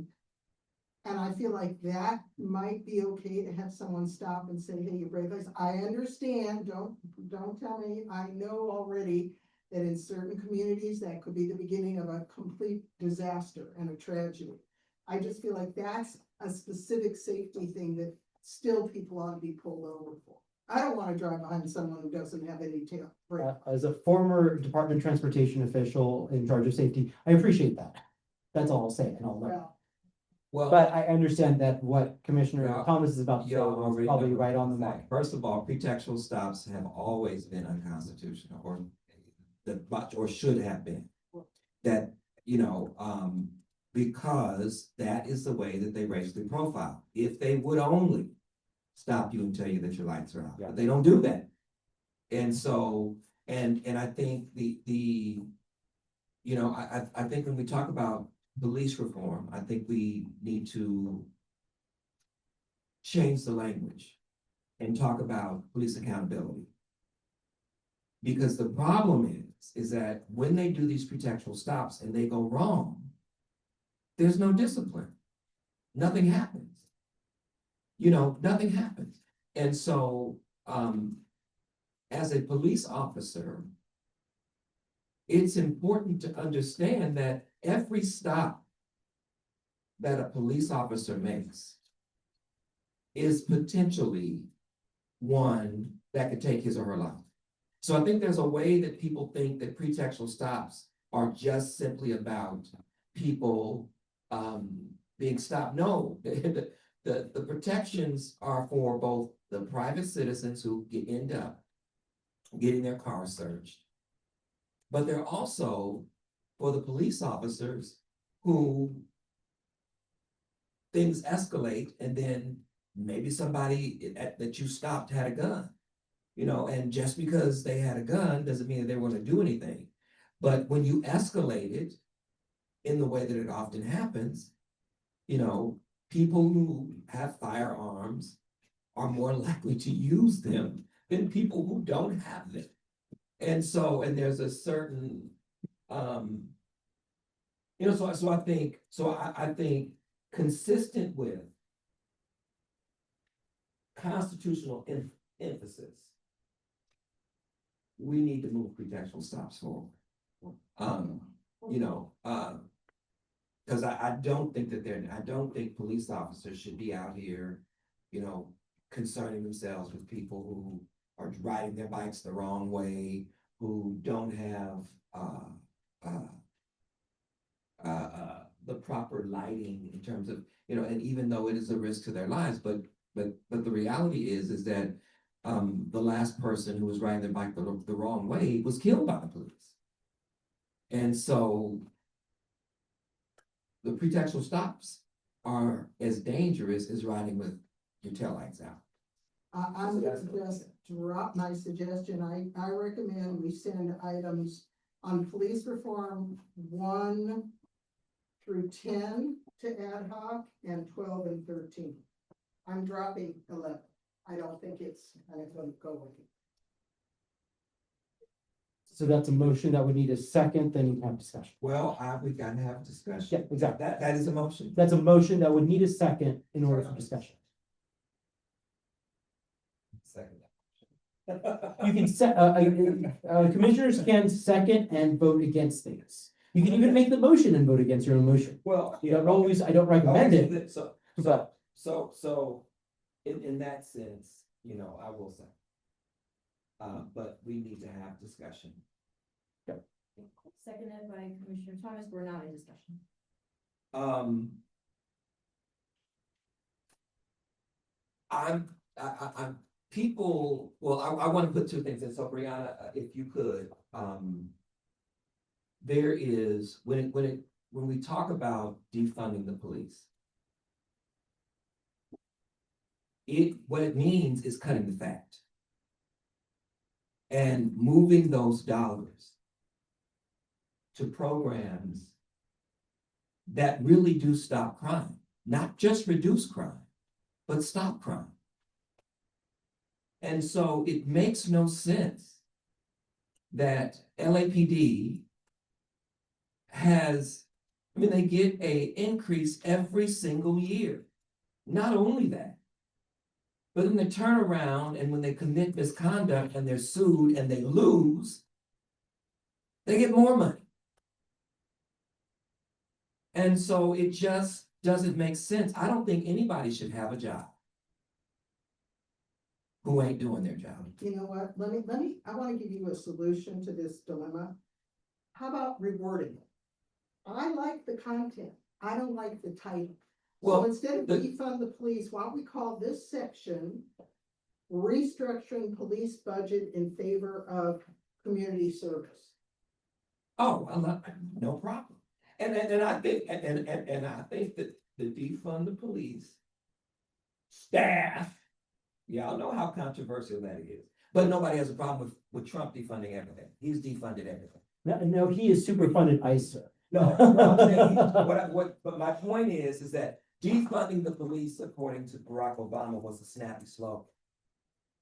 And I feel like that might be okay to have someone stop and say, hey, your brake lights, I understand, don't tell me, I know already that in certain communities, that could be the beginning of a complete disaster and a tragedy. I just feel like that's a specific safety thing that still people ought to be pulled over for. I don't want to drive behind someone who doesn't have any tail brake. As a former Department of Transportation official in charge of safety, I appreciate that. That's all I'll say, and I'll let. Well, But I understand that what Commissioner Yeah. Thomas is about to say Y'all is already probably know right on the fact. mark. First of all, pretextual stops have always been unconstitutional, or should have been. That, because that is the way that they racially profile. If they would only stop you and tell you that your lights are out, but they don't do that. And so, and I think I think when we talk about police reform, I think we need to change the language and talk about police accountability. Because the problem is that when they do these pretextual stops and they go wrong, there's no discipline. Nothing happens. Nothing happens. And so, as a police officer, it's important to understand that every stop that a police officer makes is potentially one that could take his or her life. So I think there's a way that people think that pretextual stops are just simply about people being stopped. No, the protections are for both the private citizens who end up getting their cars searched, but they're also for the police officers who things escalate and then maybe somebody that you stopped had a gun, you know, and just because they had a gun doesn't mean that they want to do anything. But when you escalate it in the way that it often happens, you know, people who have firearms are more likely to use them than people who don't have them. And so, and there's a certain, you know, so I think consistent with constitutional emphasis, we need to move pretextual stops forward. You know, because I don't think that I don't think police officers should be out here, you know, concerning themselves with people who are riding their bikes the wrong way, who don't have the proper lighting in terms of, you know, and even though it is a risk to their lives, but the reality is that the last person who was riding their bike the wrong way was killed by the police. And so the pretextual stops are as dangerous as riding with your taillights out. I'm gonna just drop my suggestion. I recommend we send items on police reform 1 through 10 to ad hoc and 12 and 13. I'm dropping 11. I don't think it's gonna go with it. So that's a motion that would need a second, then you can have discussion. Well, we gotta have a discussion. Yeah, exactly. That is a motion. That's a motion that would need a second in order for discussion. Second. You can set, commissioners can second and vote against things. You can even make the motion and vote against your own motion. Well, You don't always, I don't recommend it, but So in that sense, you know, I will say. But we need to have discussion. Seconded by Commissioner Thomas, we're not in discussion. I'm people, well, I want to put two things in. So Brianna, if you could, there is, when we talk about defunding the police, what it means is cutting the fat and moving those dollars to programs that really do stop crime, not just reduce crime, but stop crime. And so it makes no sense that LAPD has, I mean, they get an increase every single year. Not only that, but then they turn around and when they commit misconduct and they're sued and they lose, they get more money. And so it just doesn't make sense. I don't think anybody should have a job who ain't doing their job. You know what, I wanna give you a solution to this dilemma. How about rewarding it? I like the content, I don't like the title. Well, So instead of defund the police, why don't we call this section restructuring police budget in favor of community service? Oh, well, no problem. And I think, and I think that the defund the police staff, y'all know how controversial that is. But nobody has a problem with Trump defunding everything. He's defunded everything. no, he is super funded ICER. No, I'm saying, but my point is that defunding the police, according to Barack Obama, was a snappy slogan.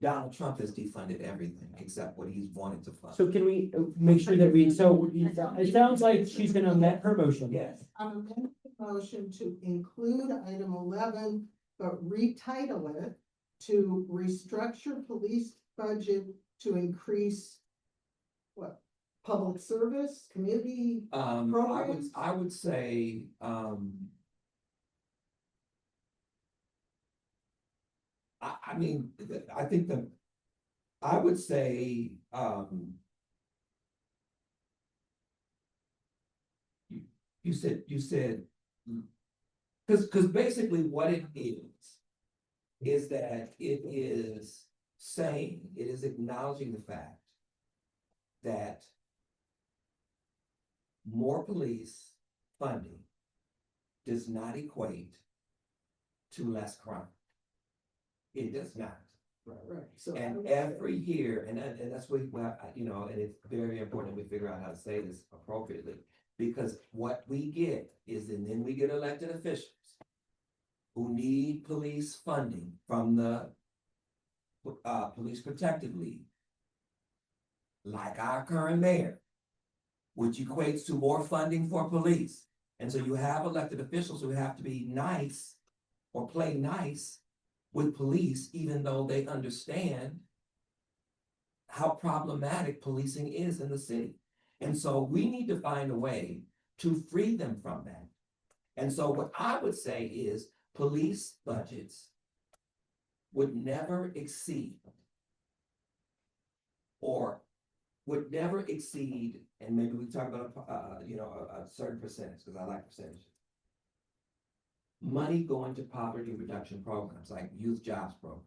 Donald Trump has defunded everything except what he's wanted to fund. So can we make sure that it sounds like she's gonna amend her motion. Yes. I'm amending the motion to include item 11, but retitle it to restructure police budget to increase what? public service, community? Programs? I would say, I mean, I think I would say, you said, because basically what it is that it is saying, it is acknowledging the fact that more police funding does not equate to less crime. It does not. Right. So I And would every year, and that's what, you know, and it's very important we figure out how to say this appropriately. Because what we get is, and then we get elected officials who need police funding from the Police Protective League, like our current mayor, which equates to more funding for police. And so you have elected officials who have to be nice or play nice with police, even though they understand how problematic policing is in the city. And so we need to find a way to free them from that. And so what I would say is police budgets would never exceed and maybe we talk about, a certain percentage, because I like percentages. Money going to poverty reduction programs like youth jobs programs,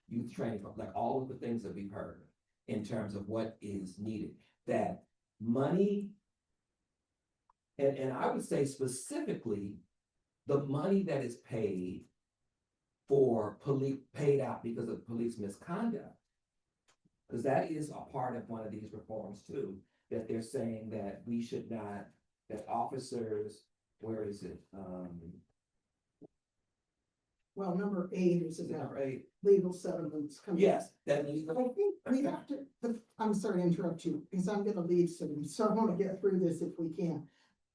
youth training, like all of the things that we've heard in terms of what is needed. That money, and I would say specifically, the money that is paid out because of police misconduct. Because that is a part of one of these reforms too, that they're saying that we should not, that officers, where is it? Well, number 8 is about Number 8. legal settlements. coming. Yes, that I think we have to, I'm sorry to interrupt you, because I'm gonna leave soon, so I wanna get through this if we can.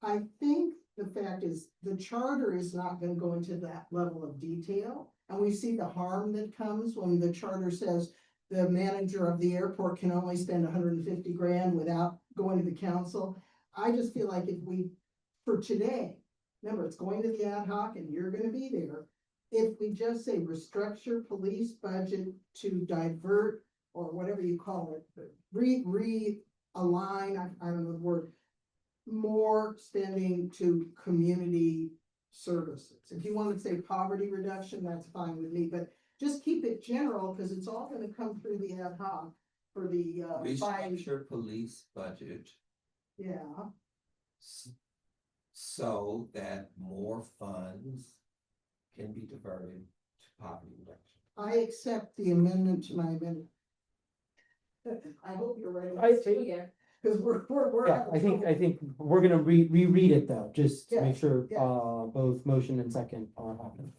I think the fact is, the charter is not gonna go into that level of detail, and we see the harm that comes when the charter says the manager of the airport can only spend $150,000 without going to the council. I just feel like if we, for today, remember, it's going to the ad hoc and you're gonna be there. If we just say restructure police budget to divert, or whatever you call it, but realign, I don't know the word, more spending to community services. If you want to say poverty reduction, that's fine with me, but just keep it general, because it's all gonna come through the ad hoc for the, restructure police budget yeah. so that more funds can be diverted to poverty reduction. I accept the amendment to my amendment. I hope you're ready. I think- Because we're. Yeah, I think we're gonna reread it though, just to make Yes, sure, yes. both motion and second are happening.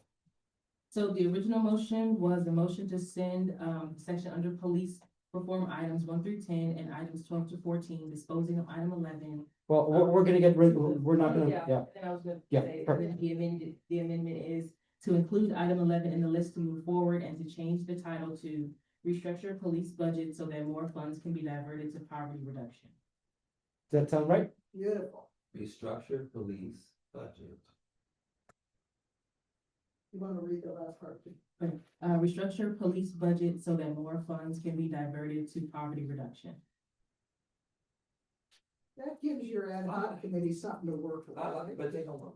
So the original motion was the motion to send, section under police reform items 1 through 10 and items 12 to 14, disposing of item 11. Well, we're gonna get rid, we're not gonna, yeah. Then I was gonna Yeah, say, perfect. then the amendment is to include item 11 in the list to move forward and to change the title to restructure police budget so that more funds can be diverted to poverty reduction. Does that sound right? Beautiful. Restructure police budget. You wanna read the last part? Restructure police budget so that more funds can be diverted to poverty reduction. That gives your ad hoc committee something to work with. But they don't want.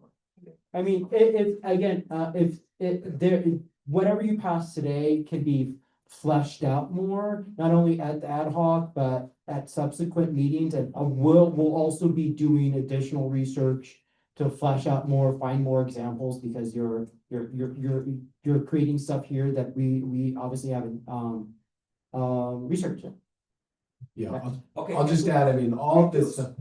I mean, if, again, if there, whatever you pass today can be fleshed out more, not only at the ad hoc, but at subsequent meetings, and we'll also be doing additional research to flesh out more, find more examples, because you're creating stuff here that we obviously haven't, researched it. Yeah, Okay. I'll just add, I mean, all of this stuff.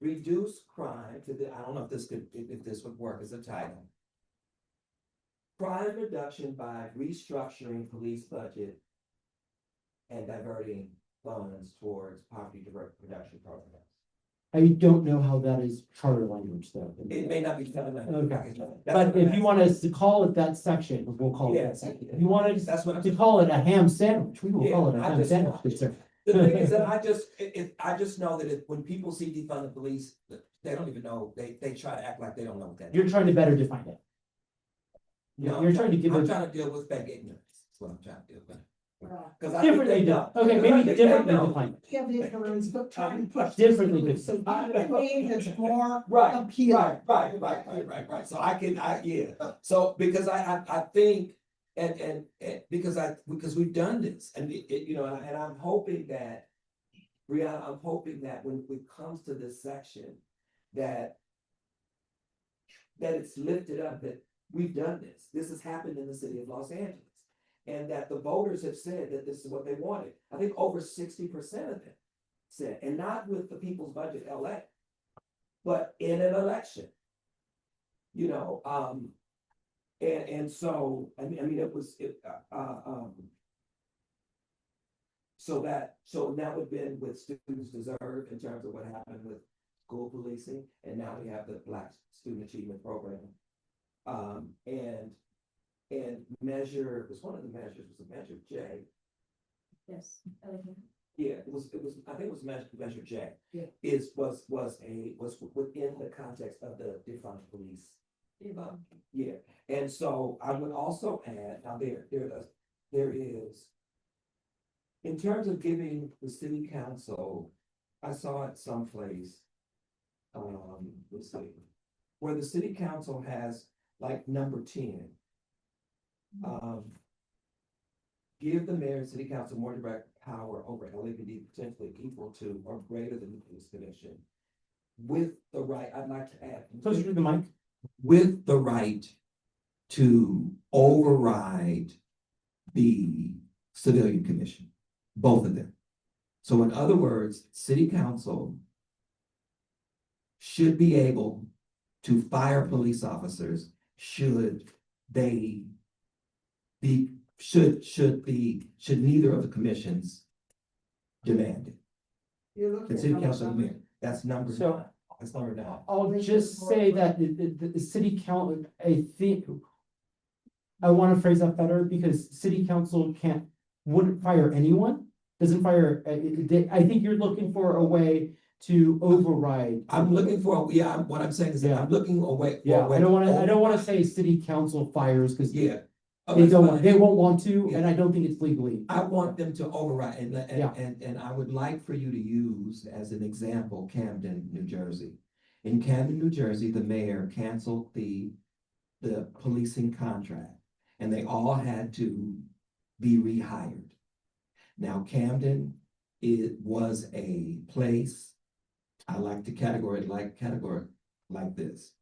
Reduce crime to the, I don't know if this would work as a title. Crime reduction by restructuring police budget and diverting funds towards poverty reduction programs. I don't know how that is charter language though. It may not be telling that. Okay. But if you want us to call it that section, we'll call it that section. If you wanted That's what I'm. to call it a ham sandwich, we will Yeah, call it a I ham just- sandwich, good sir. The thing is that I just know that when people see defund the police, they don't even know, they try to act like they don't know what that is. You're trying to better define it. No, You're trying to give I'm it trying to deal with fake ignorance, that's what I'm trying to deal with. Cause I think differently. they know. Okay, 'Cause I maybe think they differently know. defined. You have ignorance, but try and push. Differently this through. defined. So I think it's more Right, appealing. right. So yeah. So because I think, and because we've done this and you know, and I'm hoping that, Brianna, I'm hoping that when it comes to this section, that it's lifted up, that we've done this. This has happened in the city of Los Angeles. And that the voters have said that this is what they wanted. I think over 60% of them said, and not with the People's Budget LA, but in an election. You know, and so, I mean, it was, so that would have been with Students Deserve in terms of what happened with school policing, and now we have the Black Student Achievement Program. And measure, it was one of the measures, was a measure J. Yes. Yeah, it was, I think it was measure J. Yeah. Was within the context of the defund police. Yeah, and so I would also add, now there is, in terms of giving the city council, I saw it someplace, let's see, where the city council has like number 10. Give the mayor and city council more direct power over LAPD potentially equal to or greater than the police commission. With the right, I'd like to add. Closer to the mic. With the right to override the civilian commission, both of them. So in other words, city council should be able to fire police officers should they be, should neither of the commissions demand it. You're looking The at city number council, seven. that's number So- 9. That's number 9. I'll just say that the city council, I think. I want to phrase that better because city council wouldn't fire anyone, doesn't fire, I think you're looking for a way to override. I'm looking for, what I'm saying is that Yeah. I'm looking away. Yeah, I don't wanna say city council fires, cause Yeah. Oh, they that's don't, fine. they won't want to, Yeah. and I don't think it's legally. I want them to override, Yeah. and I would like for you to use as an example, Camden, New Jersey. In Camden, New Jersey, the mayor canceled the policing contract, and they all had to be rehired. Now, Camden, it was a place, I like to categorize like this.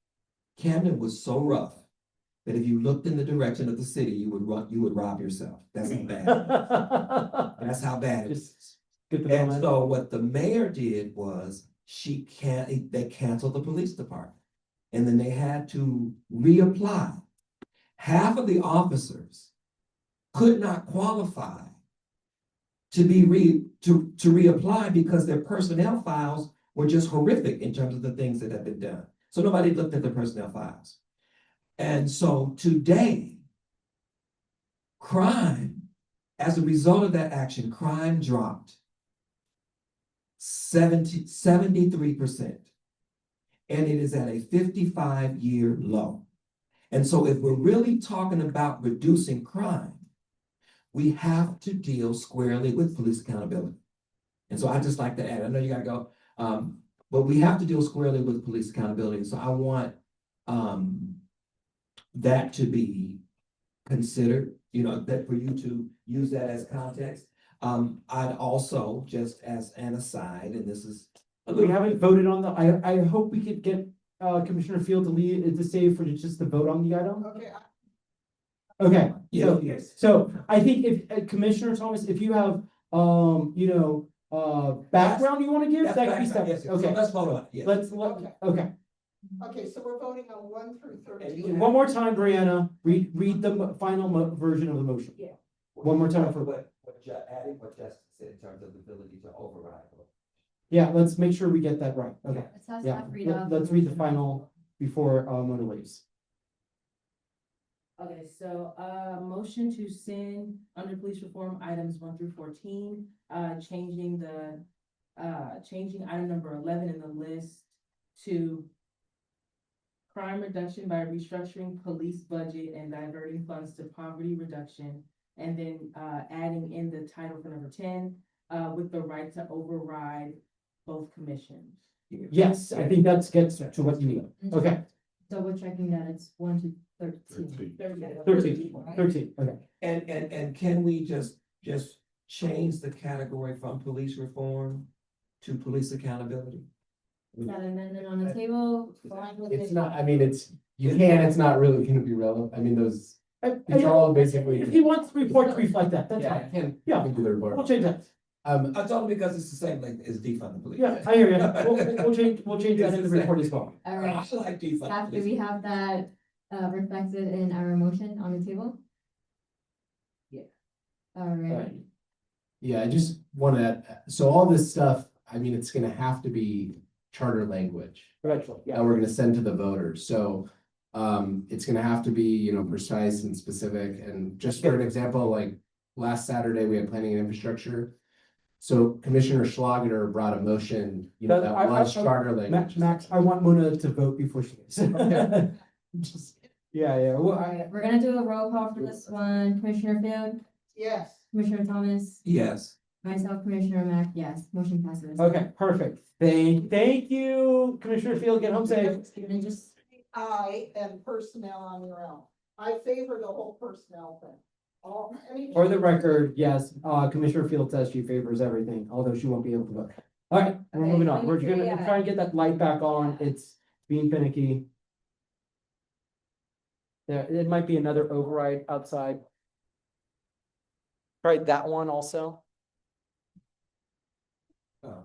Camden was so rough that if you looked in the direction of the city, you would rob yourself. That's how bad. That's how bad it was. Good to And know. so what the mayor did was they canceled the police department. And then they had to reapply. Half of the officers could not qualify to reapply because their personnel files were just horrific in terms of the things that had been done. So nobody looked at the personnel files. And so today, crime, as a result of that action, crime dropped 73%. And it is at a 55-year low. And so if we're really talking about reducing crime, we have to deal squarely with police accountability. And so I just like to add, I know you gotta go, but we have to deal squarely with police accountability. So I want that to be considered, that for you to use that as context. I'd also, just as an aside, and this is a We little. haven't voted on I hope we could get Commissioner Field to stay for just to vote on the item. Okay, Okay, Yeah, so, so I think if Commissioner Thomas, if you have, background you wanna give, That's that could be background, yes, separate, so okay. let's vote on it, yes. Okay. okay, so we're voting on 1 through 13. One more time, Brianna, read the final version of the motion. Yeah. One more time for, Adding what Justin said in terms of the ability to override. yeah, let's make sure we get that right, okay. Let's have Yeah, staff read off the let's read the motion. final before Mona leaves. Okay, so, motion to send under police reform items 1 through 14, changing item number 11 in the list to crime reduction by restructuring police budget and diverting funds to poverty reduction. And then, adding in the title for number 10, with the right to override both commissions. Yes, I think that gets to what you need. Okay, Double checking that it's 1 to 13. 13, okay. And can we just change the category from police reform to police accountability? Is that amendment on the table? Fine with It's it? not, I mean, it's not really gonna be relevant. I mean, those, these are all basically. If he wants the report to reflect that, that's Yeah, I fine. can, Yeah. I can do the report. We'll change that. I told him because it's the same like as defund the police. Yeah, I hear you. We'll change that in the report as well. All right. I like defund. Staff, do police. we have that reflected in our motion on the table? Yeah. All right. Yeah, I just wanna, so all this stuff, I mean, it's gonna have to be charter language Eventually, that yeah. we're gonna send to the voters, so. It's gonna have to be, you know, precise and specific, and just for an example, like last Saturday, we had planning and infrastructure. So Commissioner Schlageter brought a motion, you know, that was charter language. Max, I want Mona to vote before she goes. Okay. Yeah, well, All right, we're gonna do a roll call for this one. Commissioner Field, Yes. Commissioner Thomas, Yes. myself, Commissioner Mack, yes, motion passes. okay, perfect. Thank you, Commissioner Field, get home safe. And just, And personnel on your own. I favor the whole personnel thing. For the record, yes, Commissioner Field says she favors everything, although she won't be able to vote. All right, we're Okay, moving on. We're 23, gonna try and get that light back on. It's being finicky. There, it might be another override outside. Try that one also. Oh.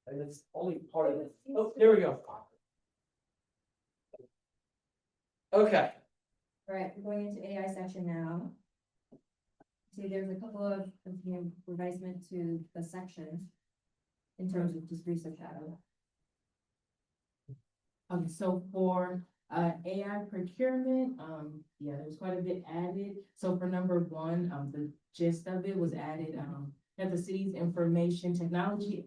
And it's only part of it. Oh, there we go. Okay. all right, we're going into AI section now. See, there's a couple of, revisement to the section in terms of just research shadow. So for AI procurement, yeah, there's quite a bit added. So for number 1, the gist of it was added, that the city's information technology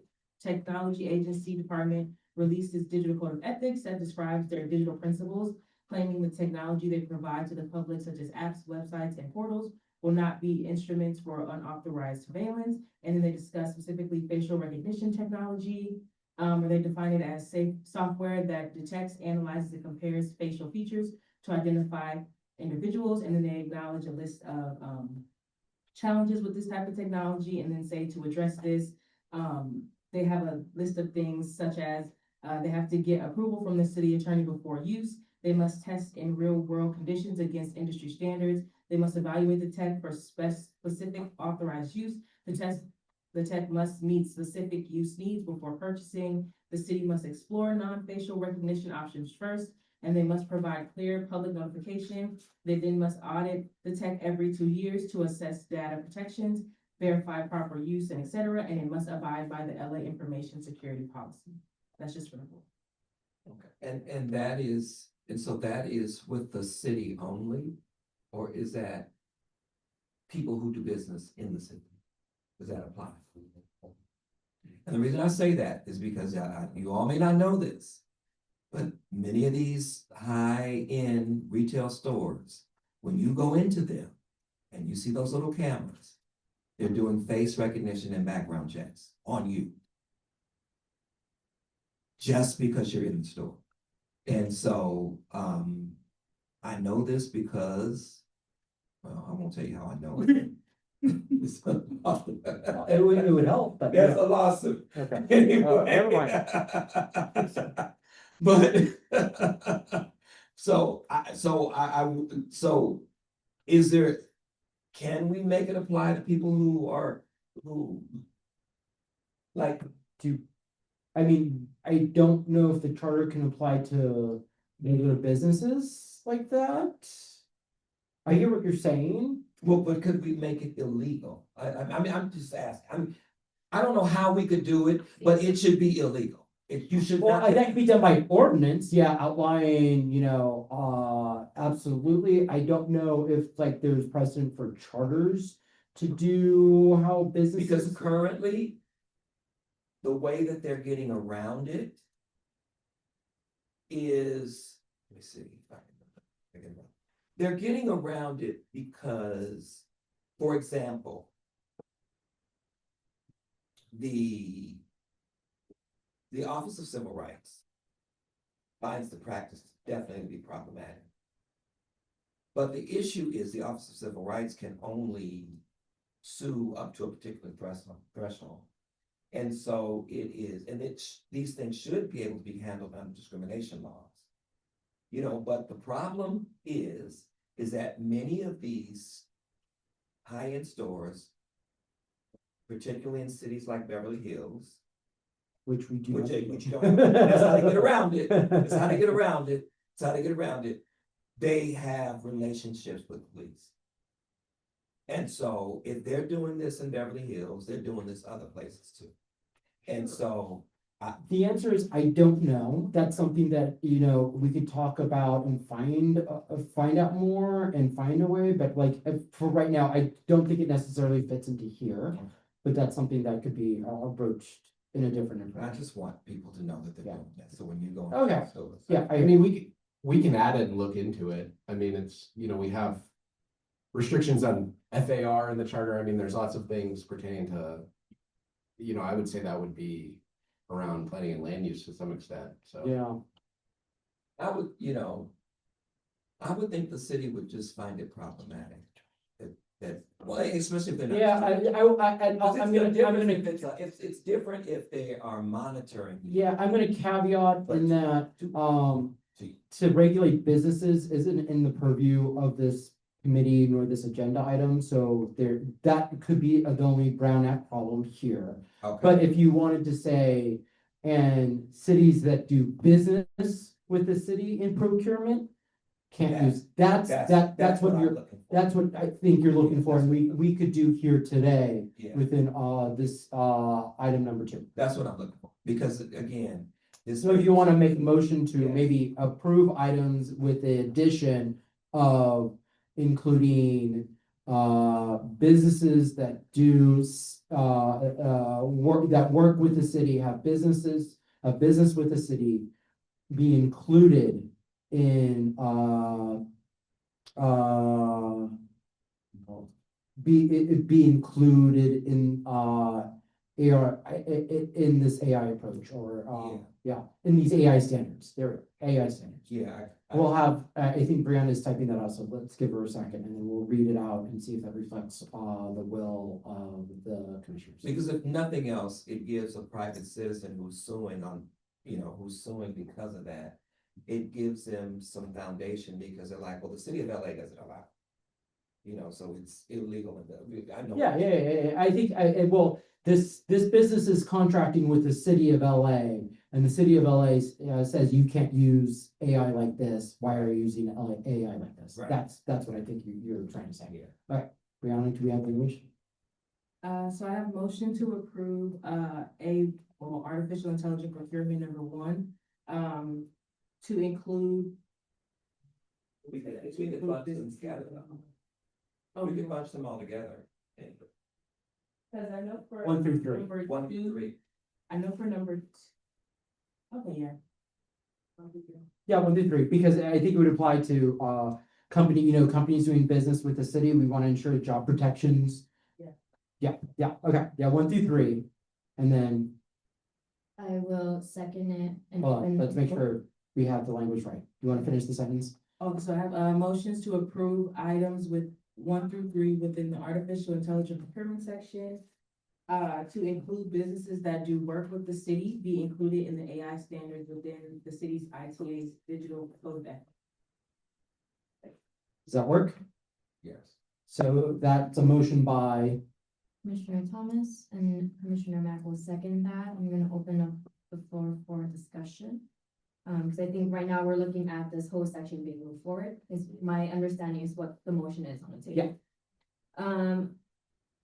agency department released its digital code of ethics that describes their digital principles, claiming the technology they provide to the public, such as apps, websites, and portals, will not be instruments for unauthorized surveillance. And then they discuss specifically facial recognition technology, where they define it as safe software that detects, analyzes, and compares facial features to identify individuals. And then they acknowledge a list of challenges with this type of technology, and then say to address this, they have a list of things such as they have to get approval from the city attorney before use. They must test in real world conditions against industry standards. They must evaluate the tech for specific authorized use. The tech must meet specific use needs before purchasing. The city must explore non-facial recognition options first, and they must provide clear public notification. They then must audit the tech every 2 years to assess data protections, verify proper use, and et cetera, and it must abide by the LA Information Security Policy. That's just for the board. Okay, and so that is with the city only, or is that people who do business in the city? Does that apply? And the reason I say that is because you all may not know this, but many of these high-end retail stores, when you go into them and you see those little cameras, they're doing face recognition and background checks on you. Just because you're in the store. And so, I know this because, well, I won't tell you how I know it. It would help, but. There's a lawsuit. Okay. Anyway. Never mind. But, so is there, can we make it apply to people who like, I mean, I don't know if the charter can apply to regular businesses like that. I hear what you're saying. well, but could we make it illegal? I mean, I'm just asking. I don't know how we could do it, but it should be illegal. You should Well, not. that could be done by ordinance, yeah, outlining, absolutely. I don't know if like there's precedent for charters to do how businesses. Because currently, the way that they're getting around it is, let me see. If I can figure it out. They're getting around it because, for example, the Office of Civil Rights finds the practice definitely to be problematic. But the issue is the Office of Civil Rights can only sue up to a particular threshold. And so it is, and these things should be able to be handled under discrimination laws. You know, but the problem is that many of these high-end stores, particularly in cities like Beverly Hills, which we do. which you don't, that's how they get around it. That's how they get around it. That's how they get around it. They have relationships with police. And so if they're doing this in Beverly Hills, they're doing this other places too. And so The answer is, I don't know. That's something that, you know, we could talk about and find out more and find a way, but like, for right now, I don't think it necessarily fits into here. But that's something that could be broached in a different approach. I just want people to know that they're doing that. So when you go. Okay. Yeah, I mean, we can add it and look into it. I mean, it's, you know, we have restrictions on FAR in the charter. I mean, there's lots of things pertaining to, you know, I would say that would be around planning and land use to some extent, so. Yeah. I would, you know, I would think the city would just find it problematic. Well, especially if they're not. Yeah, I'm gonna. It's different if they are monitoring. Yeah, I'm gonna caveat in that, to regulate businesses isn't in the purview of this committee nor this agenda item, so that could be the only Brown Act problem here. Okay. But if you wanted to say, and cities that do business with the city in procurement can't use, that's what that's what I think you're looking for, and we could do here today within this item number 2. That's what I'm looking for, because again, this. So if you want to make a motion to maybe approve items with the addition of including businesses that do work with the city, have business with the city, be included in be included in AR in this AI approach, or in these AI standards. They're AI standards. Yeah. We'll have, I think Brianna is typing that out, so let's give her a second and then we'll read it out and see if that reflects the will of the commissioners. Because if nothing else, it gives a private citizen who's suing who's suing because of that, it gives them some foundation, because they're like, well, the city of LA doesn't allow. You know, so it's illegal. I know. Yeah. I think, this business is contracting with the city of LA, and the city of LA says you can't use AI like this. Why are you using AI like this? Right. That's what I think you're trying to say. Yeah. All right, Brianna, do we have language? So I have a motion to approve, artificial intelligence procurement number 1, to include. We could bunch them together. We could bunch them all together. Cause I know for. 1 through 3. Number 1 through 3. I know for number. Okay, yeah. Yeah, 1 through 3, because I think it would apply to companies doing business with the city. We want to ensure job protections. Yeah, okay, 1 through 3, and then. I will second it. And Hold on, let's make sure we have the language right. You want to finish the sentence? Okay, so I have motions to approve items with 1 through 3 within the artificial intelligence procurement section. To include businesses that do work with the city, be included in the AI standards within the city's ITA's digital code. Does that work? Yes. So that's a motion by. Commissioner Thomas and Commissioner Mack will second that. I'm gonna open up the floor for discussion. Because I think right now we're looking at this whole section being moved forward, is my understanding is what the motion is on the table.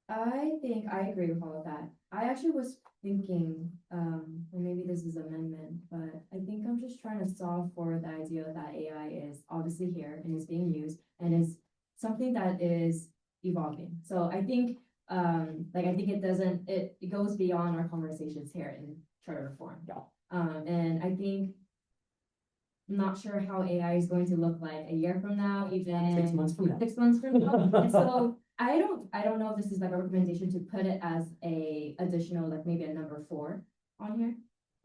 I think I agree with all of that. I actually was thinking, and maybe this is amendment, but I think I'm just trying to solve for the idea that AI is obviously here and is being used and is something that is evolving. So I think, like, I think it goes beyond our conversations here in charter reform. Yeah. And I think, I'm not sure how AI is going to look like a year from now, even 6 months from now. 6 months from now. And so I don't know if this is like a recommendation to put it as a additional, like maybe a number 4 on here,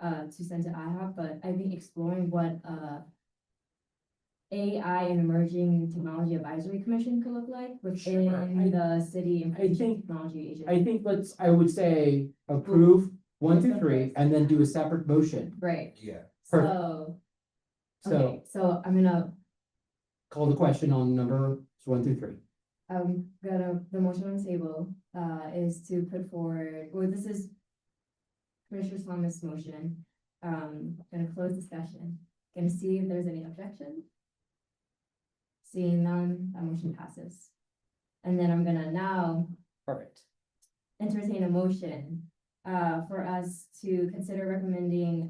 to send to IHOP, but I think exploring what, AI and Emerging Technology Advisory Commission could look like within the city information technology agency. I would say approve 1 through 3 and then do a separate motion. Right, Yeah. Perfect. so, So okay, so I'm gonna, call the question on number 1 through 3. the motion on the table, is to put forward, well, this is Commissioner Thomas' motion. Gonna close discussion, gonna see if there's any objection. Seeing none, that motion passes. And then I'm gonna now Perfect. entertain a motion, for us to consider recommending,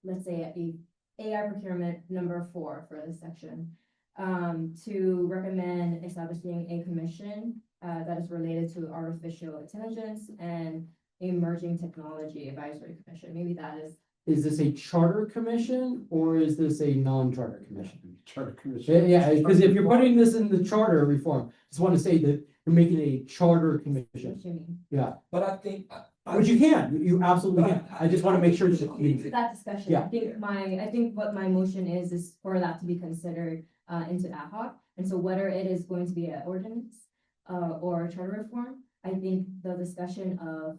let's say a AI procurement number 4 for this section. To recommend establishing a commission, that is related to artificial intelligence and emerging technology advisory commission. Maybe that is, Is this a charter commission or is this a non-charter commission? Charter commission. Yeah, because if you're putting this in the charter reform, just want to say that you're making a charter commission. what you mean. Yeah, But I think. which you can, you absolutely can. I just want to make sure that you. That discussion, Yeah. I think what my motion is for that to be considered, into ad hoc. And so whether it is going to be an ordinance, or a charter reform, I think the discussion of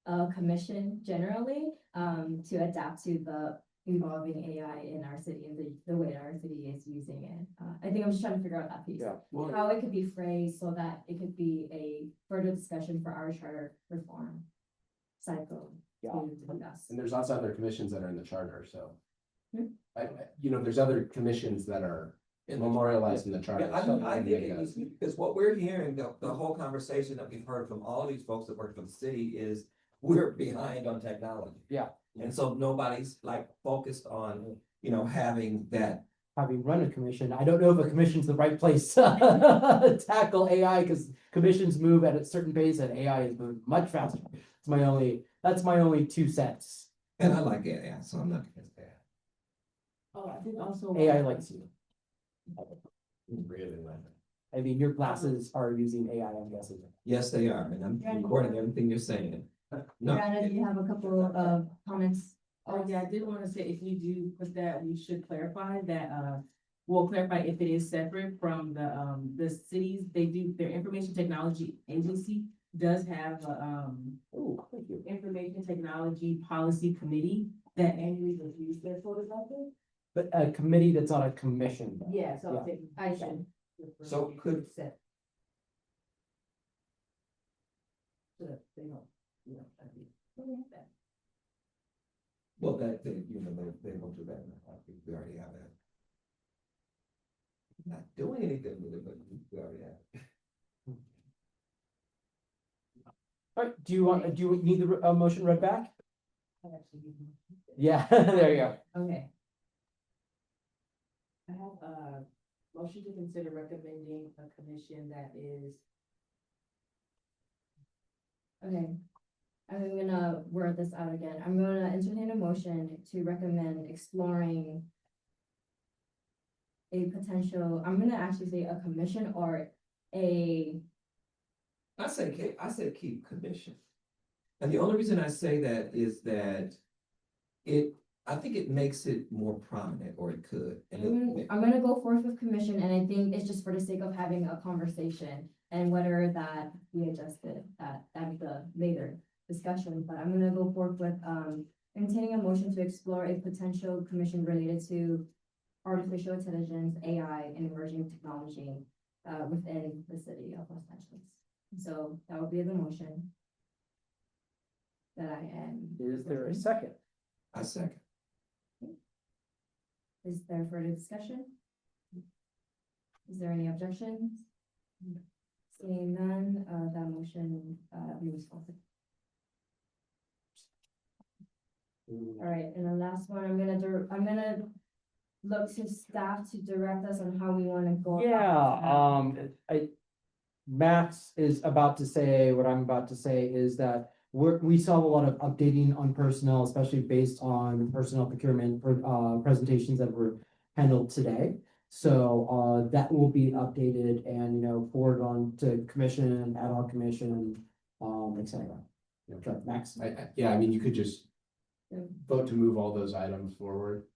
a commission generally, to adapt to the evolving AI in our city and the way our city is using it. I think I'm just trying to figure out that piece. Yeah. How it could be phrased so that it could be a further discussion for our charter reform cycle to discuss. And there's also other commissions that are in the charter, so. Hmm. There's other commissions that are memorialized in the charter. Yeah, so I maybe think it that's- is, because what we're hearing, the whole conversation that we've heard from all of these folks that work for the city is we're behind on technology. Yeah. And so nobody's like focused on, having that. Having run a commission, I don't know if a commission's the right place to tackle AI because commissions move at a certain pace and AI is moving much faster. That's my only 2 cents. And I like AI, so I'm not against that. Oh, I think also. AI likes you. Really like it. I mean, your classes are using AI, I'm guessing. Yes, they are, and I'm recording everything you're saying. No, Miranda, do you have a couple of comments? Oh, yeah, I did want to say, if you do put that, we should clarify that, we'll clarify if it is separate from the cities, their information technology agency does have, Oh, thank you. information technology policy committee that annually reviews their photography. But a committee that's on a commission. though. Yeah, so. Yeah. I should. So could- So that they don't, I mean. well, they won't do that, I think we already have that. Not doing anything with it, but we already have. it. All right, do you need the motion read back? I actually give them- Yeah, there you go. Okay, I have a motion to consider recommending a commission that is. okay. I'm gonna word this out again. I'm gonna entertain a motion to recommend exploring a potential, I'm gonna actually say a commission or a, I said keep commission. And the only reason I say that is that I think it makes it more prominent, or it could. I'm gonna go forth with commission, and I think it's just for the sake of having a conversation. And whether that we adjusted at the later discussion, but I'm gonna go forth with, entertaining a motion to explore a potential commission related to artificial intelligence, AI, and emerging technology, within the city of Los Angeles. So that would be the motion that I am. Is there a second? I second. Is there further discussion? Is there any objections? Seeing none, that motion, moves forward. All right, and the last one, I'm gonna look to staff to direct us on how we wanna go. about Yeah, Max is about to say, what I'm about to say is that we saw a lot of updating on personnel, especially based on personnel procurement, presentations that were handled today. So, that will be updated and, forwarded on to commission, ad hoc commission, et cetera. Okay, Max? Yeah, I mean, you could just Yeah. vote to move all those items forward.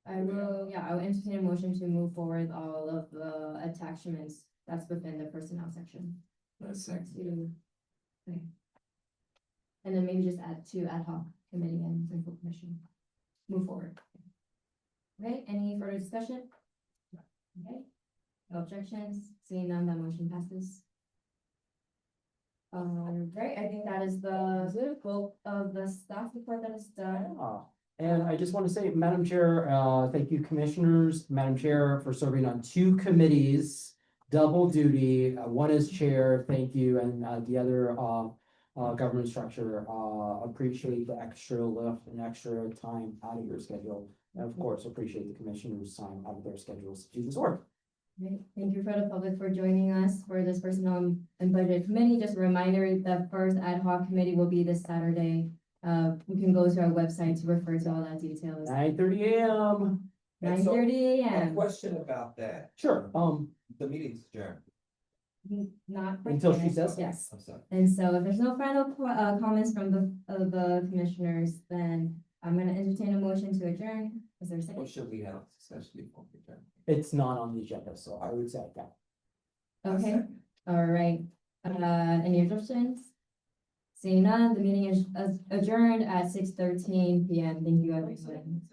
I will entertain a motion to move forward all of the attachments that's within the personnel section. Okay. And then maybe just add to ad hoc committee and central commission. Move forward. Okay, any further discussion? Okay, no objections, seeing none, that motion passes. Right, I think that is the bulk of the staff report that is done. And I just want to say, Madam Chair, thank you commissioners, Madam Chair, for serving on 2 committees, double duty. One is chair, thank you, and the other government structure. Appreciate the extra lift and extra time out of your schedule. And of course, appreciate the commissioners' time out of their schedules to do this work. Right, thank you for the public for joining us for this personnel and budget committee. Just a reminder, the first ad hoc committee will be this Saturday. You can go to our website to refer to all that details. 9:30 a.m. 9:30 A a.m. question about that. Sure, The meeting's adjourned. Not. Until she says so. Yes. I'm sorry. And so if there's no final comments from the commissioners, then I'm gonna entertain a motion to adjourn. Is there a Or second? should we have a discussion before we adjourn? It's not on the agenda, so I would say that. Okay, all right. Any objections? Seeing none, the meeting is adjourned at 6:13 PM. Thank you, everyone.